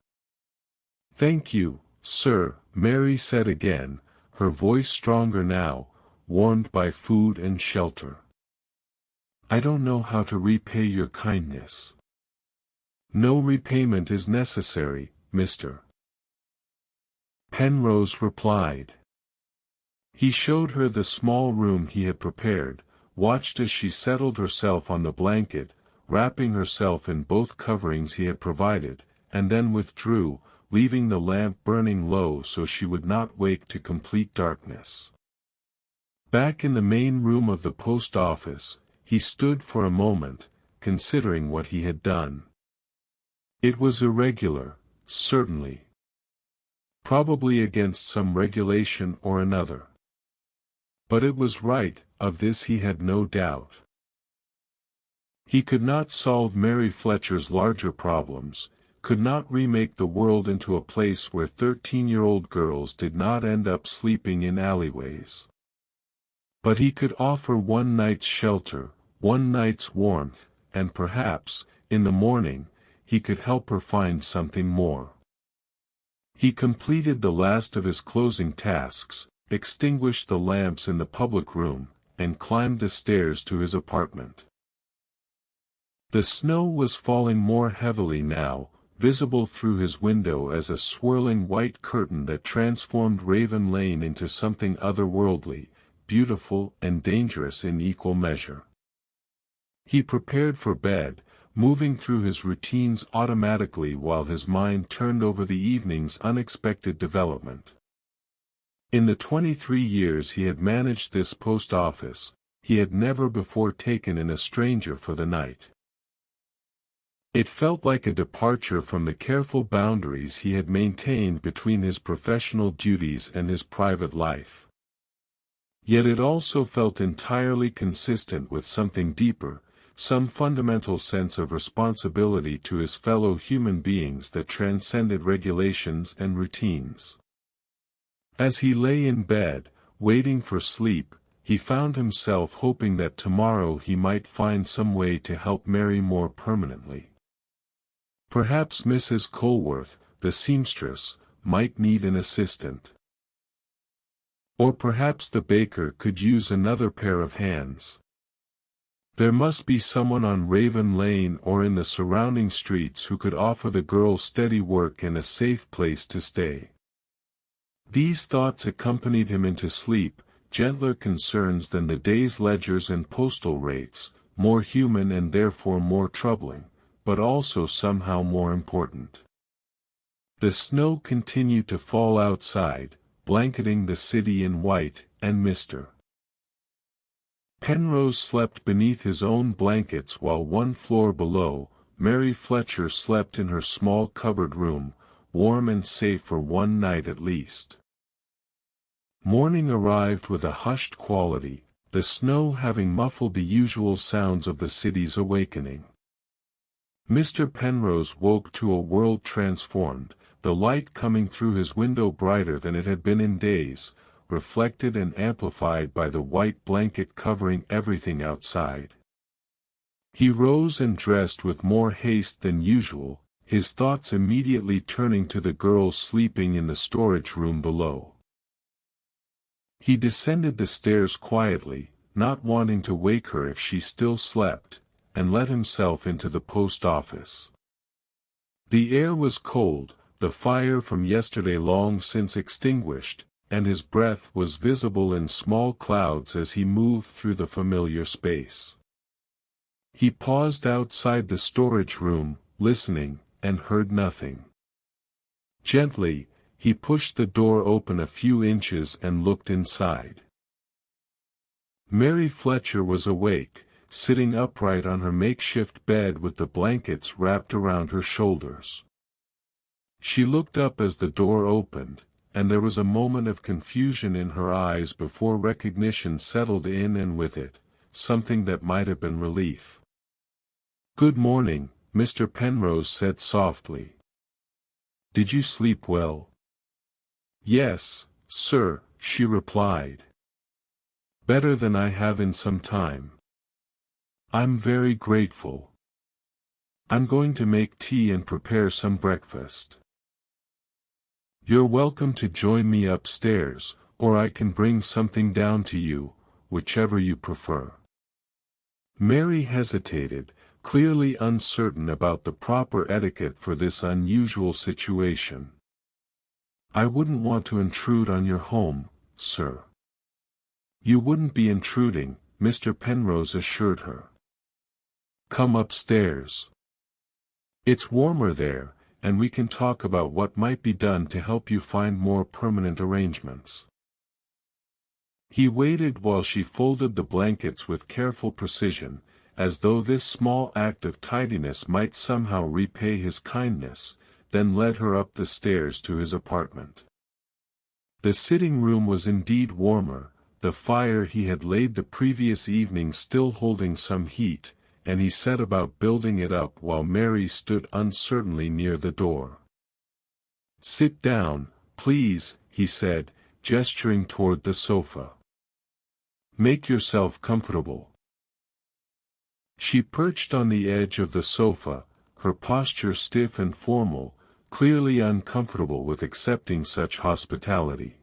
"Thank you, sir," Mary said again, her voice stronger now, warmed by food and shelter. "I don't know how to repay your kindness." "No repayment is necessary, Mr. Penrose replied. He showed her the small room he had prepared, watched as she settled herself on the blanket, wrapping herself in both coverings he had provided, and then withdrew, leaving the lamp burning low so she would not wake to complete darkness. Back in the main room of the post office, he stood for a moment, considering what he had done. It was irregular, certainly. Probably against some regulation or another. But it was right, of this he had no doubt. He could not solve Mary Fletcher's larger problems, could not remake the world into a place where 13-year-old girls did not end up sleeping in alleyways. But he could offer one night's shelter, one night's warmth, and perhaps, in the morning, he could help her find something more. He completed the last of his closing tasks, extinguished the lamps in the public room, and climbed the stairs to his apartment. The snow was falling more heavily now, visible through his window as a swirling white curtain that transformed Raven Lane into something otherworldly, beautiful and dangerous in equal measure. He prepared for bed, moving through his routines automatically while his mind turned over the evening's unexpected development. In the 23 years he had managed this post office, he had never before taken in a stranger for the night. It felt like a departure from the careful boundaries he had maintained between his professional duties and his private life. Yet it also felt entirely consistent with something deeper, some fundamental sense of responsibility to his fellow human beings that transcended regulations and routines. As he lay in bed, waiting for sleep, he found himself hoping that tomorrow he might find some way to help Mary more permanently. Perhaps Mrs. Colworth, the seamstress, might need an assistant. Or perhaps the baker could use another pair of hands. There must be someone on Raven Lane or in the surrounding streets who could offer the girl steady work and a safe place to stay. These thoughts accompanied him into sleep, gentler concerns than the day's ledgers and postal rates, more human and therefore more troubling, but also somehow more important. The snow continued to fall outside, blanketing the city in white and Mr. Penrose slept beneath his own blankets while one floor below, Mary Fletcher slept in her small cupboard room, warm and safe for one night at least. Morning arrived with a hushed quality, the snow having muffled the usual sounds of the city's awakening. Mr. Penrose woke to a world transformed, the light coming through his window brighter than it had been in days, reflected and amplified by the white blanket covering everything outside. He rose and dressed with more haste than usual, his thoughts immediately turning to the girl sleeping in the storage room below. He descended the stairs quietly, not wanting to wake her if she still slept, and let himself into the post office. The air was cold, the fire from yesterday long since extinguished, and his breath was visible in small clouds as he moved through the familiar space. He paused outside the storage room, listening, and heard nothing. Gently, he pushed the door open a few inches and looked inside. Mary Fletcher was awake, sitting upright on her makeshift bed with the blankets wrapped around her shoulders. She looked up as the door opened, and there was a moment of confusion in her eyes before recognition settled in, and with it, something that might have been relief. "Good morning," Mr. Penrose said softly. "Did you sleep well?" "Yes, sir," she replied. "Better than I have in some time." "I'm very grateful. I'm going to make tea and prepare some breakfast." "You're welcome to join me upstairs, or I can bring something down to you, whichever you prefer." Mary hesitated, clearly uncertain about the proper etiquette for this unusual situation. "I wouldn't want to intrude on your home, sir." "You wouldn't be intruding," Mr. Penrose assured her. "Come upstairs. It's warmer there, and we can talk about what might be done to help you find more permanent arrangements." He waited while she folded the blankets with careful precision, as though this small act of tidiness might somehow repay his kindness, then led her up the stairs to his apartment. The sitting room was indeed warmer, the fire he had laid the previous evening still holding some heat, and he set about building it up while Mary stood uncertainly near the door. "Sit down, please," he said, gesturing toward the sofa. "Make yourself comfortable." She perched on the edge of the sofa, her posture stiff and formal, clearly uncomfortable with accepting such hospitality.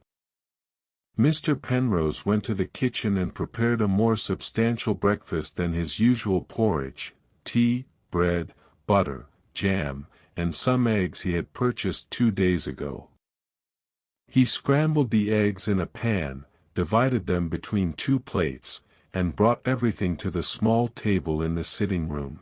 Mr. Penrose went to the kitchen and prepared a more substantial breakfast than his usual porridge, tea, bread, butter, jam, and some eggs he had purchased 2 days ago. He scrambled the eggs in a pan, divided them between 2 plates, and brought everything to the small table in the sitting room.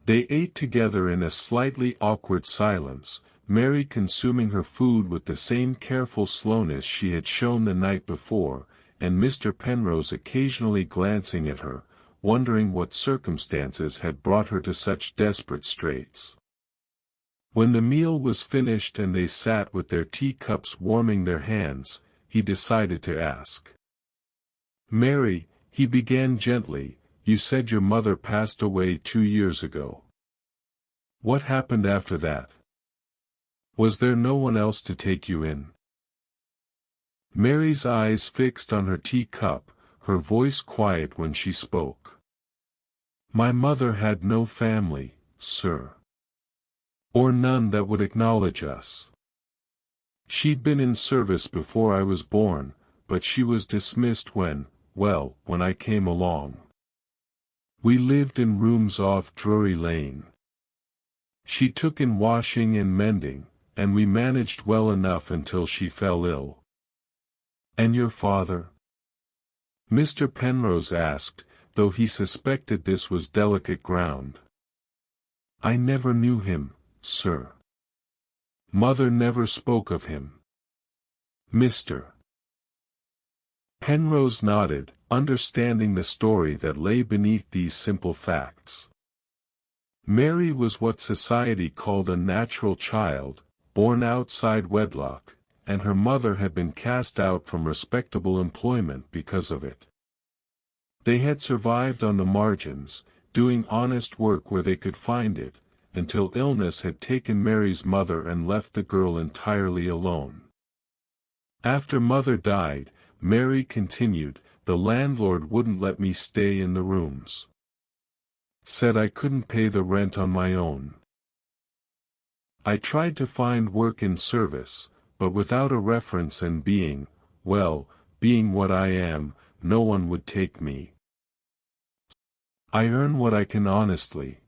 They ate together in a slightly awkward silence, Mary consuming her food with the same careful slowness she had shown the night before, and Mr. Penrose occasionally glancing at her, wondering what circumstances had brought her to such desperate straits. When the meal was finished and they sat with their teacups warming their hands, he decided to ask. "Mary," he began gently, "you said your mother passed away 2 years ago. What happened after that? Was there no one else to take you in?" Mary's eyes fixed on her teacup, her voice quiet when she spoke. "My mother had no family, sir. Or none that would acknowledge us. She'd been in service before I was born, but she was dismissed when I came along. We lived in rooms off Drury Lane. She took in washing and mending, and we managed well enough until she fell ill." "And your father?" Mr. Penrose asked, though he suspected this was delicate ground. I never knew him, sir. Mother never spoke of him. Mr. Penrose nodded, understanding the story that lay beneath these simple facts. Mary was what society called a natural child, born outside wedlock, and her mother had been cast out from respectable employment because of it. They had survived on the margins, doing honest work where they could find it, until illness had taken Mary's mother and left the girl entirely alone. After Mother died, Mary continued, the landlord wouldn't let me stay in the rooms. Said I couldn't pay the rent on my own. I tried to find work in service, but without a reference and being what I am, no one would take me. I earn what I can honestly.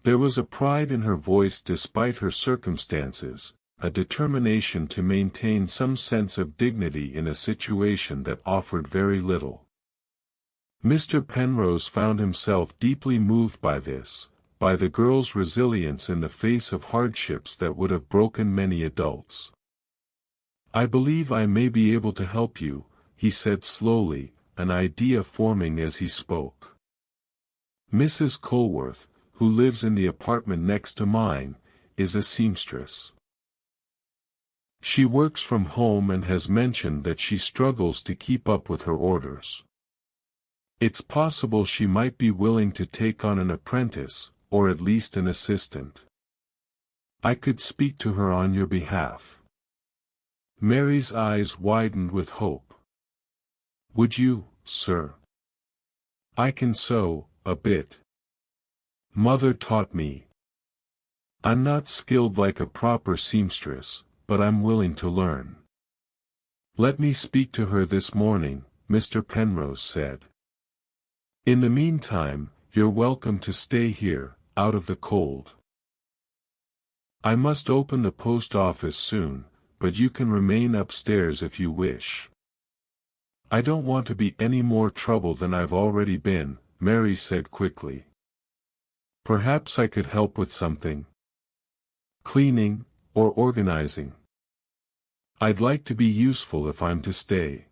There was a pride in her voice despite her circumstances, a determination to maintain some sense of dignity in a situation that offered very little. Mr. Penrose found himself deeply moved by this, by the girl's resilience in the face of hardships that would have broken many adults. I believe I may be able to help you, he said slowly, an idea forming as he spoke. Mrs. Colworth, who lives in the apartment next to mine, is a seamstress. She works from home and has mentioned that she struggles to keep up with her orders. It's possible she might be willing to take on an apprentice, or at least an assistant. I could speak to her on your behalf. Mary's eyes widened with hope. Would you, sir? I can sew, a bit. Mother taught me. I'm not skilled like a proper seamstress, but I'm willing to learn. Let me speak to her this morning, Mr. Penrose said. In the meantime, you're welcome to stay here, out of the cold. I must open the post office soon, but you can remain upstairs if you wish. I don't want to be any more trouble than I've already been, Mary said quickly. Perhaps I could help with something. Cleaning, or organizing. I'd like to be useful if I'm to stay.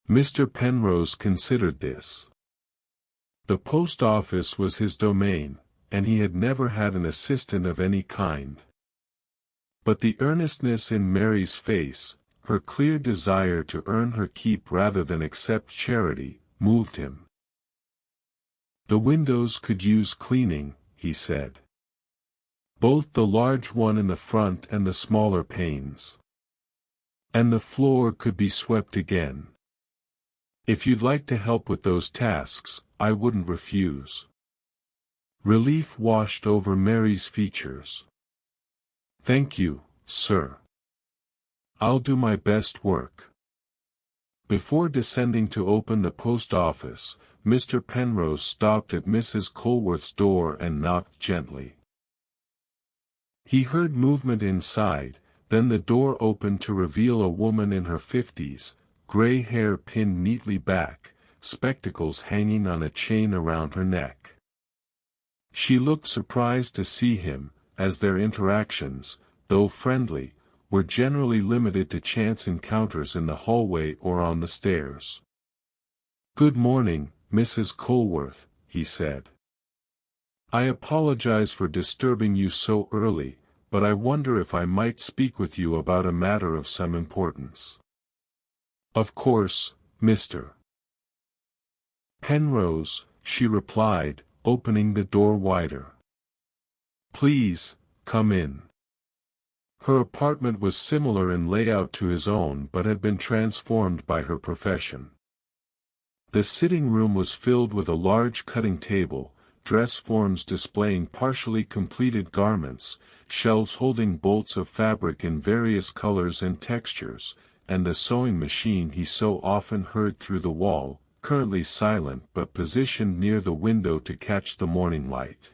Mr. Penrose considered this. The post office was his domain, and he had never had an assistant of any kind. But the earnestness in Mary's face, her clear desire to earn her keep rather than accept charity, moved him. The windows could use cleaning, he said. Both the large one in the front and the smaller panes. And the floor could be swept again. If you'd like to help with those tasks, I wouldn't refuse. Relief washed over Mary's features. Thank you, sir. I'll do my best work. Before descending to open the post office, Mr. Penrose stopped at Mrs. Colworth's door and knocked gently. He heard movement inside, then the door opened to reveal a woman in her 50s, gray hair pinned neatly back, spectacles hanging on a chain around her neck. She looked surprised to see him, as their interactions, though friendly, were generally limited to chance encounters in the hallway or on the stairs. Good morning, Mrs. Colworth, he said. I apologize for disturbing you so early, but I wonder if I might speak with you about a matter of some importance. Of course, Mr. Penrose, she replied, opening the door wider. Please, come in. Her apartment was similar in layout to his own but had been transformed by her profession. The sitting room was filled with a large cutting table, dress forms displaying partially completed garments, shelves holding bolts of fabric in various colors and textures, and the sewing machine he so often heard through the wall, currently silent but positioned near the window to catch the morning light.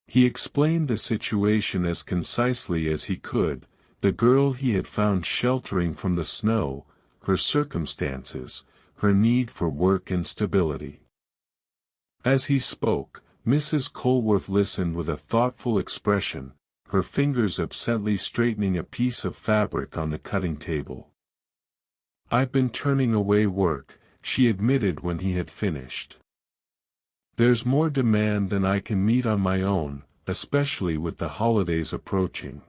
He explained the situation as concisely as he could, the girl he had found sheltering from the snow, her circumstances, her need for work and stability. As he spoke, Mrs. Colworth listened with a thoughtful expression, her fingers absently straightening a piece of fabric on the cutting table. "I've been turning away work," she admitted when he had finished. "There's more demand than I can meet on my own, especially with the holidays approaching.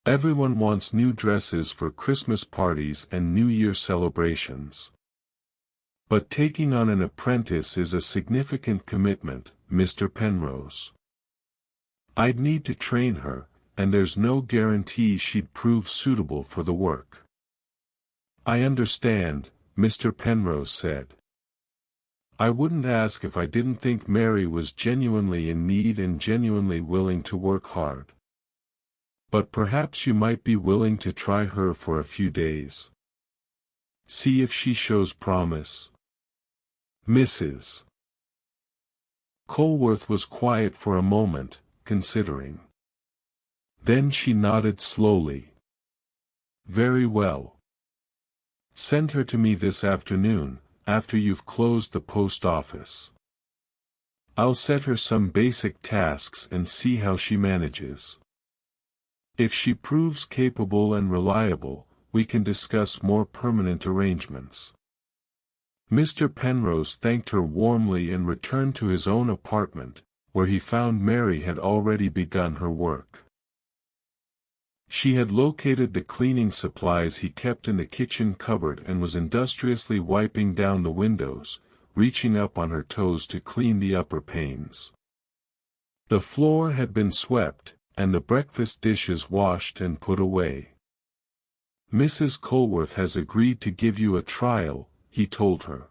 Everyone wants new dresses for Christmas parties and New Year celebrations. But taking on an apprentice is a significant commitment, Mr. Penrose. I'd need to train her, and there's no guarantee she'd prove suitable for the work." "I understand," Mr. Penrose said. "I wouldn't ask if I didn't think Mary was genuinely in need and genuinely willing to work hard. But perhaps you might be willing to try her for a few days. See if she shows promise." Mrs. Colworth was quiet for a moment, considering. Then she nodded slowly. "Very well. Send her to me this afternoon, after you've closed the post office. I'll set her some basic tasks and see how she manages. If she proves capable and reliable, we can discuss more permanent arrangements." Mr. Penrose thanked her warmly and returned to his own apartment, where he found Mary had already begun her work. She had located the cleaning supplies he kept in the kitchen cupboard and was industriously wiping down the windows, reaching up on her toes to clean the upper panes. The floor had been swept, and the breakfast dishes washed and put away. "Mrs. Colworth has agreed to give you a trial," he told her.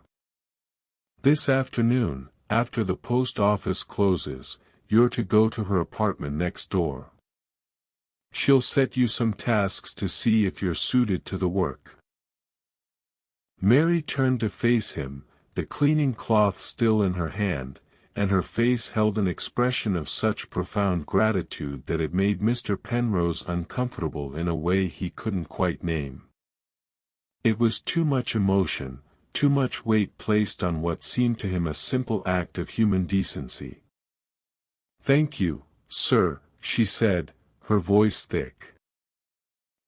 "This afternoon, after the post office closes, you're to go to her apartment next door. She'll set you some tasks to see if you're suited to the work." Mary turned to face him, the cleaning cloth still in her hand, and her face held an expression of such profound gratitude that it made Mr. Penrose uncomfortable in a way he couldn't quite name. It was too much emotion, too much weight placed on what seemed to him a simple act of human decency. "Thank you, sir," she said, her voice thick.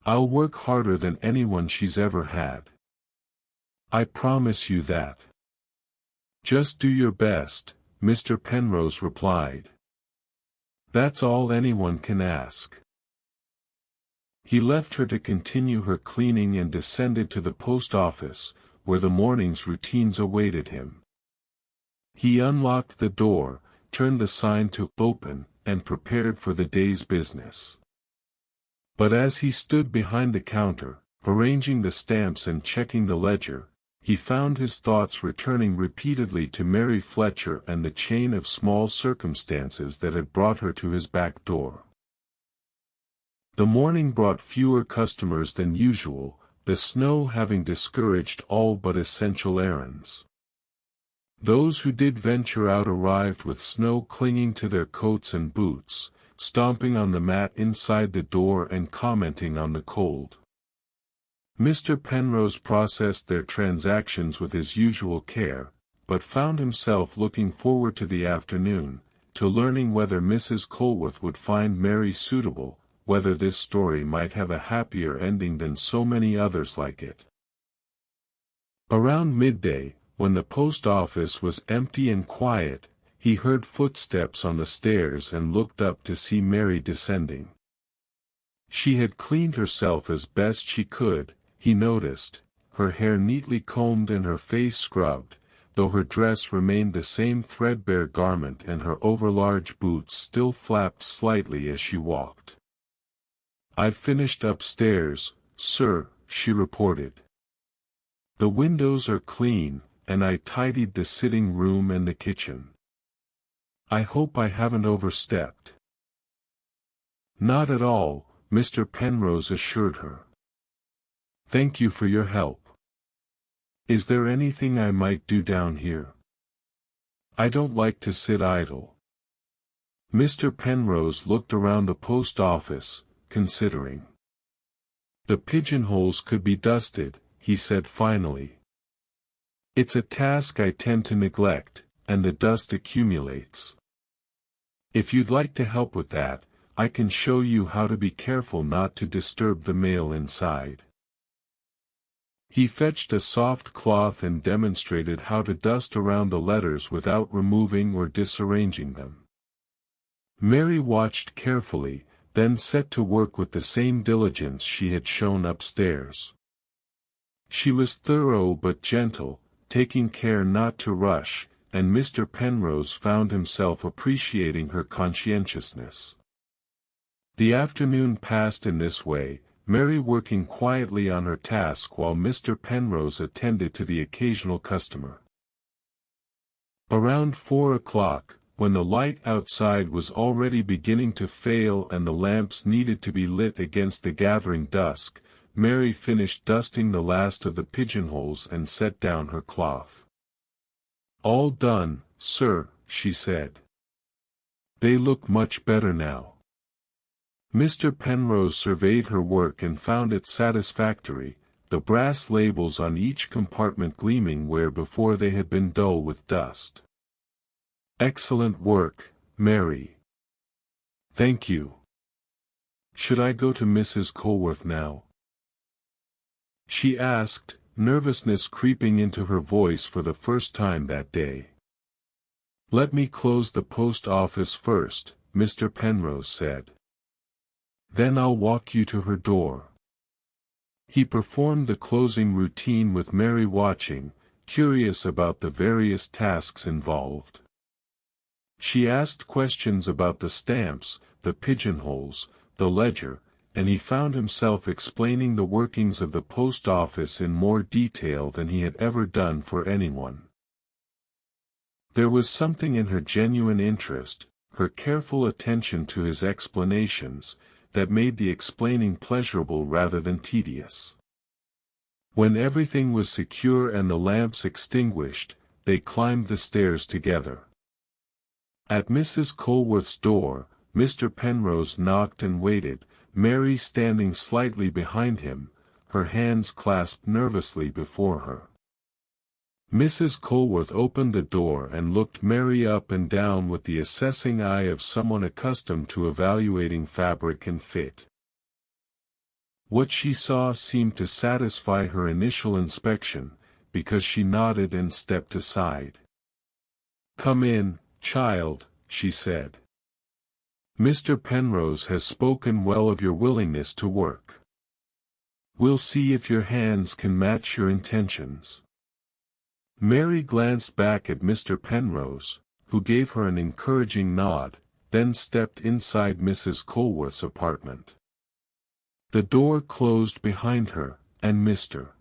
"I'll work harder than anyone she's ever had. I promise you that." "Just do your best," Mr. Penrose replied. "That's all anyone can ask." He left her to continue her cleaning and descended to the post office, where the morning's routines awaited him. He unlocked the door, turned the sign to "Open," and prepared for the day's business. But as he stood behind the counter, arranging the stamps and checking the ledger, he found his thoughts returning repeatedly to Mary Fletcher and the chain of small circumstances that had brought her to his back door. The morning brought fewer customers than usual, the snow having discouraged all but essential errands. Those who did venture out arrived with snow clinging to their coats and boots, stomping on the mat inside the door and commenting on the cold. Mr. Penrose processed their transactions with his usual care, but found himself looking forward to the afternoon, to learning whether Mrs. Colworth would find Mary suitable, whether this story might have a happier ending than so many others like it. Around midday, when the post office was empty and quiet, he heard footsteps on the stairs and looked up to see Mary descending. She had cleaned herself as best she could, he noticed, her hair neatly combed and her face scrubbed, though her dress remained the same threadbare garment and her overlarge boots still flapped slightly as she walked. "I've finished upstairs, sir," she reported. "The windows are clean, and I tidied the sitting room and the kitchen. I hope I haven't overstepped." "Not at all," Mr. Penrose assured her. "Thank you for your help. Is there anything I might do down here? I don't like to sit idle." Mr. Penrose looked around the post office, considering. "The pigeonholes could be dusted," he said finally. "It's a task I tend to neglect, and the dust accumulates. If you'd like to help with that, I can show you how to be careful not to disturb the mail inside." He fetched a soft cloth and demonstrated how to dust around the letters without removing or disarranging them. Mary watched carefully, then set to work with the same diligence she had shown upstairs. She was thorough but gentle, taking care not to rush, and Mr. Penrose found himself appreciating her conscientiousness. The afternoon passed in this way, Mary working quietly on her task while Mr. Penrose attended to the occasional customer. Around 4 o'clock, when the light outside was already beginning to fail and the lamps needed to be lit against the gathering dusk, Mary finished dusting the last of the pigeonholes and set down her cloth. "All done, sir," she said. "They look much better now." Mr. Penrose surveyed her work and found it satisfactory, the brass labels on each compartment gleaming where before they had been dull with dust. "Excellent work, Mary." "Thank you. Should I go to Mrs. Colworth now?" she asked, nervousness creeping into her voice for the first time that day. "Let me close the post office first," Mr. Penrose said. "Then I'll walk you to her door." He performed the closing routine with Mary watching, curious about the various tasks involved. She asked questions about the stamps, the pigeonholes, the ledger, and he found himself explaining the workings of the post office in more detail than he had ever done for anyone. There was something in her genuine interest, her careful attention to his explanations, that made the explaining pleasurable rather than tedious. When everything was secure and the lamps extinguished, they climbed the stairs together. At Mrs. Colworth's door, Mr. Penrose knocked and waited, Mary standing slightly behind him, her hands clasped nervously before her. Mrs. Colworth opened the door and looked Mary up and down with the assessing eye of someone accustomed to evaluating fabric and fit. What she saw seemed to satisfy her initial inspection, because she nodded and stepped aside. "Come in, child," she said. "Mr. Penrose has spoken well of your willingness to work. We'll see if your hands can match your intentions." Mary glanced back at Mr. Penrose, who gave her an encouraging nod, then stepped inside Mrs. Colworth's apartment. The door closed behind her, and Mr.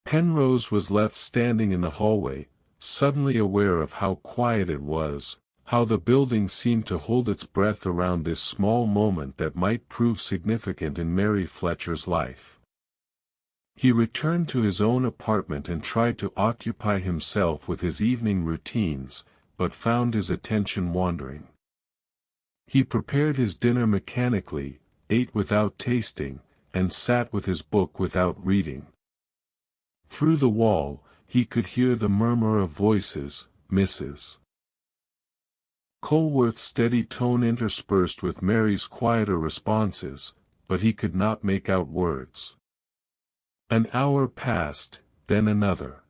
Penrose was left standing in the hallway, suddenly aware of how quiet it was, how the building seemed to hold its breath around this small moment that might prove significant in Mary Fletcher's life. He returned to his own apartment and tried to occupy himself with his evening routines, but found his attention wandering. He prepared his dinner mechanically, ate without tasting, and sat with his book without reading. Through the wall, he could hear the murmur of voices, Mrs. Colworth's steady tone interspersed with Mary's quieter responses, but he could not make out words. An hour passed, then another.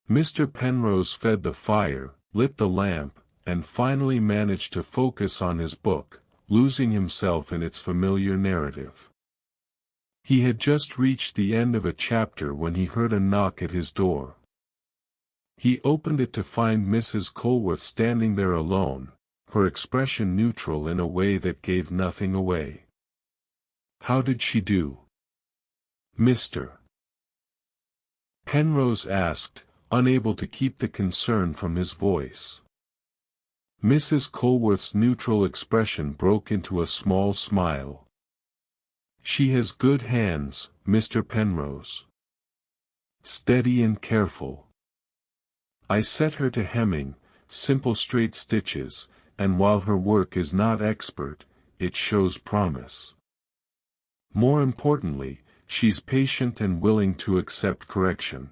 Mr. Penrose fed the fire, lit the lamp, and finally managed to focus on his book, losing himself in its familiar narrative. He had just reached the end of a chapter when he heard a knock at his door. He opened it to find Mrs. Colworth standing there alone, her expression neutral in a way that gave nothing away. "How did she do?" Mr. Penrose asked, unable to keep the concern from his voice. Mrs. Colworth's neutral expression broke into a small smile. "She has good hands, Mr. Penrose. Steady and careful. I set her to hemming, simple straight stitches, and while her work is not expert, it shows promise. More importantly, she's patient and willing to accept correction.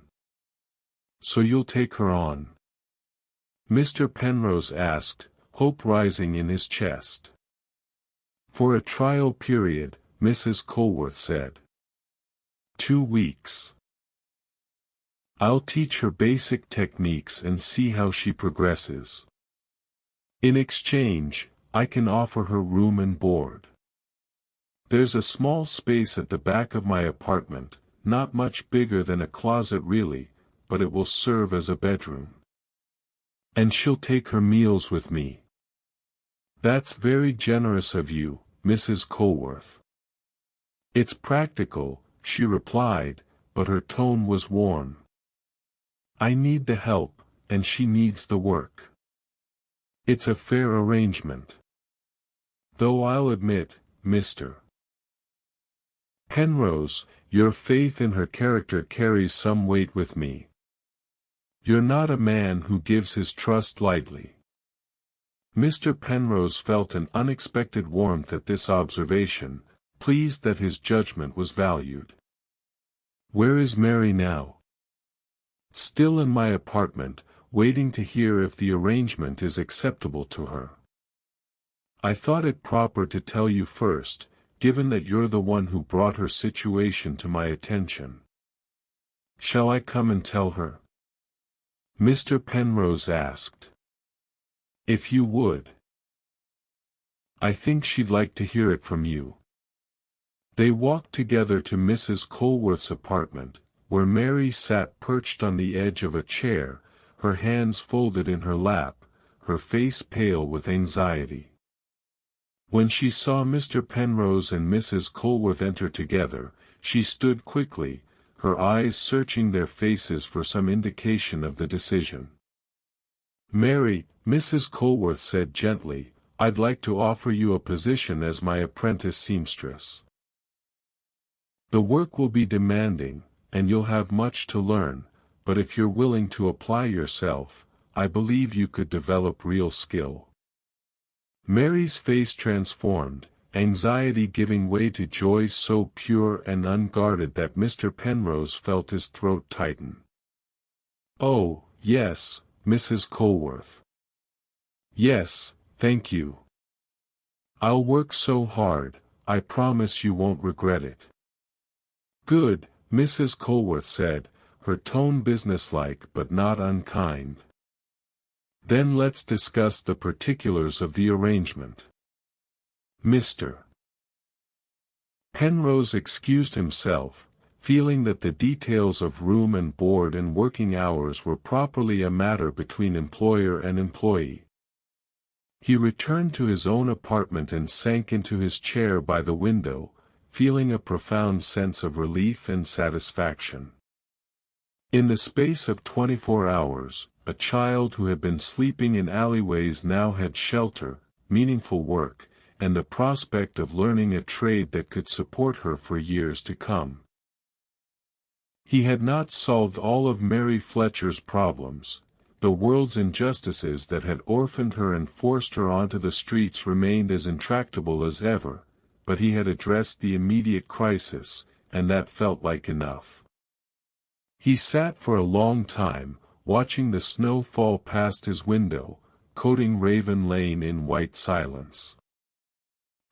So you'll take her on?" Mr. Penrose asked, hope rising in his chest. For a trial period, Mrs. Colworth said. 2 weeks. I'll teach her basic techniques and see how she progresses. In exchange, I can offer her room and board. There's a small space at the back of my apartment, not much bigger than a closet really, but it will serve as a bedroom. And she'll take her meals with me. That's very generous of you, Mrs. Colworth. It's practical, she replied, but her tone was warm. I need the help, and she needs the work. It's a fair arrangement. Though I'll admit, Mr. Penrose, your faith in her character carries some weight with me. You're not a man who gives his trust lightly. Mr. Penrose felt an unexpected warmth at this observation, pleased that his judgment was valued. Where is Mary now? Still in my apartment, waiting to hear if the arrangement is acceptable to her. I thought it proper to tell you first, given that you're the one who brought her situation to my attention. Shall I come and tell her? Mr. Penrose asked. If you would. I think she'd like to hear it from you. They walked together to Mrs. Colworth's apartment, where Mary sat perched on the edge of a chair, her hands folded in her lap, her face pale with anxiety. When she saw Mr. Penrose and Mrs. Colworth enter together, she stood quickly, her eyes searching their faces for some indication of the decision. Mary, Mrs. Colworth said gently, I'd like to offer you a position as my apprentice seamstress. The work will be demanding, and you'll have much to learn, but if you're willing to apply yourself, I believe you could develop real skill. Mary's face transformed, anxiety giving way to joy so pure and unguarded that Mr. Penrose felt his throat tighten. Oh, yes, Mrs. Colworth. Yes, thank you. I'll work so hard, I promise you won't regret it. Good, Mrs. Colworth said, her tone businesslike but not unkind. Then let's discuss the particulars of the arrangement. Mr. Penrose excused himself, feeling that the details of room and board and working hours were properly a matter between employer and employee. He returned to his own apartment and sank into his chair by the window, feeling a profound sense of relief and satisfaction. In the space of 24 hours, a child who had been sleeping in alleyways now had shelter, meaningful work, and the prospect of learning a trade that could support her for years to come. He had not solved all of Mary Fletcher's problems. The world's injustices that had orphaned her and forced her onto the streets remained as intractable as ever, but he had addressed the immediate crisis, and that felt like enough. He sat for a long time, watching the snow fall past his window, coating Raven Lane in white silence.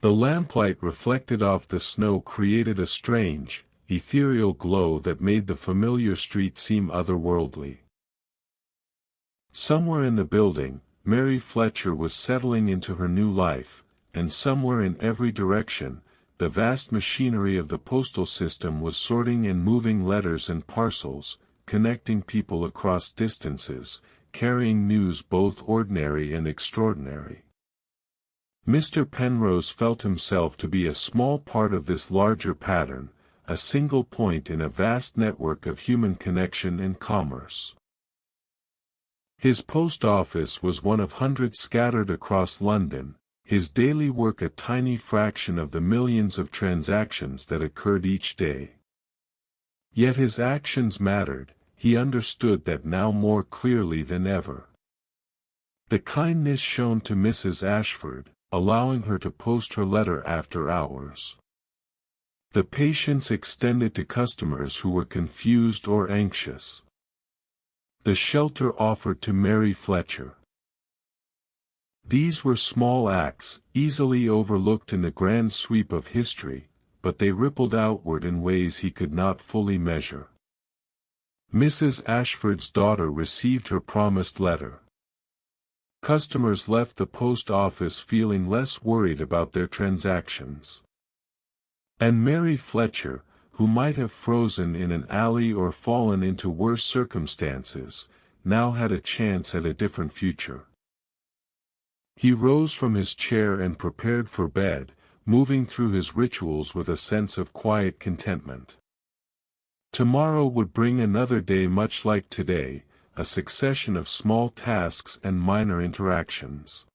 The lamplight reflected off the snow created a strange, ethereal glow that made the familiar street seem otherworldly. Somewhere in the building, Mary Fletcher was settling into her new life, and somewhere in every direction, the vast machinery of the postal system was sorting and moving letters and parcels, connecting people across distances, carrying news both ordinary and extraordinary. Mr. Penrose felt himself to be a small part of this larger pattern, a single point in a vast network of human connection and commerce. His post office was one of hundreds scattered across London, his daily work a tiny fraction of the millions of transactions that occurred each day. Yet his actions mattered, he understood that now more clearly than ever. The kindness shown to Mrs. Ashford, allowing her to post her letter after hours. The patience extended to customers who were confused or anxious. The shelter offered to Mary Fletcher. These were small acts, easily overlooked in the grand sweep of history, but they rippled outward in ways he could not fully measure. Mrs. Ashford's daughter received her promised letter. Customers left the post office feeling less worried about their transactions. And Mary Fletcher, who might have frozen in an alley or fallen into worse circumstances, now had a chance at a different future. He rose from his chair and prepared for bed, moving through his rituals with a sense of quiet contentment. Tomorrow would bring another day much like today, a succession of small tasks and minor interactions.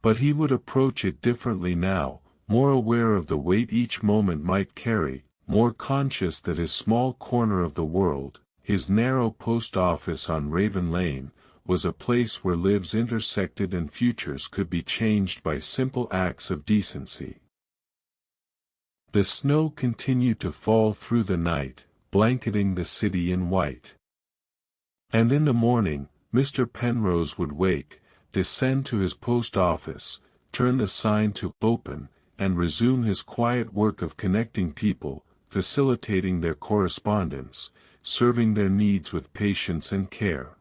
But he would approach it differently now, more aware of the weight each moment might carry, more conscious that his small corner of the world, his narrow post office on Raven Lane, was a place where lives intersected and futures could be changed by simple acts of decency. The snow continued to fall through the night, blanketing the city in white. And in the morning, Mr. Penrose would wake, descend to his post office, turn the sign to "Open," and resume his quiet work of connecting people, facilitating their correspondence, serving their needs with patience and care.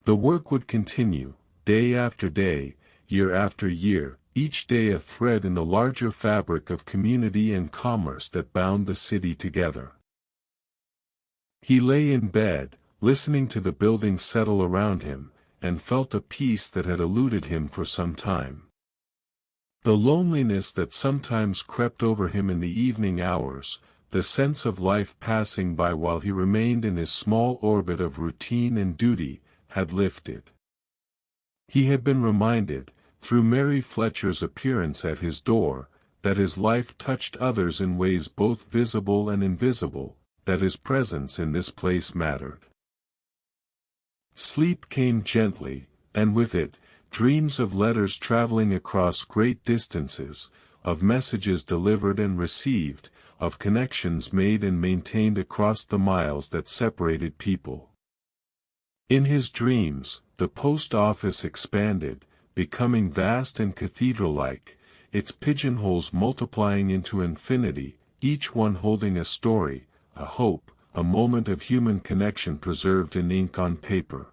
The work would continue, day after day, year after year, each day a thread in the larger fabric of community and commerce that bound the city together. He lay in bed, listening to the buildings settle around him, and felt a peace that had eluded him for some time. The loneliness that sometimes crept over him in the evening hours, the sense of life passing by while he remained in his small orbit of routine and duty, had lifted. He had been reminded, through Mary Fletcher's appearance at his door, that his life touched others in ways both visible and invisible, that his presence in this place mattered. Sleep came gently, and with it, dreams of letters traveling across great distances, of messages delivered and received, of connections made and maintained across the miles that separated people. In his dreams, the post office expanded, becoming vast and cathedral-like, its pigeonholes multiplying into infinity, each one holding a story, a hope, a moment of human connection preserved in ink on paper.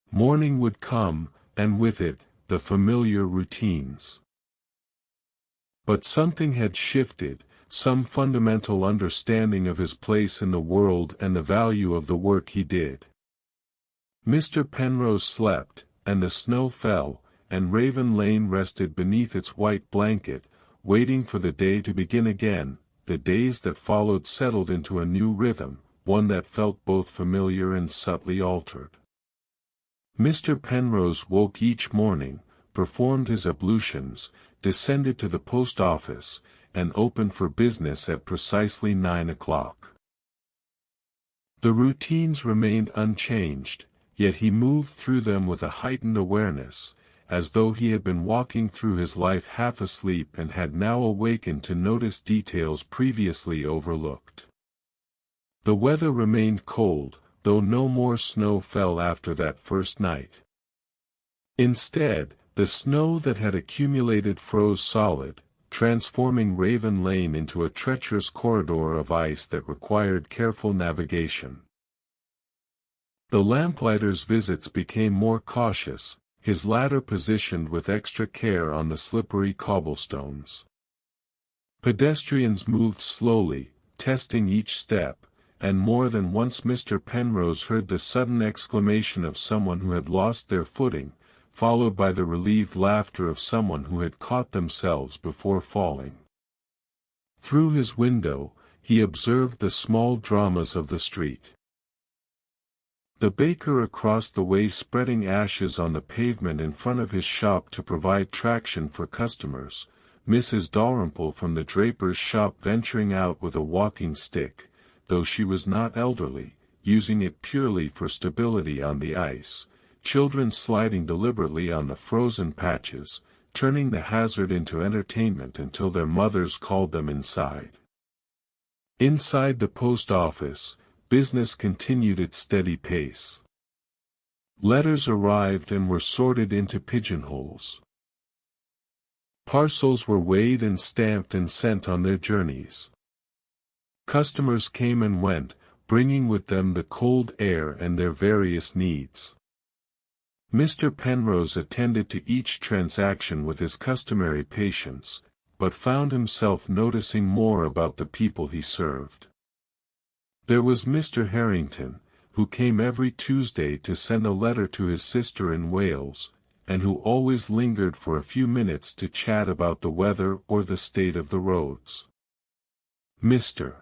Morning would come, and with it, the familiar routines. But something had shifted, some fundamental understanding of his place in the world and the value of the work he did. Mr. Penrose slept, and the snow fell, and Raven Lane rested beneath its white blanket, waiting for the day to begin again. The days that followed settled into a new rhythm, one that felt both familiar and subtly altered. Mr. Penrose woke each morning, performed his ablutions, descended to the post office, and opened for business at precisely 9 o'clock. The routines remained unchanged, yet he moved through them with a heightened awareness, as though he had been walking through his life half asleep and had now awakened to notice details previously overlooked. The weather remained cold, though no more snow fell after that first night. Instead, the snow that had accumulated froze solid, transforming Raven Lane into a treacherous corridor of ice that required careful navigation. The lamplighter's visits became more cautious, his ladder positioned with extra care on the slippery cobblestones. Pedestrians moved slowly, testing each step, and more than once Mr. Penrose heard the sudden exclamation of someone who had lost their footing, followed by the relieved laughter of someone who had caught themselves before falling. Through his window, he observed the small dramas of the street. The baker across the way spreading ashes on the pavement in front of his shop to provide traction for customers, Mrs. Dalrymple from the draper's shop venturing out with a walking stick, though she was not elderly, using it purely for stability on the ice, children sliding deliberately on the frozen patches, turning the hazard into entertainment until their mothers called them inside. Inside the post office, business continued its steady pace. Letters arrived and were sorted into pigeonholes. Parcels were weighed and stamped and sent on their journeys. Customers came and went, bringing with them the cold air and their various needs. Mr. Penrose attended to each transaction with his customary patience, but found himself noticing more about the people he served. There was Mr. Harrington, who came every Tuesday to send a letter to his sister in Wales, and who always lingered for a few minutes to chat about the weather or the state of the roads. Mr.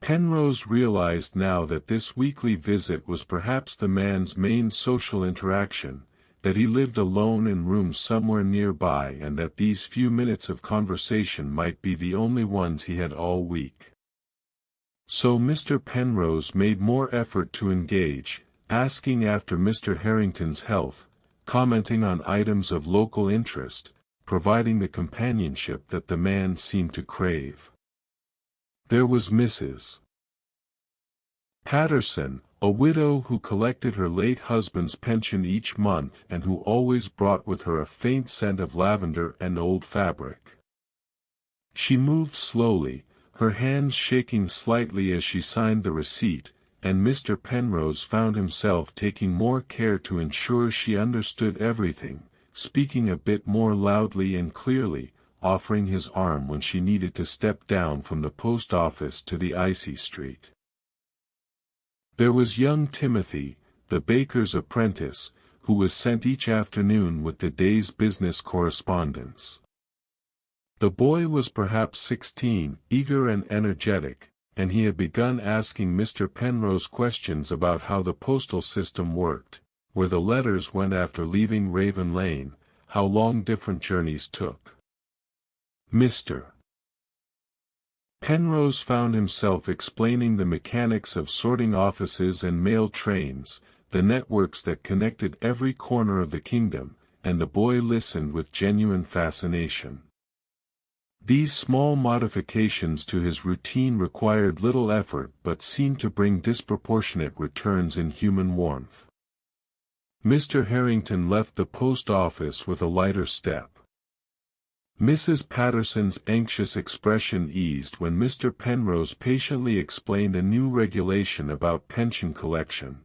Penrose realized now that this weekly visit was perhaps the man's main social interaction, that he lived alone in rooms somewhere nearby, and that these few minutes of conversation might be the only ones he had all week. So Mr. Penrose made more effort to engage, asking after Mr. Harrington's health, commenting on items of local interest, providing the companionship that the man seemed to crave. There was Mrs. Patterson, a widow who collected her late husband's pension each month and who always brought with her a faint scent of lavender and old fabric. She moved slowly, her hands shaking slightly as she signed the receipt, and Mr. Penrose found himself taking more care to ensure she understood everything, speaking a bit more loudly and clearly, offering his arm when she needed to step down from the post office to the icy street. There was young Timothy, the baker's apprentice, who was sent each afternoon with the day's business correspondence. The boy was perhaps 16, eager and energetic, and he had begun asking Mr. Penrose questions about how the postal system worked, where the letters went after leaving Raven Lane, how long different journeys took. Mr. Penrose found himself explaining the mechanics of sorting offices and mail trains, the networks that connected every corner of the kingdom, and the boy listened with genuine fascination. These small modifications to his routine required little effort but seemed to bring disproportionate returns in human warmth. Mr. Harrington left the post office with a lighter step. Mrs. Patterson's anxious expression eased when Mr. Penrose patiently explained a new regulation about pension collection.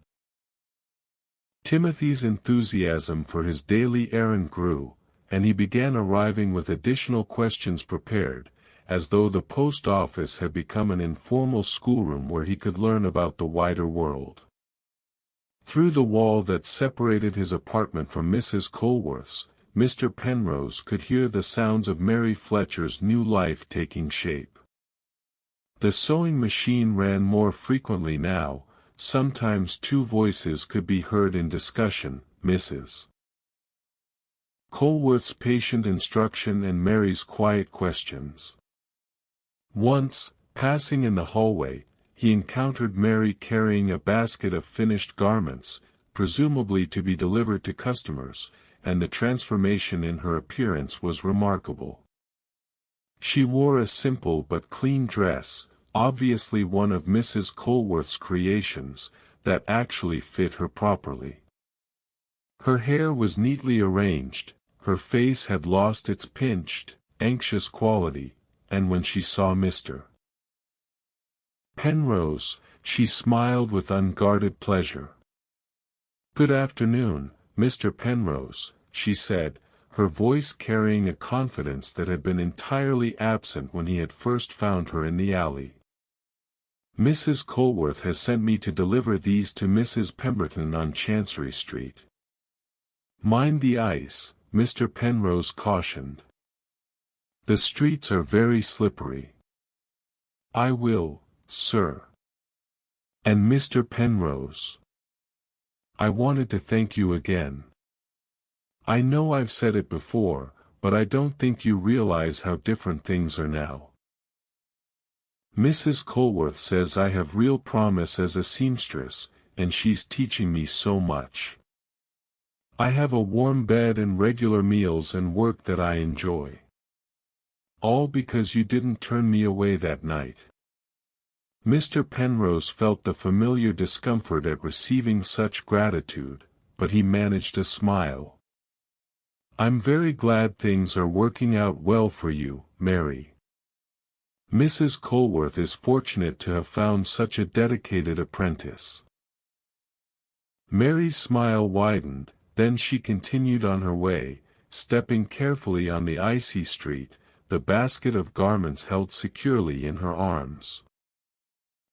Timothy's enthusiasm for his daily errand grew, and he began arriving with additional questions prepared, as though the post office had become an informal schoolroom where he could learn about the wider world. Through the wall that separated his apartment from Mrs. Colworth's, Mr. Penrose could hear the sounds of Mary Fletcher's new life taking shape. The sewing machine ran more frequently now, sometimes two voices could be heard in discussion, Mrs. Colworth's patient instruction and Mary's quiet questions. Once, passing in the hallway, he encountered Mary carrying a basket of finished garments, presumably to be delivered to customers, and the transformation in her appearance was remarkable. She wore a simple but clean dress, obviously one of Mrs. Colworth's creations, that actually fit her properly. Her hair was neatly arranged, her face had lost its pinched, anxious quality, and when she saw Mr. Penrose, she smiled with unguarded pleasure. "Good afternoon, Mr. Penrose," she said, her voice carrying a confidence that had been entirely absent when he had first found her in the alley. "Mrs. Colworth has sent me to deliver these to Mrs. Pemberton on Chancery Street." "Mind the ice," Mr. Penrose cautioned. "The streets are very slippery." "I will, sir." "And Mr. Penrose, I wanted to thank you again. I know I've said it before, but I don't think you realize how different things are now. Mrs. Colworth says I have real promise as a seamstress, and she's teaching me so much. I have a warm bed and regular meals and work that I enjoy. All because you didn't turn me away that night. Mr. Penrose felt the familiar discomfort at receiving such gratitude, but he managed a smile. "I'm very glad things are working out well for you, Mary. Mrs. Colworth is fortunate to have found such a dedicated apprentice." Mary's smile widened, then she continued on her way, stepping carefully on the icy street, the basket of garments held securely in her arms.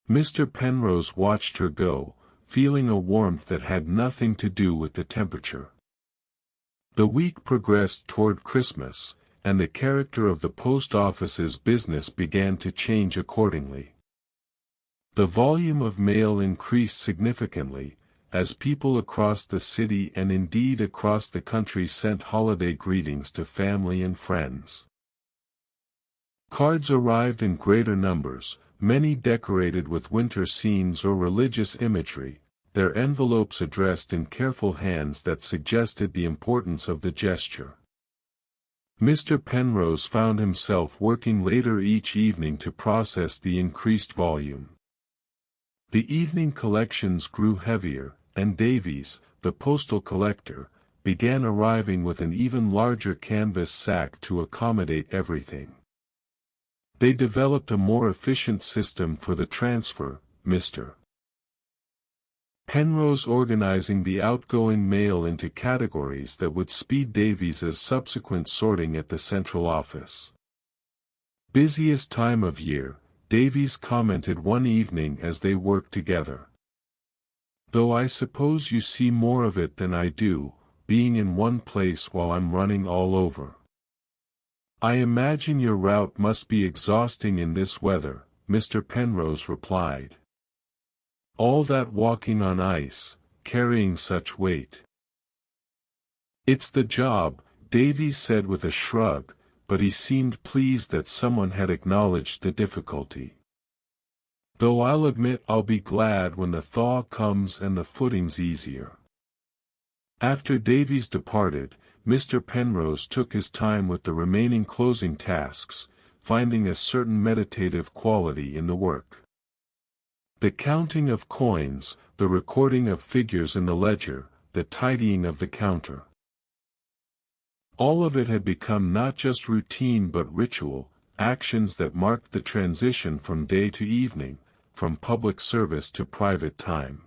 Mr. Penrose watched her go, feeling a warmth that had nothing to do with the temperature. The week progressed toward Christmas, and the character of the post office's business began to change accordingly. The volume of mail increased significantly, as people across the city and indeed across the country sent holiday greetings to family and friends. Cards arrived in greater numbers, many decorated with winter scenes or religious imagery, their envelopes addressed in careful hands that suggested the importance of the gesture. Mr. Penrose found himself working later each evening to process the increased volume. The evening collections grew heavier, and Davies, the postal collector, began arriving with an even larger canvas sack to accommodate everything. They developed a more efficient system for the transfer, Mr. Penrose organizing the outgoing mail into categories that would speed Davies's subsequent sorting at the central office. "Busiest time of year," Davies commented one evening as they worked together. "Though I suppose you see more of it than I do, being in one place while I'm running all over." "I imagine your route must be exhausting in this weather," Mr. Penrose replied. "All that walking on ice, carrying such weight." "It's the job," Davies said with a shrug, but he seemed pleased that someone had acknowledged the difficulty. "Though I'll admit I'll be glad when the thaw comes and the footing's easier." After Davies departed, Mr. Penrose took his time with the remaining closing tasks, finding a certain meditative quality in the work. The counting of coins, the recording of figures in the ledger, the tidying of the counter. All of it had become not just routine but ritual, actions that marked the transition from day to evening, from public service to private time.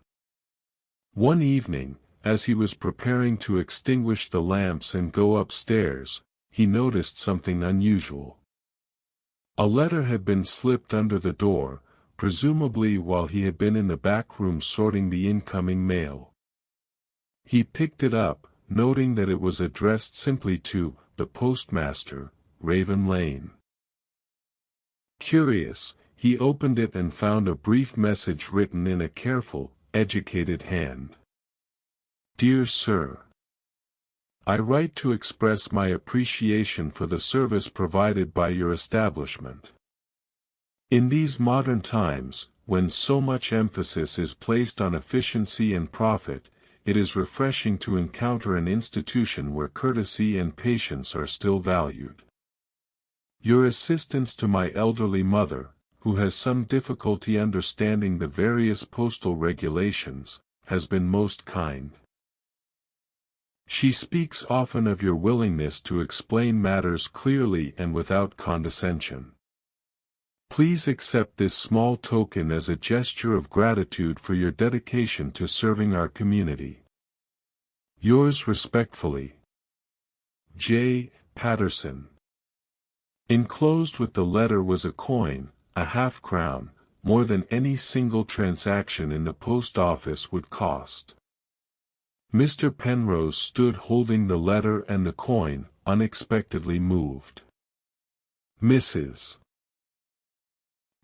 One evening, as he was preparing to extinguish the lamps and go upstairs, he noticed something unusual. A letter had been slipped under the door, presumably while he had been in the back room sorting the incoming mail. He picked it up, noting that it was addressed simply to the postmaster, Raven Lane. Curious, he opened it and found a brief message written in a careful, educated hand. "Dear Sir, I write to express my appreciation for the service provided by your establishment. In these modern times, when so much emphasis is placed on efficiency and profit, it is refreshing to encounter an institution where courtesy and patience are still valued. Your assistance to my elderly mother, who has some difficulty understanding the various postal regulations, has been most kind. She speaks often of your willingness to explain matters clearly and without condescension. Please accept this small token as a gesture of gratitude for your dedication to serving our community. Yours respectfully, J. Patterson." Enclosed with the letter was a coin, a half-crown, more than any single transaction in the post office would cost. Mr. Penrose stood holding the letter and the coin, unexpectedly moved. Mrs.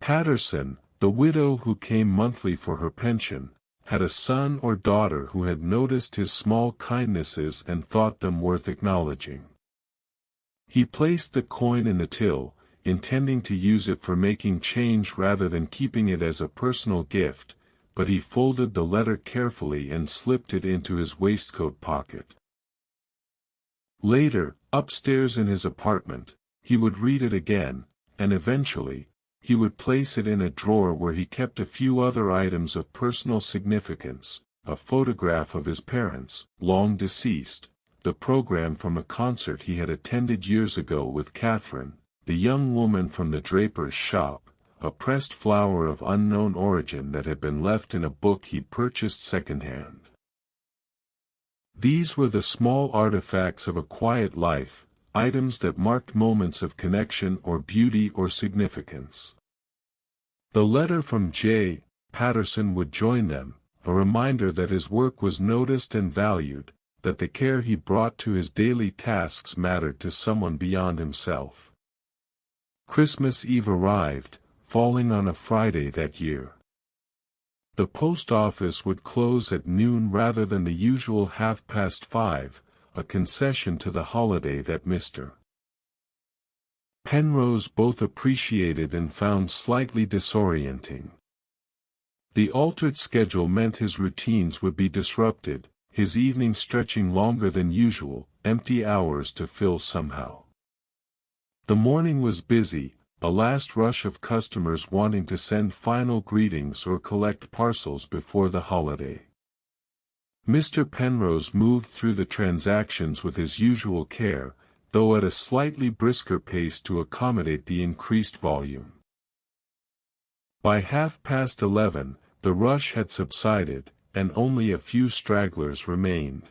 Patterson, the widow who came monthly for her pension, had a son or daughter who had noticed his small kindnesses and thought them worth acknowledging. He placed the coin in the till, intending to use it for making change rather than keeping it as a personal gift, but he folded the letter carefully and slipped it into his waistcoat pocket. Later, upstairs in his apartment, he would read it again, and eventually, He would place it in a drawer where he kept a few other items of personal significance, a photograph of his parents, long deceased, the program from a concert he had attended years ago with Catherine, the young woman from the draper's shop, a pressed flower of unknown origin that had been left in a book he purchased secondhand. These were the small artifacts of a quiet life, items that marked moments of connection or beauty or significance. The letter from J. Patterson would join them, a reminder that his work was noticed and valued, that the care he brought to his daily tasks mattered to someone beyond himself. Christmas Eve arrived, falling on a Friday that year. The post office would close at noon rather than the usual 5:30, a concession to the holiday that Mr. Penrose both appreciated and found slightly disorienting. The altered schedule meant his routines would be disrupted, his evenings stretching longer than usual, empty hours to fill somehow. The morning was busy, a last rush of customers wanting to send final greetings or collect parcels before the holiday. Mr. Penrose moved through the transactions with his usual care, though at a slightly brisker pace to accommodate the increased volume. By 11:30, the rush had subsided, and only a few stragglers remained.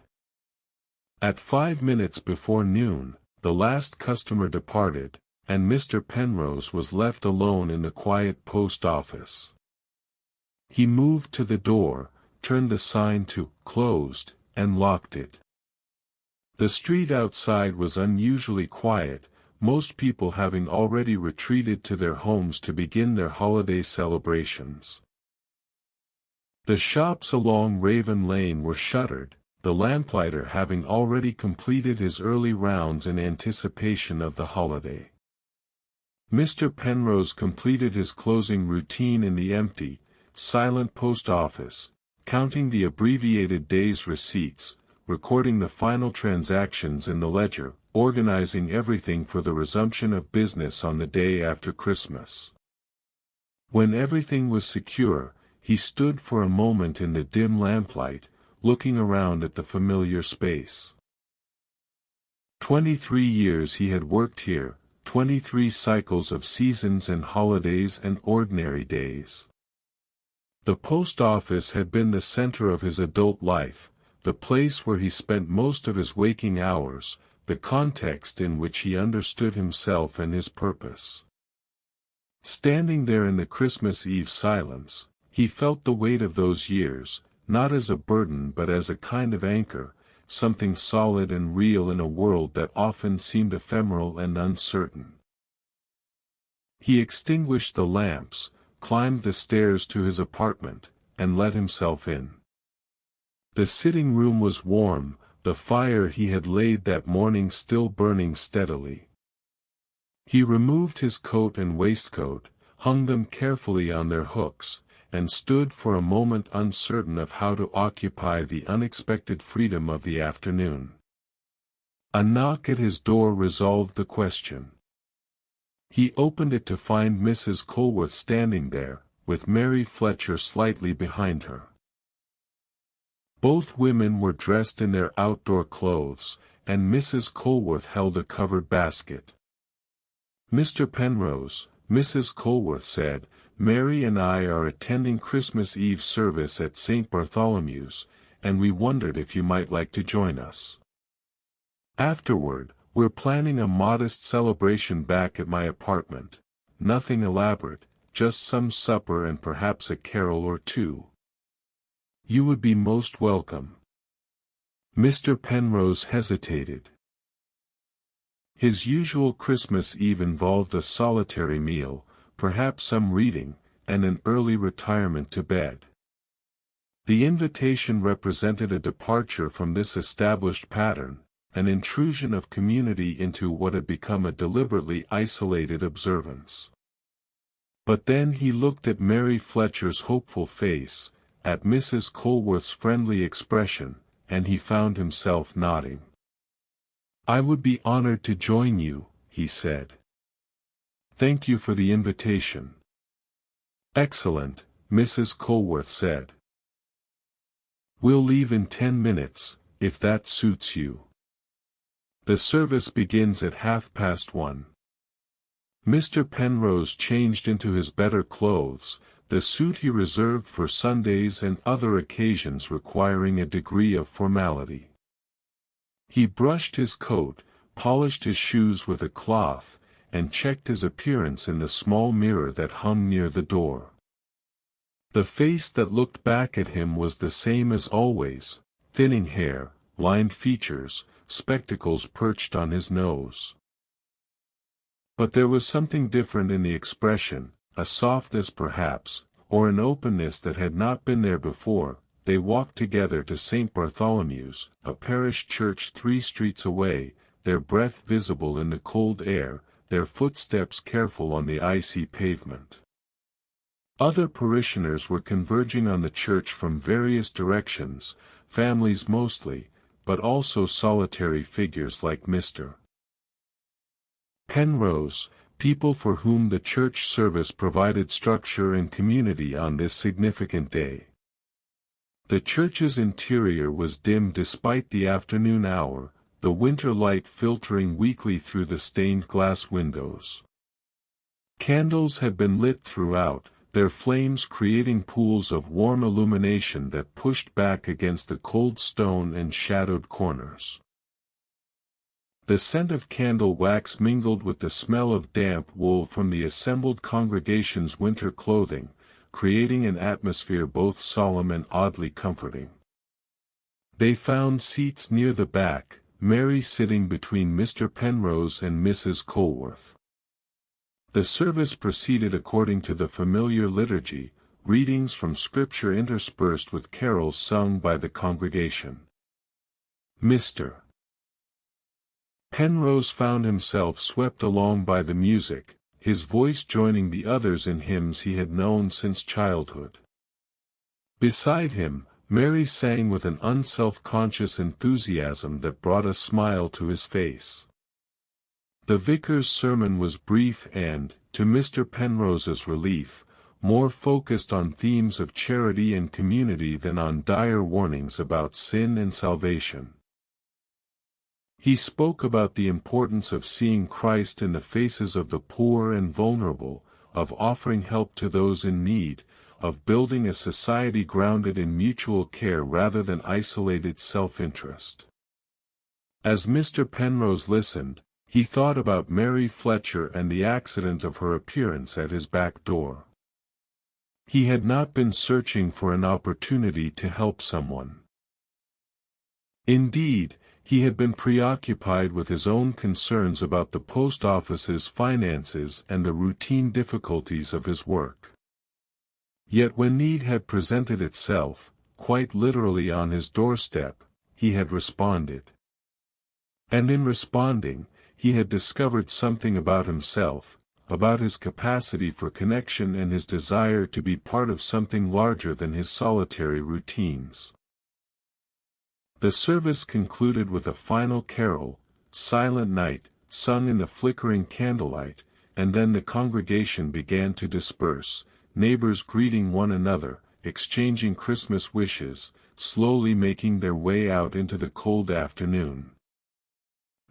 At 5 minutes before noon, the last customer departed, and Mr. Penrose was left alone in the quiet post office. He moved to the door, turned the sign to "closed," and locked it. The street outside was unusually quiet, most people having already retreated to their homes to begin their holiday celebrations. The shops along Raven Lane were shuttered, the lamplighter having already completed his early rounds in anticipation of the holiday. Mr. Penrose completed his closing routine in the empty, silent post office, counting the abbreviated day's receipts, recording the final transactions in the ledger, organizing everything for the resumption of business on the day after Christmas. When everything was secure, he stood for a moment in the dim lamplight, looking around at the familiar space. 23 years he had worked here, 23 cycles of seasons and holidays and ordinary days. The post office had been the center of his adult life, the place where he spent most of his waking hours, the context in which he understood himself and his purpose. Standing there in the Christmas Eve silence, he felt the weight of those years, not as a burden but as a kind of anchor, something solid and real in a world that often seemed ephemeral and uncertain. He extinguished the lamps, climbed the stairs to his apartment, and let himself in. The sitting room was warm, the fire he had laid that morning still burning steadily. He removed his coat and waistcoat, hung them carefully on their hooks, and stood for a moment uncertain of how to occupy the unexpected freedom of the afternoon. A knock at his door resolved the question. He opened it to find Mrs. Colworth standing there, with Mary Fletcher slightly behind her. Both women were dressed in their outdoor clothes, and Mrs. Colworth held a covered basket. "Mr. Penrose," Mrs. Colworth said, "Mary and I are attending Christmas Eve service at St. Bartholomew's, and we wondered if you might like to join us. Afterward, we're planning a modest celebration back at my apartment, nothing elaborate, just some supper and perhaps a carol or two. You would be most welcome." Mr. Penrose hesitated. His usual Christmas Eve involved a solitary meal, perhaps some reading, and an early retirement to bed. The invitation represented a departure from this established pattern, an intrusion of community into what had become a deliberately isolated observance. But then he looked at Mary Fletcher's hopeful face, at Mrs. Colworth's friendly expression, and he found himself nodding. "I would be honored to join you," he said. "Thank you for the invitation." "Excellent," Mrs. Colworth said. "We'll leave in 10 minutes, if that suits you. The service begins at 1:30. Mr. Penrose changed into his better clothes, the suit he reserved for Sundays and other occasions requiring a degree of formality. He brushed his coat, polished his shoes with a cloth, and checked his appearance in the small mirror that hung near the door. The face that looked back at him was the same as always: thinning hair, lined features, spectacles perched on his nose. But there was something different in the expression, a softness perhaps, or an openness that had not been there before. They walked together to St. Bartholomew's, a parish church 3 streets away, their breath visible in the cold air, their footsteps careful on the icy pavement. Other parishioners were converging on the church from various directions, families mostly, but also solitary figures like Mr. Penrose, people for whom the church service provided structure and community on this significant day. The church's interior was dim despite the afternoon hour, the winter light filtering weakly through the stained glass windows. Candles had been lit throughout, their flames creating pools of warm illumination that pushed back against the cold stone and shadowed corners. The scent of candle wax mingled with the smell of damp wool from the assembled congregation's winter clothing, creating an atmosphere both solemn and oddly comforting. They found seats near the back, Mary sitting between Mr. Penrose and Mrs. Colworth. The service proceeded according to the familiar liturgy, readings from Scripture interspersed with carols sung by the congregation. Mr. Penrose found himself swept along by the music, his voice joining the others in hymns he had known since childhood. Beside him, Mary sang with an unself-conscious enthusiasm that brought a smile to his face. The vicar's sermon was brief and, to Mr. Penrose's relief, more focused on themes of charity and community than on dire warnings about sin and salvation. He spoke about the importance of seeing Christ in the faces of the poor and vulnerable, of offering help to those in need, of building a society grounded in mutual care rather than isolated self-interest. As Mr. Penrose listened, he thought about Mary Fletcher and the accident of her appearance at his back door. He had not been searching for an opportunity to help someone. Indeed, he had been preoccupied with his own concerns about the post office's finances and the routine difficulties of his work. Yet when need had presented itself, quite literally on his doorstep, he had responded. And in responding, he had discovered something about himself, about his capacity for connection and his desire to be part of something larger than his solitary routines. The service concluded with a final carol, Silent Night, sung in the flickering candlelight, and then the congregation began to disperse, neighbors greeting one another, exchanging Christmas wishes, slowly making their way out into the cold afternoon.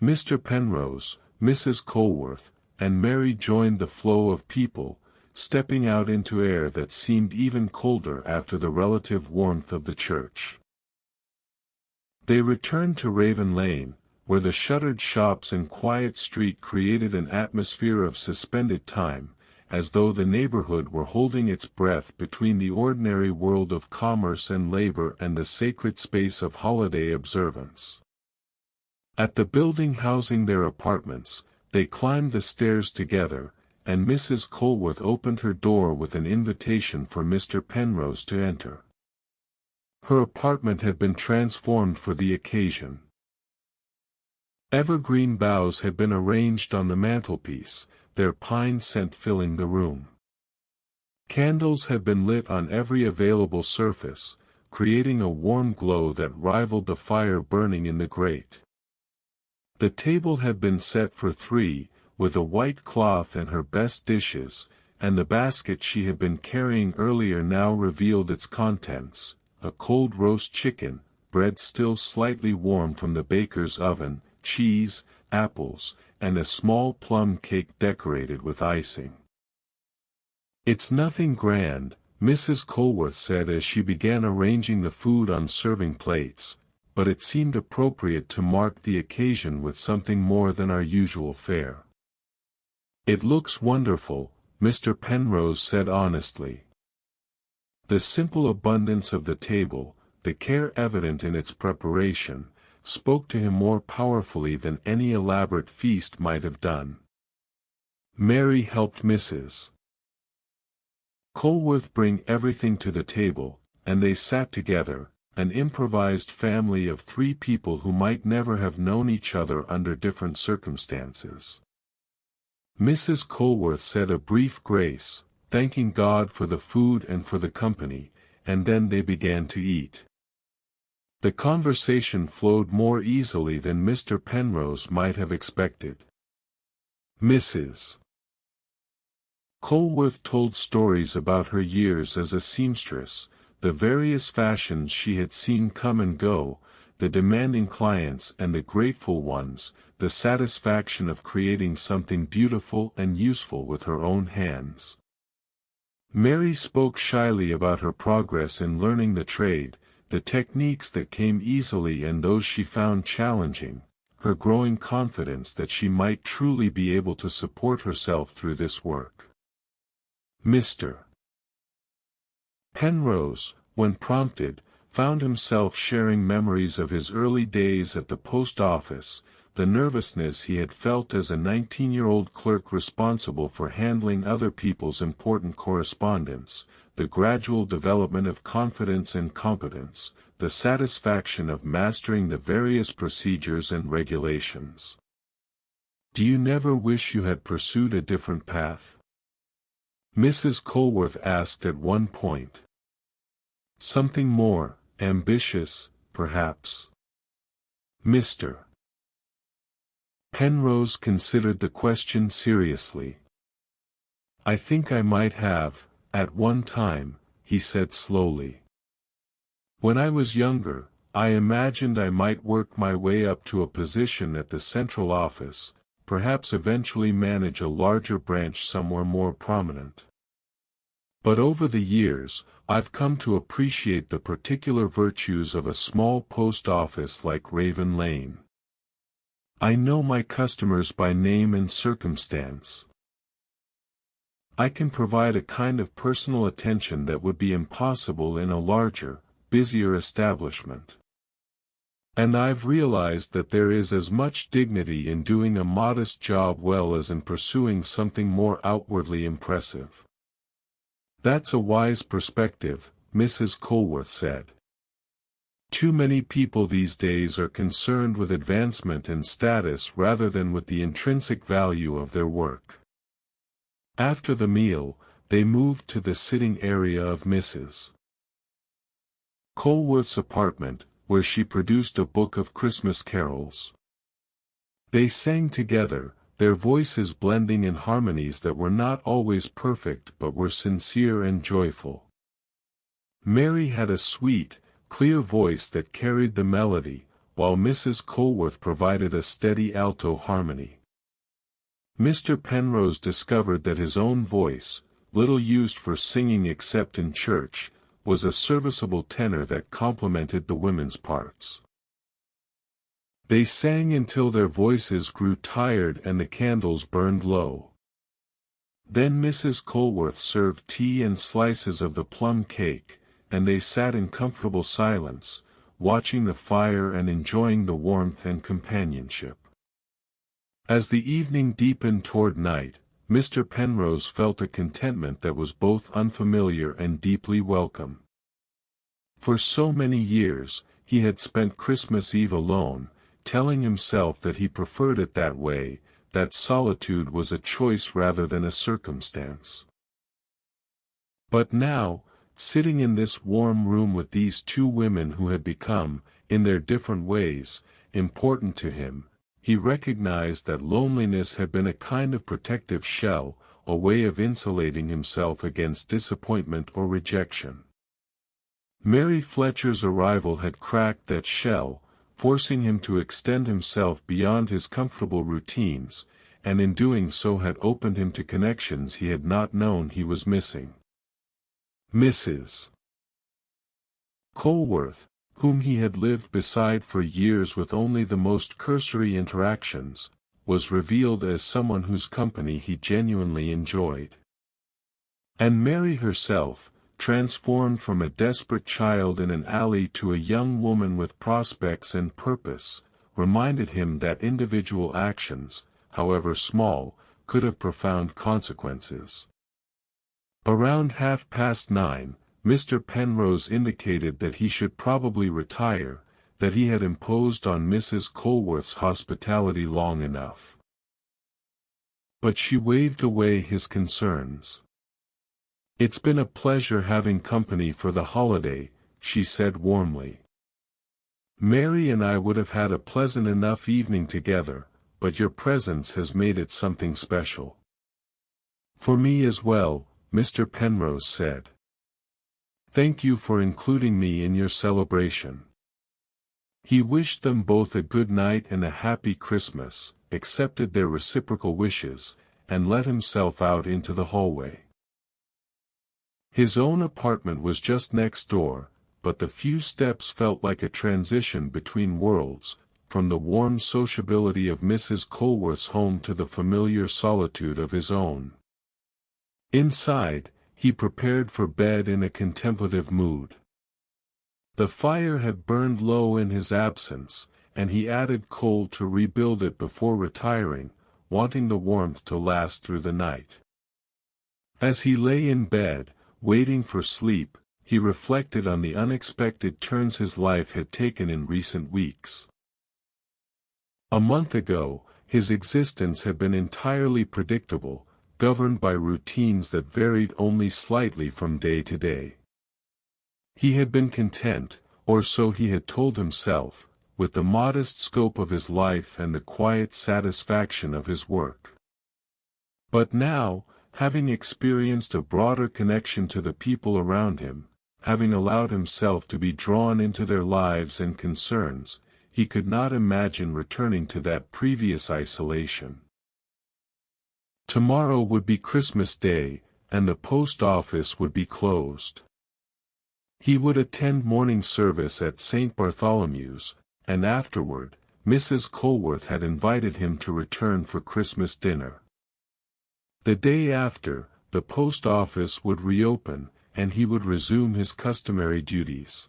Mr. Penrose, Mrs. Colworth, and Mary joined the flow of people, stepping out into air that seemed even colder after the relative warmth of the church. They returned to Raven Lane, where the shuttered shops and quiet street created an atmosphere of suspended time, as though the neighborhood were holding its breath between the ordinary world of commerce and labor and the sacred space of holiday observance. At the building housing their apartments, they climbed the stairs together, and Mrs. Colworth opened her door with an invitation for Mr. Penrose to enter. Her apartment had been transformed for the occasion. Evergreen boughs had been arranged on the mantelpiece, their pine scent filling the room. Candles had been lit on every available surface, creating a warm glow that rivaled the fire burning in the grate. The table had been set for 3, with a white cloth and her best dishes, and the basket she had been carrying earlier now revealed its contents: a cold roast chicken, bread still slightly warm from the baker's oven, cheese, apples, and a small plum cake decorated with icing. "It's nothing grand," Mrs. Colworth said as she began arranging the food on serving plates, "but it seemed appropriate to mark the occasion with something more than our usual fare." "It looks wonderful," Mr. Penrose said honestly. The simple abundance of the table, the care evident in its preparation, spoke to him more powerfully than any elaborate feast might have done. Mary helped Mrs. Colworth bring everything to the table, and they sat together, an improvised family of 3 people who might never have known each other under different circumstances. Mrs. Colworth said a brief grace, thanking God for the food and for the company, and then they began to eat. The conversation flowed more easily than Mr. Penrose might have expected. Mrs. Colworth told stories about her years as a seamstress, the various fashions she had seen come and go, the demanding clients and the grateful ones, the satisfaction of creating something beautiful and useful with her own hands. Mary spoke shyly about her progress in learning the trade, the techniques that came easily and those she found challenging, her growing confidence that she might truly be able to support herself through this work. Mr. Penrose, when prompted, found himself sharing memories of his early days at the post office, the nervousness he had felt as a 19-year-old clerk responsible for handling other people's important correspondence, the gradual development of confidence and competence, the satisfaction of mastering the various procedures and regulations. "Do you never wish you had pursued a different path?" Mrs. Colworth asked at one point. "Something more ambitious, perhaps?" Mr. Penrose considered the question seriously. "I think I might have, at one time," he said slowly. "When I was younger, I imagined I might work my way up to a position at the central office, perhaps eventually manage a larger branch somewhere more prominent. But over the years, I've come to appreciate the particular virtues of a small post office like Raven Lane. I know my customers by name and circumstance. I can provide a kind of personal attention that would be impossible in a larger, busier establishment. And I've realized that there is as much dignity in doing a modest job well as in pursuing something more outwardly impressive." "That's a wise perspective," Mrs. Colworth said. "Too many people these days are concerned with advancement and status rather than with the intrinsic value of their work." After the meal, they moved to the sitting area of Mrs. Colworth's apartment, where she produced a book of Christmas carols. They sang together, their voices blending in harmonies that were not always perfect but were sincere and joyful. Mary had a sweet, clear voice that carried the melody, while Mrs. Colworth provided a steady alto harmony. Mr. Penrose discovered that his own voice, little used for singing except in church, was a serviceable tenor that complemented the women's parts. They sang until their voices grew tired and the candles burned low. Then Mrs. Colworth served tea and slices of the plum cake, and they sat in comfortable silence, watching the fire and enjoying the warmth and companionship. As the evening deepened toward night, Mr. Penrose felt a contentment that was both unfamiliar and deeply welcome. For so many years, he had spent Christmas Eve alone, telling himself that he preferred it that way, that solitude was a choice rather than a circumstance. But now, sitting in this warm room with these 2 women who had become, in their different ways, important to him, he recognized that loneliness had been a kind of protective shell, a way of insulating himself against disappointment or rejection. Mary Fletcher's arrival had cracked that shell, forcing him to extend himself beyond his comfortable routines, and in doing so had opened him to connections he had not known he was missing. Mrs. Colworth, whom he had lived beside for years with only the most cursory interactions, was revealed as someone whose company he genuinely enjoyed. And Mary herself, transformed from a desperate child in an alley to a young woman with prospects and purpose, reminded him that individual actions, however small, could have profound consequences. Around 9:30, Mr. Penrose indicated that he should probably retire, that he had imposed on Mrs. Colworth's hospitality long enough. But she waved away his concerns. "It's been a pleasure having company for the holiday," she said warmly. "Mary and I would have had a pleasant enough evening together, but your presence has made it something special." "For me as well," Mr. Penrose said. "Thank you for including me in your celebration." He wished them both a good night and a happy Christmas, accepted their reciprocal wishes, and let himself out into the hallway. His own apartment was just next door, but the few steps felt like a transition between worlds, from the warm sociability of Mrs. Colworth's home to the familiar solitude of his own. Inside, he prepared for bed in a contemplative mood. The fire had burned low in his absence, and he added coal to rebuild it before retiring, wanting the warmth to last through the night. As he lay in bed, waiting for sleep, he reflected on the unexpected turns his life had taken in recent weeks. A month ago, his existence had been entirely predictable, governed by routines that varied only slightly from day to day. He had been content, or so he had told himself, with the modest scope of his life and the quiet satisfaction of his work. But now, having experienced a broader connection to the people around him, having allowed himself to be drawn into their lives and concerns, he could not imagine returning to that previous isolation. Tomorrow would be Christmas Day, and the post office would be closed. He would attend morning service at St. Bartholomew's, and afterward, Mrs. Colworth had invited him to return for Christmas dinner. The day after, the post office would reopen, and he would resume his customary duties.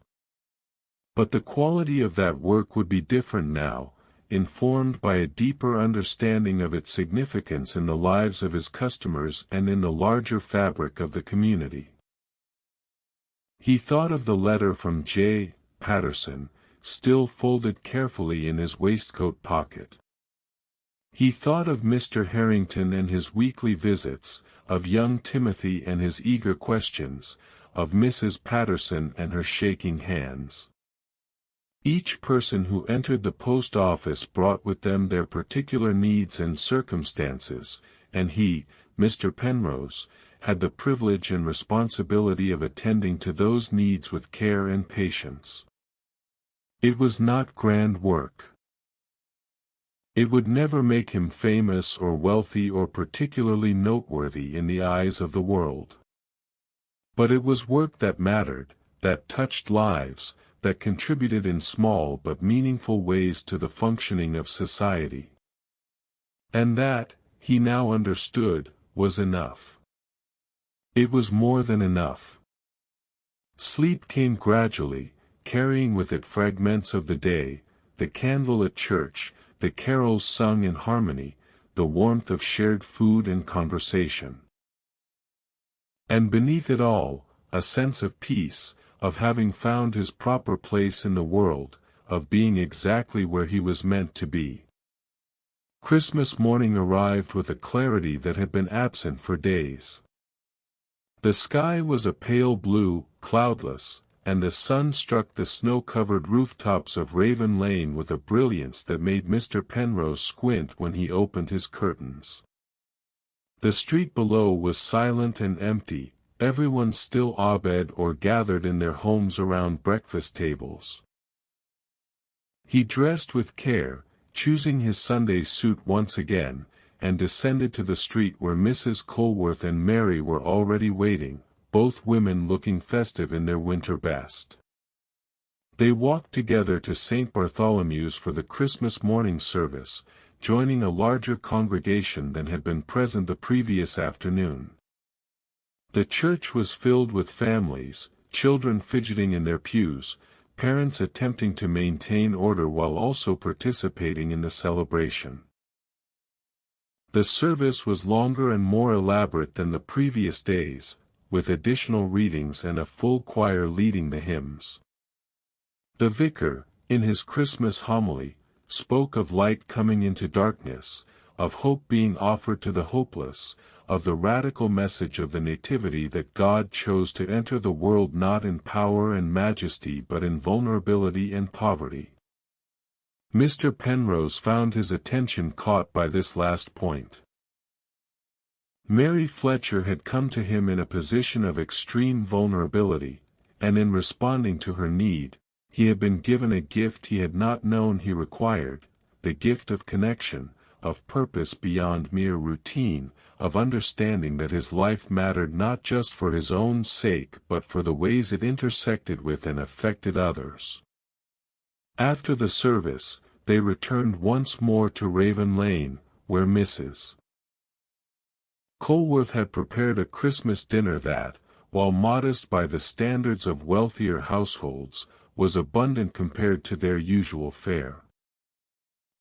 But the quality of that work would be different now, informed by a deeper understanding of its significance in the lives of his customers and in the larger fabric of the community. He thought of the letter from J. Patterson, still folded carefully in his waistcoat pocket. He thought of Mr. Harrington and his weekly visits, of young Timothy and his eager questions, of Mrs. Patterson and her shaking hands. Each person who entered the post office brought with them their particular needs and circumstances, and he, Mr. Penrose, had the privilege and responsibility of attending to those needs with care and patience. It was not grand work. It would never make him famous or wealthy or particularly noteworthy in the eyes of the world. But it was work that mattered, that touched lives, that contributed in small but meaningful ways to the functioning of society. And that, he now understood, was enough. It was more than enough. Sleep came gradually, carrying with it fragments of the day, the candle at church, the carols sung in harmony, the warmth of shared food and conversation. And beneath it all, a sense of peace, of having found his proper place in the world, of being exactly where he was meant to be. Christmas morning arrived with a clarity that had been absent for days. The sky was a pale blue, cloudless, and the sun struck the snow-covered rooftops of Raven Lane with a brilliance that made Mr. Penrose squint when he opened his curtains. The street below was silent and empty, everyone still abed or gathered in their homes around breakfast tables. He dressed with care, choosing his Sunday suit once again, and descended to the street where Mrs. Colworth and Mary were already waiting, both women looking festive in their winter best. They walked together to St. Bartholomew's for the Christmas morning service, joining a larger congregation than had been present the previous afternoon. The church was filled with families, children fidgeting in their pews, parents attempting to maintain order while also participating in the celebration. The service was longer and more elaborate than the previous days, with additional readings and a full choir leading the hymns. The vicar, in his Christmas homily, spoke of light coming into darkness, of hope being offered to the hopeless, of the radical message of the Nativity that God chose to enter the world not in power and majesty but in vulnerability and poverty. Mr. Penrose found his attention caught by this last point. Mary Fletcher had come to him in a position of extreme vulnerability, and in responding to her need, he had been given a gift he had not known he required, the gift of connection, of purpose beyond mere routine, of understanding that his life mattered not just for his own sake but for the ways it intersected with and affected others. After the service, they returned once more to Raven Lane, where Mrs. Colworth had prepared a Christmas dinner that, while modest by the standards of wealthier households, was abundant compared to their usual fare.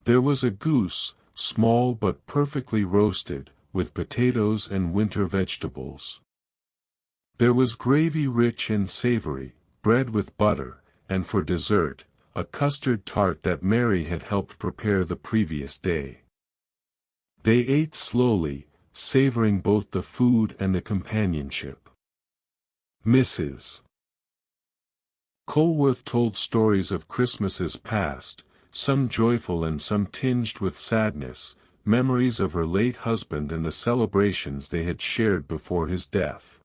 There was a goose, small but perfectly roasted, with potatoes and winter vegetables. There was gravy rich and savory, bread with butter, and for dessert, a custard tart that Mary had helped prepare the previous day. They ate slowly, savoring both the food and the companionship. Mrs. Colworth told stories of Christmases past, some joyful and some tinged with sadness, memories of her late husband and the celebrations they had shared before his death.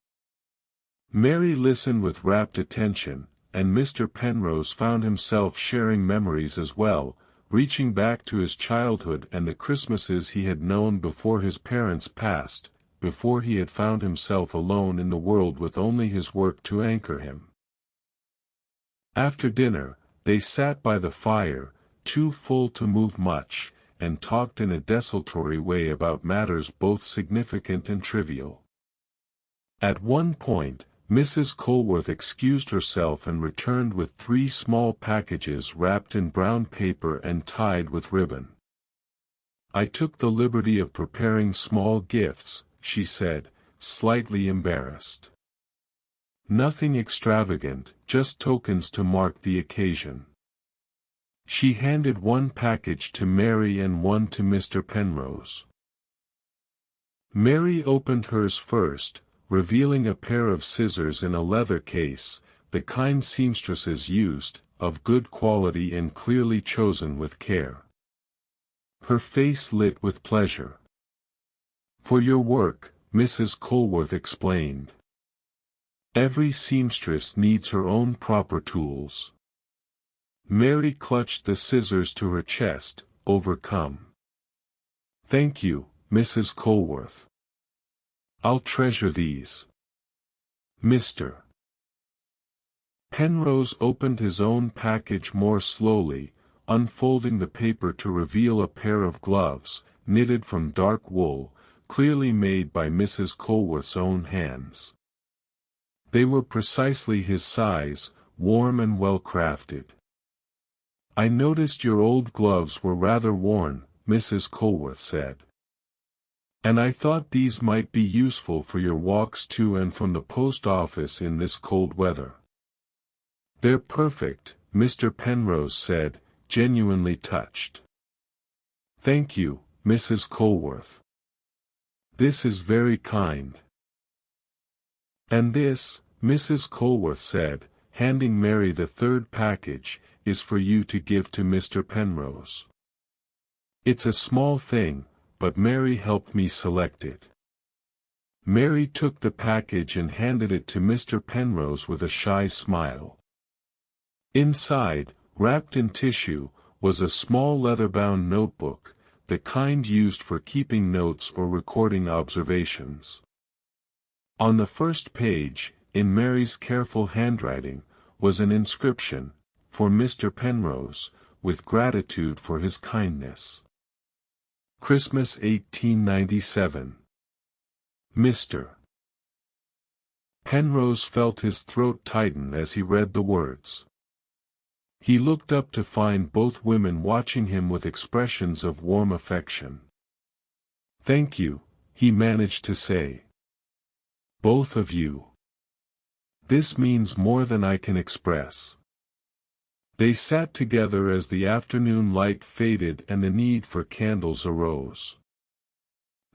Mary listened with rapt attention, and Mr. Penrose found himself sharing memories as well, reaching back to his childhood and the Christmases he had known before his parents passed, before he had found himself alone in the world with only his work to anchor him. After dinner, they sat by the fire, too full to move much, and talked in a desultory way about matters both significant and trivial. At one point, Mrs. Colworth excused herself and returned with 3 small packages wrapped in brown paper and tied with ribbon. "I took the liberty of preparing small gifts," she said, slightly embarrassed. "Nothing extravagant, just tokens to mark the occasion." She handed one package to Mary and one to Mr. Penrose. Mary opened hers first, revealing a pair of scissors in a leather case, the kind seamstresses used, of good quality and clearly chosen with care. Her face lit with pleasure. "For your work," Mrs. Colworth explained. "Every seamstress needs her own proper tools." Mary clutched the scissors to her chest, overcome. "Thank you, Mrs. Colworth. I'll treasure these." Mr. Penrose opened his own package more slowly, unfolding the paper to reveal a pair of gloves, knitted from dark wool, clearly made by Mrs. Colworth's own hands. They were precisely his size, warm and well crafted. "I noticed your old gloves were rather worn," Mrs. Colworth said. "And I thought these might be useful for your walks to and from the post office in this cold weather." "They're perfect," Mr. Penrose said, genuinely touched. "Thank you, Mrs. Colworth. This is very kind." "And this," Mrs. Colworth said, handing Mary the 3rd package, "is for you to give to Mr. Penrose. It's a small thing, but Mary helped me select it. Mary took the package and handed it to Mr. Penrose with a shy smile. Inside, wrapped in tissue, was a small leather-bound notebook, the kind used for keeping notes or recording observations. On the first page, in Mary's careful handwriting, was an inscription, "For Mr. Penrose, with gratitude for his kindness. Christmas 1897. Mr. Penrose felt his throat tighten as he read the words. He looked up to find both women watching him with expressions of warm affection. "Thank you," he managed to say. "Both of you. This means more than I can express." They sat together as the afternoon light faded and the need for candles arose.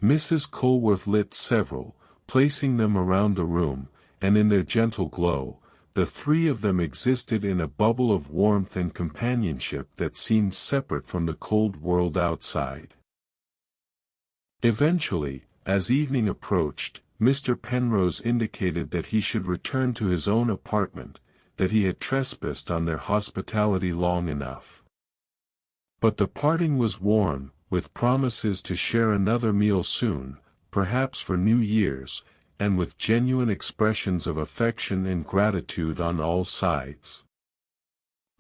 Mrs. Colworth lit several, placing them around the room, and in their gentle glow, the three of them existed in a bubble of warmth and companionship that seemed separate from the cold world outside. Eventually, as evening approached, Mr. Penrose indicated that he should return to his own apartment, that he had trespassed on their hospitality long enough. But the parting was warm, with promises to share another meal soon, perhaps for New Year's, and with genuine expressions of affection and gratitude on all sides.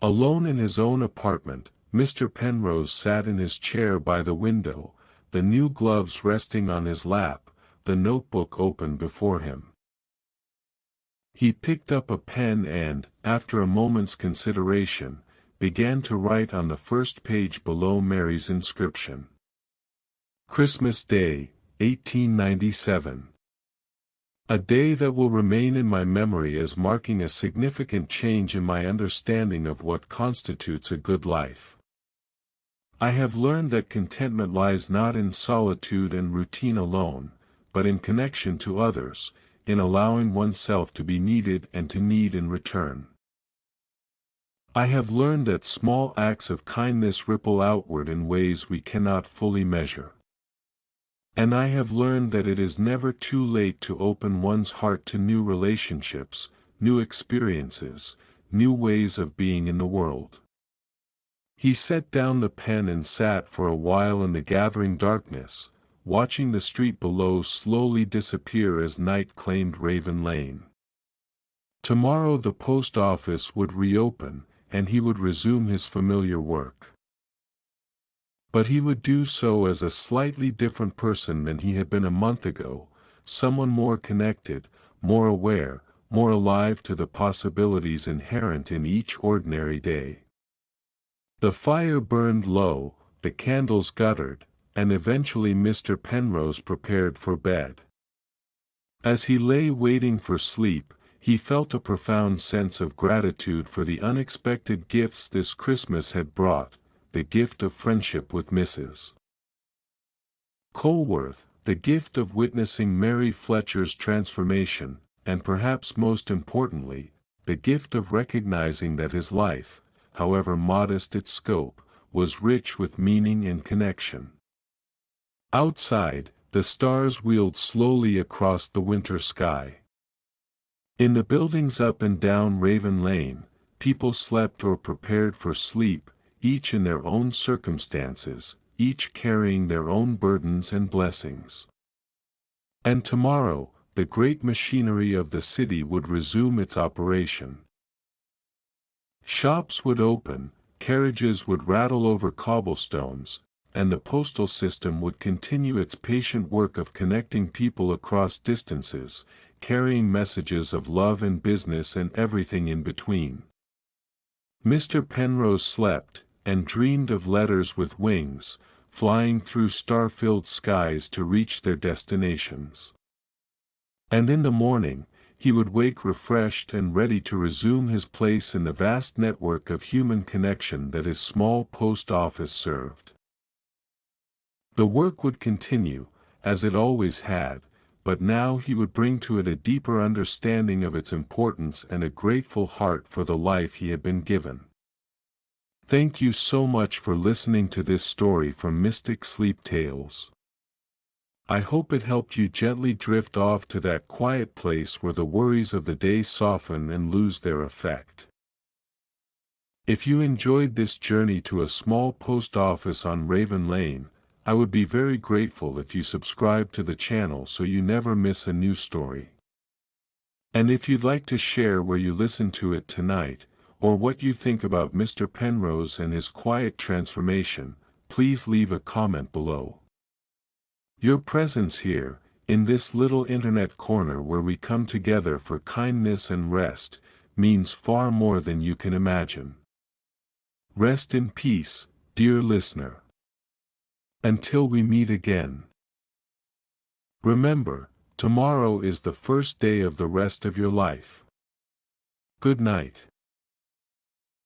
Alone in his own apartment, Mr. Penrose sat in his chair by the window, the new gloves resting on his lap, the notebook open before him. He picked up a pen and, after a moment's consideration, began to write on the first page below Mary's inscription. Christmas Day, 1897. A day that will remain in my memory as marking a significant change in my understanding of what constitutes a good life. I have learned that contentment lies not in solitude and routine alone, but in connection to others, in allowing oneself to be needed and to need in return. I have learned that small acts of kindness ripple outward in ways we cannot fully measure. And I have learned that it is never too late to open one's heart to new relationships, new experiences, new ways of being in the world. He set down the pen and sat for a while in the gathering darkness, watching the street below slowly disappear as night claimed Raven Lane. Tomorrow the post office would reopen, and he would resume his familiar work. But he would do so as a slightly different person than he had been a month ago, someone more connected, more aware, more alive to the possibilities inherent in each ordinary day. The fire burned low, the candles guttered, and eventually Mr. Penrose prepared for bed. As he lay waiting for sleep, he felt a profound sense of gratitude for the unexpected gifts this Christmas had brought, the gift of friendship with Mrs. Colworth, the gift of witnessing Mary Fletcher's transformation, and perhaps most importantly, the gift of recognizing that his life, however modest its scope, was rich with meaning and connection. Outside, the stars wheeled slowly across the winter sky. In the buildings up and down Raven Lane, people slept or prepared for sleep, each in their own circumstances, each carrying their own burdens and blessings. And tomorrow, the great machinery of the city would resume its operation. Shops would open, carriages would rattle over cobblestones, and the postal system would continue its patient work of connecting people across distances, carrying messages of love and business and everything in between. Mr. Penrose slept, and dreamed of letters with wings, flying through star-filled skies to reach their destinations. And in the morning, he would wake refreshed and ready to resume his place in the vast network of human connection that his small post office served. The work would continue, as it always had, but now he would bring to it a deeper understanding of its importance and a grateful heart for the life he had been given. Thank you so much for listening to this story from Mystic Sleep Tales. I hope it helped you gently drift off to that quiet place where the worries of the day soften and lose their effect. If you enjoyed this journey to a small post office on Raven Lane, I would be very grateful if you subscribe to the channel so you never miss a new story. And if you'd like to share where you listened to it tonight, or what you think about Mr. Penrose and his quiet transformation, please leave a comment below. Your presence here, in this little internet corner where we come together for kindness and rest, means far more than you can imagine. Rest in peace, dear listener. Until we meet again. Remember, tomorrow is the first day of the rest of your life. Good night.